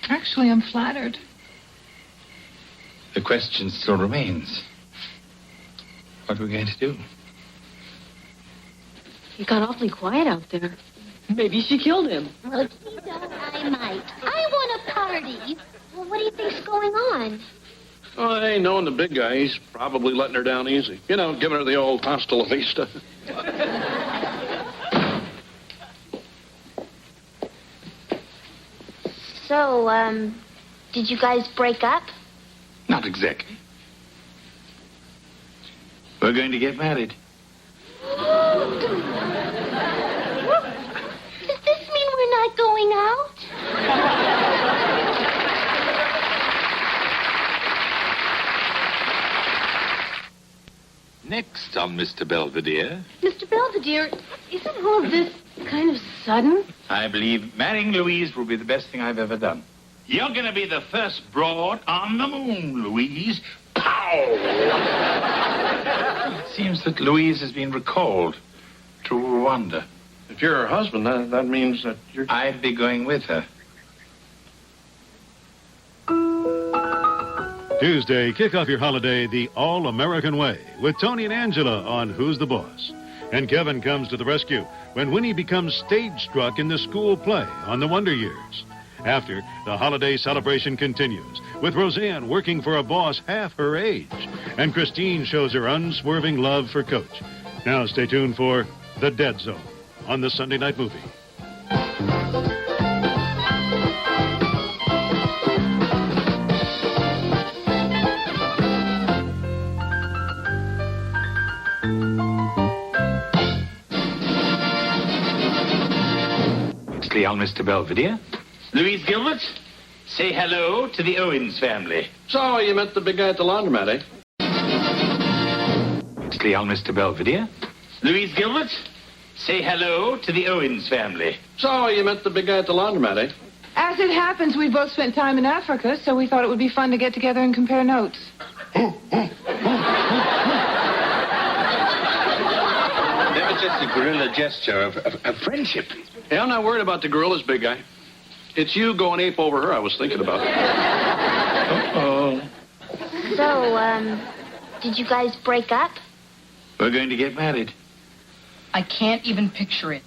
Actually, I'm flattered. The question still remains. What are we going to do? You got awfully quiet out there. Maybe she killed him. Well, I might. I want a party. Well, what do you think's going on? Oh, hey, knowing the big guy, he's probably letting her down easy. You know, giving her the old hasta la vista. So, did you guys break up? Not exactly. We're going to get married. Does this mean we're not going out? Next on Mr. Belvedere. Mr. Belvedere, isn't all of this kind of sudden? I believe marrying Louise will be the best thing I've ever done. You're going to be the first broad on the moon, Louise. Pow! It seems that Louise has been recalled to Rwanda. If you're her husband, that means that you're... I'd be going with her. Tuesday, kick off your holiday the all-American way with Tony and Angela on Who's the Boss. And Kevin comes to the rescue when Winnie becomes stage-struck in the school play on the Wonder Years. After, the holiday celebration continues with Roseanne working for a boss half her age. And Christine shows her unswerving love for Coach. Now stay tuned for The Dead Zone on the Sunday Night Movie. On Mr. Belvedere. Louise Gilbert, say hello to the Owens family. So, you met the big guy at the laundromat, eh? On Mr. Belvedere. Louise Gilbert, say hello to the Owens family. So, you met the big guy at the laundromat, eh? As it happens, we both spent time in Africa, so we thought it would be fun to get together and compare notes. That was just a guerrilla gesture of friendship. Hey, I'm not worried about the gorillas, big guy. It's you going ape over her I was thinking about. Uh-oh. So, did you guys break up? We're going to get married. I can't even picture it.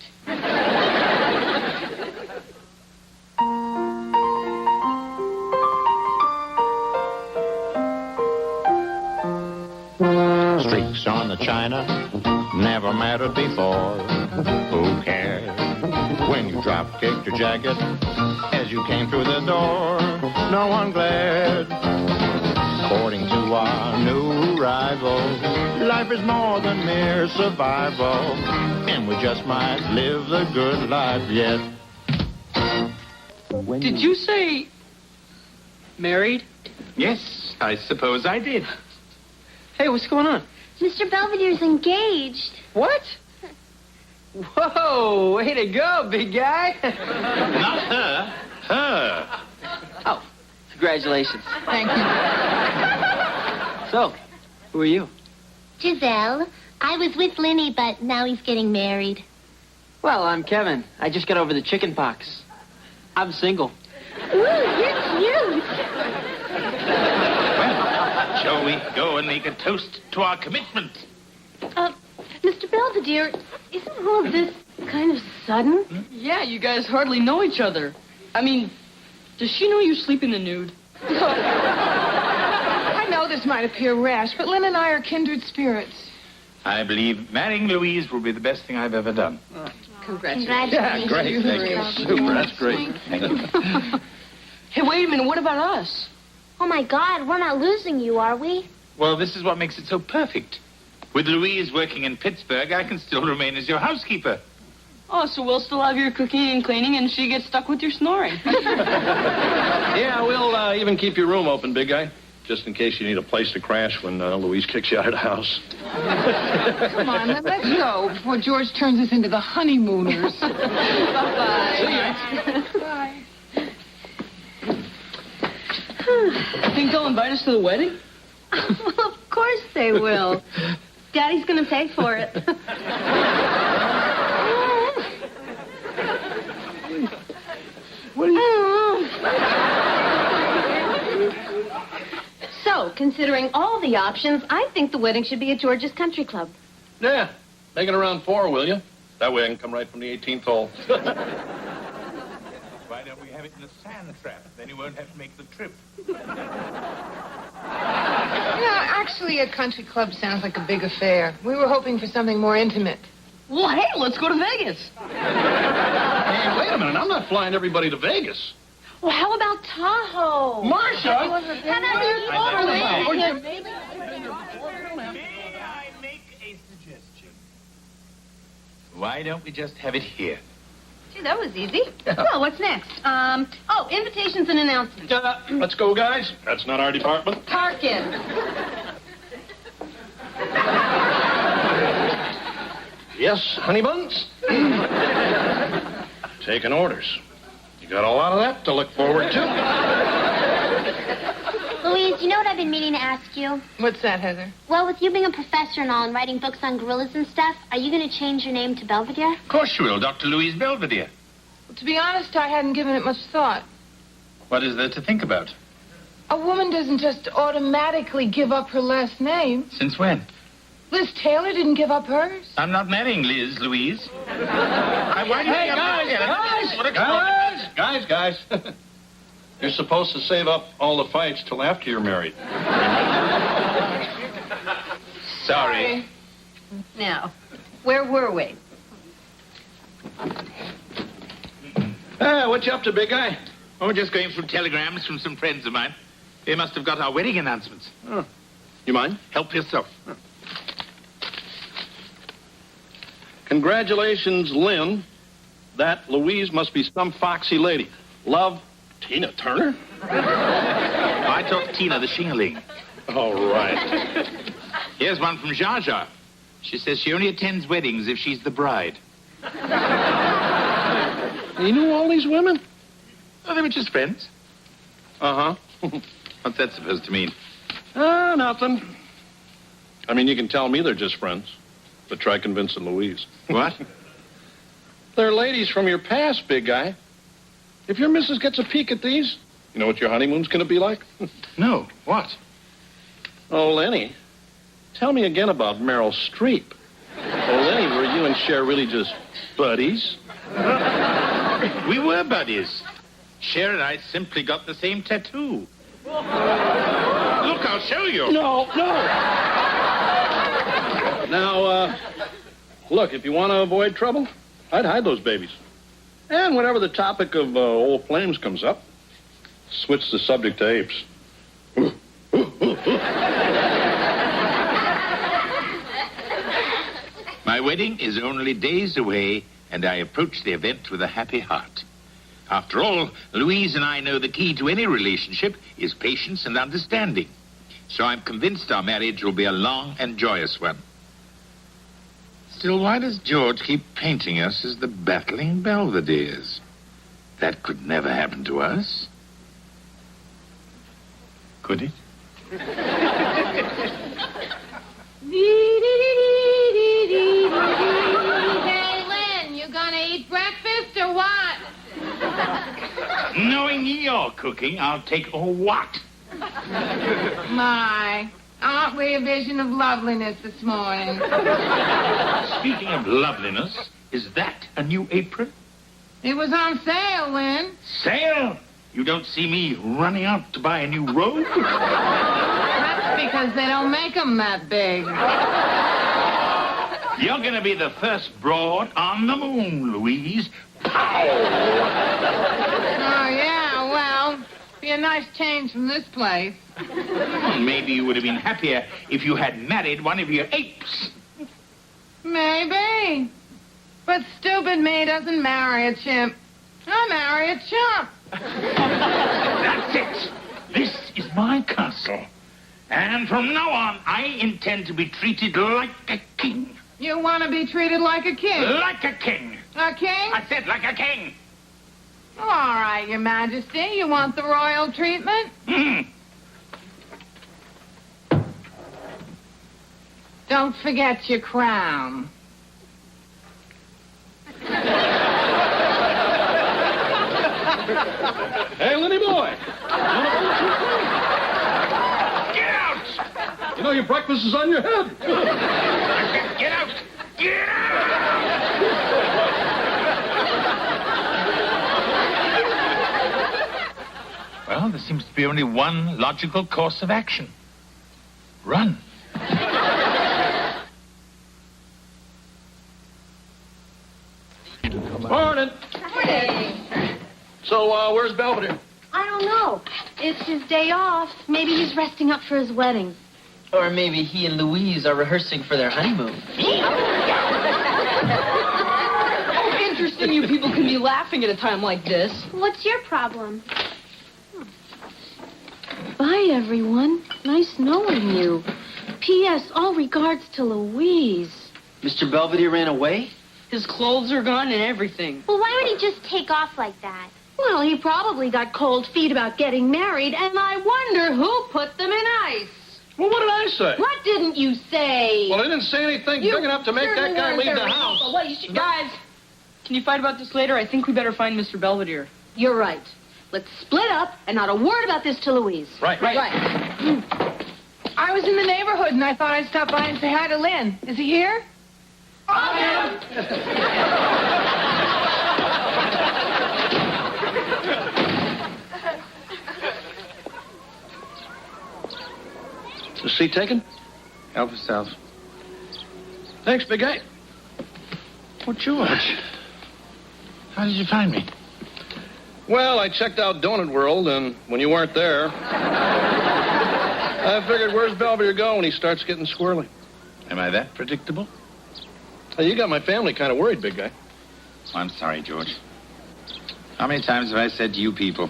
Streaks on the china never mattered before. Who cares when you drop-kicked your jacket as you came through the door? No one glared. According to our new rival, life is more than mere survival, and we just might live the good life yet. Did you say married? Yes, I suppose I did. Hey, what's going on? Mr. Belvedere's engaged. What? Whoa, way to go, big guy. Not her. Her. Oh, congratulations. Thank you. So, who are you? Giselle. I was with Lenny, but now he's getting married. Well, I'm Kevin. I just got over the chicken pox. I'm single. Ooh, you're cute. Shall we go and make a toast to our commitment? Mr. Belvedere, isn't all of this kind of sudden? Yeah, you guys hardly know each other. I mean, does she know you sleep in the nude? I know this might appear rash, but Lynn and I are kindred spirits. I believe marrying Louise will be the best thing I've ever done. Congratulations. Yeah, great. Thank you. Super. That's great. Hey, wait a minute. What about us? Oh, my God, we're not losing you, are we? Well, this is what makes it so perfect. With Louise working in Pittsburgh, I can still remain as your housekeeper. Oh, so we'll still have your cooking and cleaning, and she gets stuck with your snoring. Yeah, we'll even keep your room open, big guy. Just in case you need a place to crash when Louise kicks you out of the house. Come on, let's go before George turns us into the honeymooners. Bye-bye. See ya. Bye. Think they'll invite us to the wedding? Well, of course they will. Daddy's going to pay for it. What do you... So, considering all the options, I think the wedding should be at George's Country Club. Yeah, make it around 4, will you? That way I can come right from the 18th hole. Why don't we have it in a sand trap? Then you won't have to make the trip. Actually, a country club sounds like a big affair. We were hoping for something more intimate. Well, hey, let's go to Vegas. Hey, wait a minute. I'm not flying everybody to Vegas. Well, how about Tahoe? Marcia! May I make a suggestion? Why don't we just have it here? Gee, that was easy. Well, what's next? Invitations and announcements. Let's go, guys. That's not our department. Parkin. Yes, honey buns? Taking orders. You got a lot of that to look forward to. Louise, you know what I've been meaning to ask you? What's that, Heather? Well, with you being a professor and all and writing books on gorillas and stuff, are you going to change your name to Belvedere? Of course you will, Dr. Louise Belvedere. Well, to be honest, I hadn't given it much thought. What is there to think about? A woman doesn't just automatically give up her last name. Since when? Liz Taylor didn't give up hers. I'm not marrying Liz, Louise. Why do you Hey, guys. You're supposed to save up all the fights till after you're married. Sorry. Now, where were we? What you up to, big guy? Oh, just going through telegrams from some friends of mine. They must have got our wedding announcements. Oh. You mind? Help yourself. Oh. Congratulations, Lynn. That Louise must be some foxy lady. Love, Tina Turner? I taught Tina the shingling. All right. Here's one from Zsa Zsa. She says she only attends weddings if she's the bride. You knew all these women? Oh, they were just friends. Uh-huh. What's that supposed to mean? Nothing. I mean, you can tell me they're just friends, but try convincing Louise. What? They're ladies from your past, big guy. If your missus gets a peek at these, you know what your honeymoon's going to be like? No. What? Oh, Lenny, tell me again about Meryl Streep. Oh, Lenny, were you and Cher really just buddies? We were buddies. Cher and I simply got the same tattoo. Look, I'll show you. No. Now, look, if you want to avoid trouble, I'd hide those babies. And whenever the topic of old flames comes up, switch the subject to apes. My wedding is only days away, and I approach the event with a happy heart. After all, Louise and I know the key to any relationship is patience and understanding. So I'm convinced our marriage will be a long and joyous one. Still, why does George keep painting us as the battling Belvederes? That could never happen to us. Could it? Hey, Lynn, you gonna eat breakfast or what? Knowing your cooking, I'll take a what? My, aren't we a vision of loveliness this morning? Speaking of loveliness, is that a new apron? It was on sale, Lynn. Sale? You don't see me running out to buy a new robe? That's because they don't make them that big. You're going to be the first broad on the moon, Louise. Pow! Oh, yeah, well, be a nice change from this place. Well, maybe you would have been happier if you had married one of your apes. Maybe. But stupid me doesn't marry a chimp. I marry a chump. That's it. This is my castle. And from now on, I intend to be treated like a king. You want to be treated like a king? Like a king. A king? I said like a king. All right, Your Majesty. You want the royal treatment? Don't forget your crown. Hey, Lenny boy. Get out! You know your breakfast is on your head. Get out! Get out! Well, there seems to be only one logical course of action. Run. Morning. So, where's Belvedere? I don't know. It's his day off. Maybe he's resting up for his wedding. Or maybe he and Louise are rehearsing for their honeymoon. How interesting you people can be laughing at a time like this. What's your problem? Bye, everyone. Nice knowing you. P.S. All regards to Louise. Mr. Belvedere ran away? His clothes are gone and everything. Well, why would he just take off like that? Well, he probably got cold feet about getting married, and I wonder who put them in ice. Well, what did I say? What didn't you say? Well, I didn't say anything big enough to make that guy leave the house. Guys, can you fight about this later? I think we better find Mr. Belvedere. You're right. Let's split up and not a word about this to Louise. Right. I was in the neighborhood, and I thought I'd stop by and say hi to Lynn. Is he here? Is the seat taken? Help yourself. Thanks, big guy. Oh, George. How did you find me? Well, I checked out Donut World, and when you weren't there, I figured, where's Belvedere go when he starts getting squirrely? Am I that predictable? Hey, you got my family kind of worried, big guy. Oh, I'm sorry, George. How many times have I said to you people,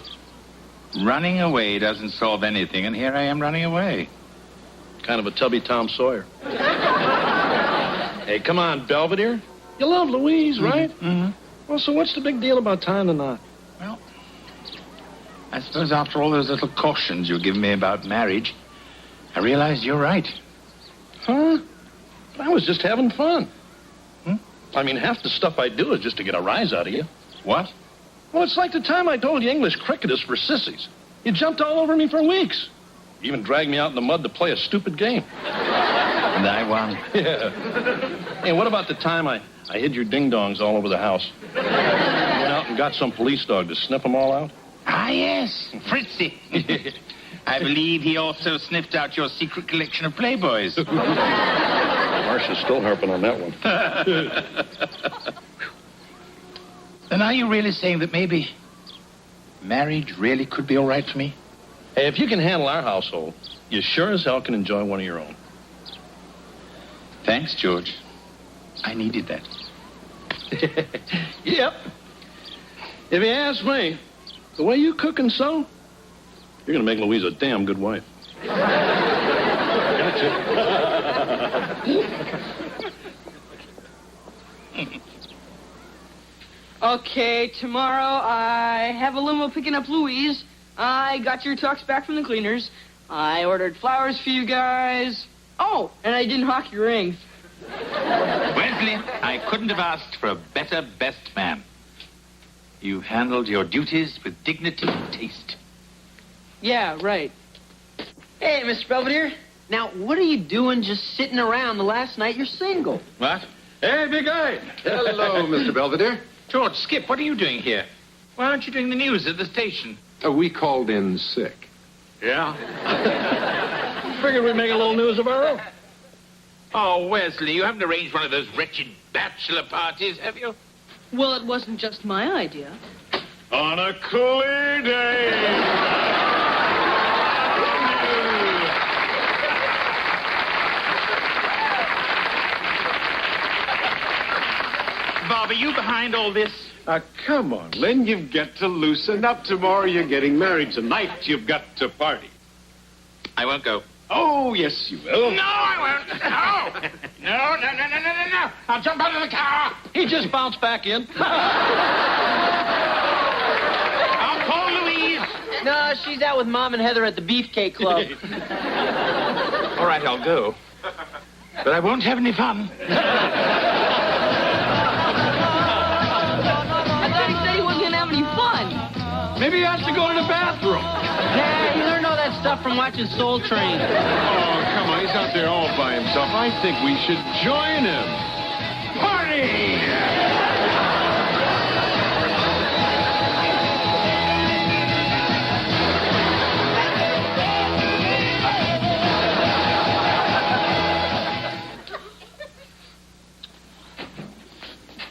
running away doesn't solve anything, and here I am running away. Kind of a tubby Tom Sawyer. Hey, come on, Belvedere. You love Louise, right? Mm-hmm. Well, so what's the big deal about tying the knot? Well, I suppose after all those little cautions you've given me about marriage, I realize you're right. Huh? I was just having fun. I mean, half the stuff I do is just to get a rise out of you. What? Well, it's like the time I told you English cricket is for sissies. You jumped all over me for weeks. You even dragged me out in the mud to play a stupid game. And I won. Yeah. Hey, what about the time I hid your ding-dongs all over the house? Went out and got some police dog to sniff them all out? Ah, yes. Fritzy. I believe he also sniffed out your secret collection of Playboys. Marcia's still harping on that one. Then are you really saying that maybe marriage really could be all right for me? Hey, if you can handle our household, you sure as hell can enjoy one of your own. Thanks, George. I needed that. Yep. If you ask me, the way you cook and sew, you're going to make Louise a damn good wife. Gotcha. Okay, tomorrow I have a limo picking up Louise. I got your tux back from the cleaners. I ordered flowers for you guys. Oh, and I didn't hawk your rings. Wesley, I couldn't have asked for a better best man. You handled your duties with dignity and taste. Yeah, right. Hey, Mr. Belvedere. Now, what are you doing just sitting around the last night you're single? What? Hey, big guy. Hello, Mr. Belvedere. George, Skip, what are you doing here? Why aren't you doing the news at the station? We called in sick. Yeah? Figured we'd make a little news of our own. Oh, Wesley, you haven't arranged one of those wretched bachelor parties, have you? Well, it wasn't just my idea. On a clear day. Bob, are you behind all this? Come on, Lynn. You've got to loosen up. Tomorrow you're getting married. Tonight you've got to party. I won't go. Oh, yes, you will. No, I won't. No. No. I'll jump out of the car. He just bounced back in. I'll call Louise. No, she's out with Mom and Heather at the Beefcake Club. All right, I'll go. But I won't have any fun. I thought he said he wasn't going to have any fun. Maybe he has to go to the bathroom. Yeah, he learned all that stuff from watching Soul Train. Oh, come on. He's out there all by himself. I think we should join him. Party!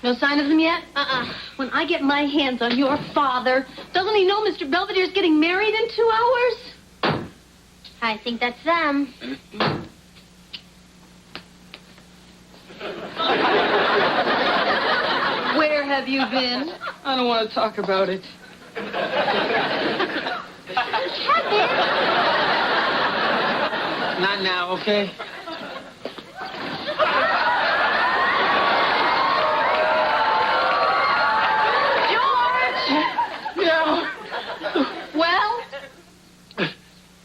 No sign of them yet? When I get my hands on your father, doesn't he know Mr. Belvedere's getting married in 2 hours? I think that's them. Where have you been? I don't want to talk about it. Kevin! Not now, okay? Well?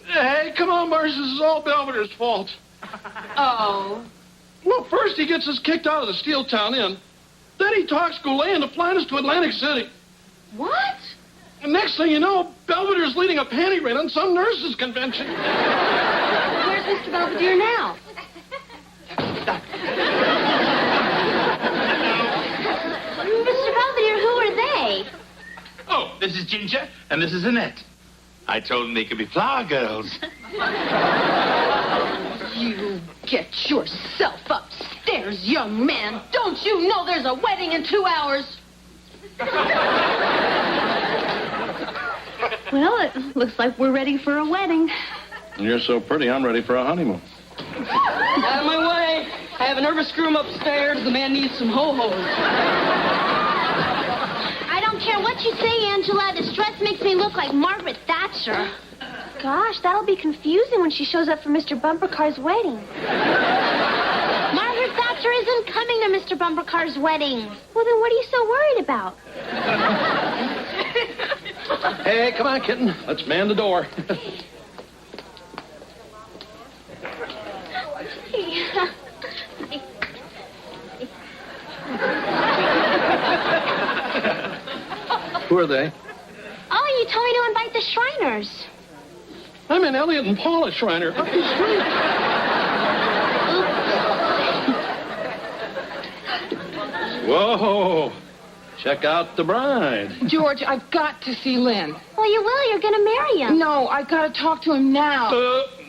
Hey, come on, Marsh. This is all Belvedere's fault. Oh. Well, first he gets us kicked out of the Steel Town Inn. Then he talks Goulet into flying us to Atlantic City. What? And next thing you know, Belvedere's leading a panty raid on some nurses' convention. Where's Mr. Belvedere now? Mr. Belvedere, who are they? Oh, this is Ginger, and this is Annette. I told them they could be flower girls. You get yourself upstairs, young man. Don't you know there's a wedding in 2 hours? Well, it looks like we're ready for a wedding. You're so pretty, I'm ready for a honeymoon. Out of my way. I have a nervous groom upstairs. The man needs some ho-hos. I don't care what you say, Angela. This dress makes me look like Margaret Thatcher. Gosh, that'll be confusing when she shows up for Mr. Bumpercar's wedding. Margaret Thatcher isn't coming to Mr. Bumpercar's wedding. Well, then what are you so worried about? Hey, come on, kitten. Let's man the door. Who are they? Oh, you told me to invite the Shriners. I'm in Elliot and Paula Shriner. Up the street. Whoa. Check out the bride. George, I've got to see Lynn. Well, you will. You're going to marry him. No, I've got to talk to him now.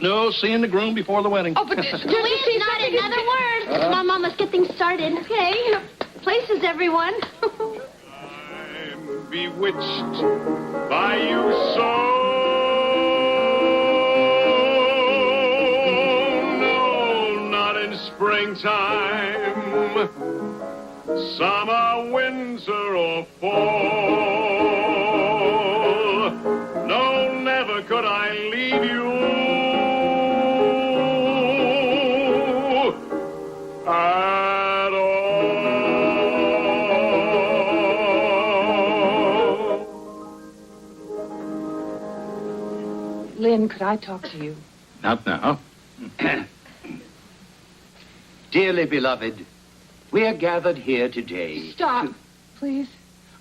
No, seeing the groom before the wedding. Oh, but did you Please, not another word. Come on, Mom, let's get things started. Okay. Places, everyone. I'm bewitched by you so. No, not in springtime, summer, winter, or fall. No, never could I leave you. At all. Lynn, could I talk to you? Not now. Dearly beloved, we are gathered here today. Stop, please.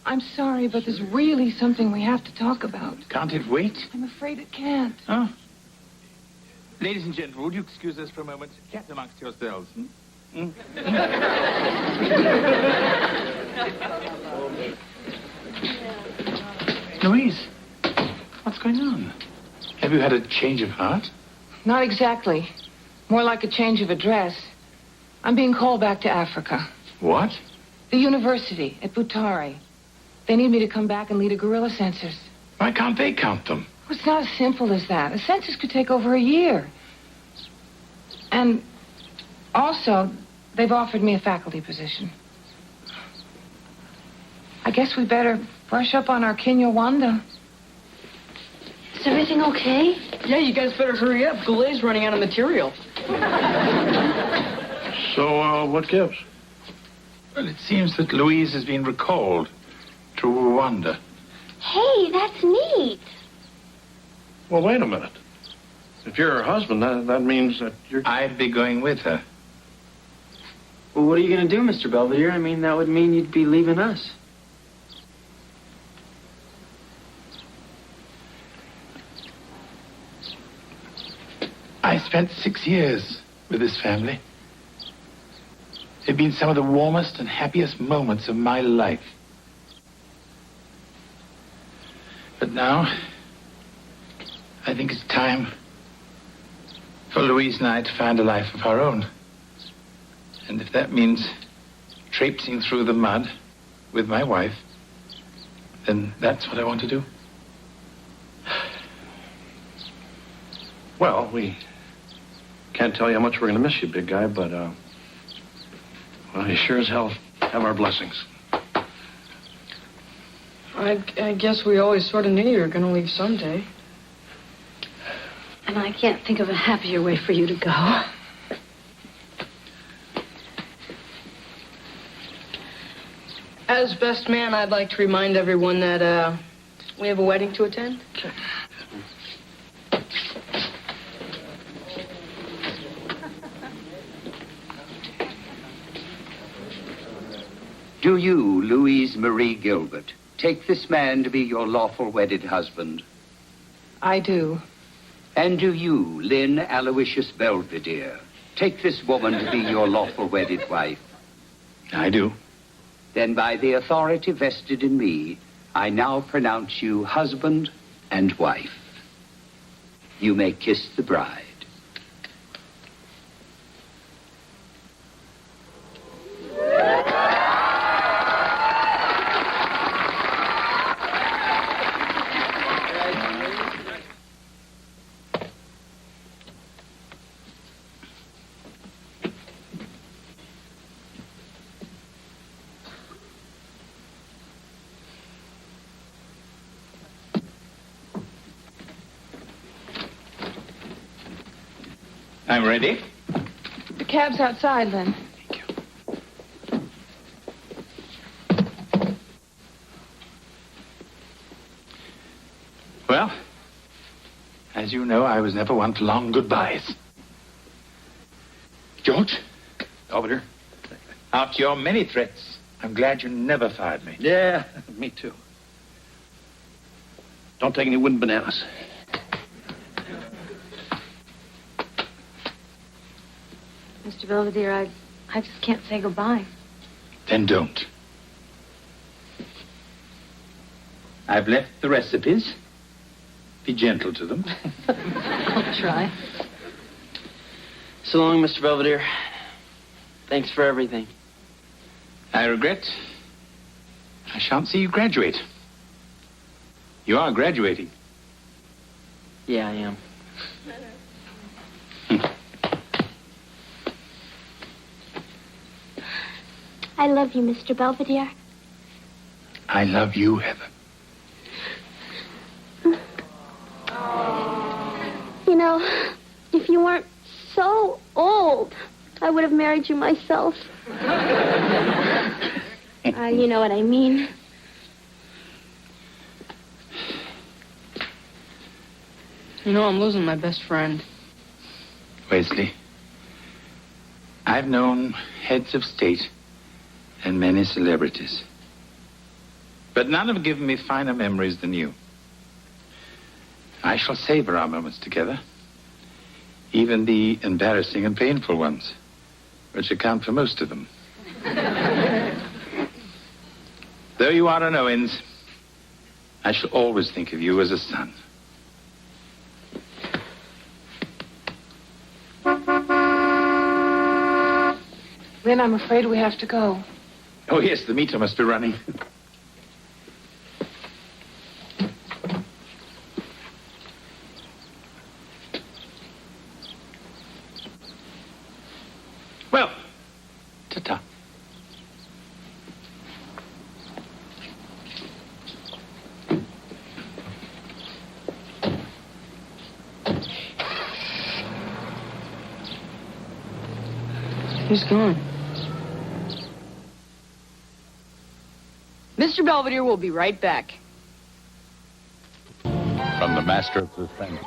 I'm sorry, but there's really something we have to talk about. Can't it wait? I'm afraid it can't. Oh. Ladies and gentlemen, would you excuse us for a moment? Chat amongst yourselves. Louise, what's going on? Have you had a change of heart? Not exactly. More like a change of address. I'm being called back to Africa. What? The university at Butare. They need me to come back and lead a guerrilla census. Why can't they count them? Well, it's not as simple as that. A census could take over a year. And also, they've offered me a faculty position. I guess we better brush up on our Kinyawanda. Is everything okay? Yeah, you guys better hurry up. Goulet's running out of material. So, what gives? Well, it seems that Louise has been recalled to Rwanda. Hey, that's neat. Well, wait a minute. If you're her husband, that means that you're... I'd be going with her. Well, what are you going to do, Mr. Belvedere? I mean, that would mean you'd be leaving us. I spent 6 years with this family. They've been some of the warmest and happiest moments of my life. But now, I think it's time for Louise and I to find a life of our own. And if that means traipsing through the mud with my wife, then that's what I want to do. Well, we can't tell you how much we're going to miss you, big guy, but, well, you sure as hell have our blessings. I guess we always sort of knew you were going to leave someday. And I can't think of a happier way for you to go. As best man, I'd like to remind everyone that we have a wedding to attend. Do you, Louise Marie Gilbert, take this man to be your lawful wedded husband? I do. And do you, Lynn Aloysius Belvedere, take this woman to be your lawful wedded wife? I do. Then by the authority vested in me, I now pronounce you husband and wife. You may kiss the bride. I'm ready. The cab's outside, Lynn. Well, as you know, I was never one for long goodbyes. George? Belvedere? After your many threats, I'm glad you never fired me. Yeah, me too. Don't take any wooden bananas. Mr. Belvedere, I just can't say goodbye. Then don't. I've left the recipes. Be gentle to them. I'll try. So long, Mr. Belvedere. Thanks for everything. I regret I shan't see you graduate. You are graduating. Yeah, I am. I love you, Mr. Belvedere. I love you, Heather. You know, if you weren't so old, I would have married you myself. You know what I mean. You know, I'm losing my best friend. Wesley, I've known heads of state and many celebrities, but none have given me finer memories than you. I shall savor our moments together, even the embarrassing and painful ones, which account for most of them. Though you are an Owens, I shall always think of you as a son. Lynn, I'm afraid we have to go. Oh, yes, the meter must be running. Well, ta-ta. He's gone. Mr. Belvedere will be right back. From the master of suspense.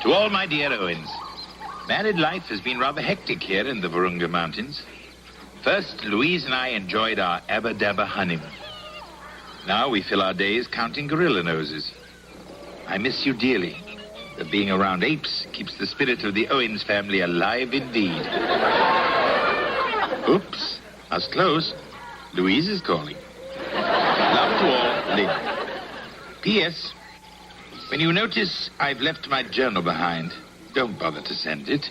To all my dear Owens, married life has been rather hectic here in the Virunga Mountains. First, Louise and I enjoyed our abba-dabba honeymoon. Now we fill our days counting gorilla noses. I miss you dearly. But being around apes keeps the spirit of the Owens family alive indeed. Oops, I was close. Louise is calling. Love to all, Lynn. P.S. When you notice I've left my journal behind, don't bother to send it.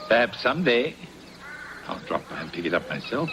Perhaps someday I'll drop by and pick it up myself.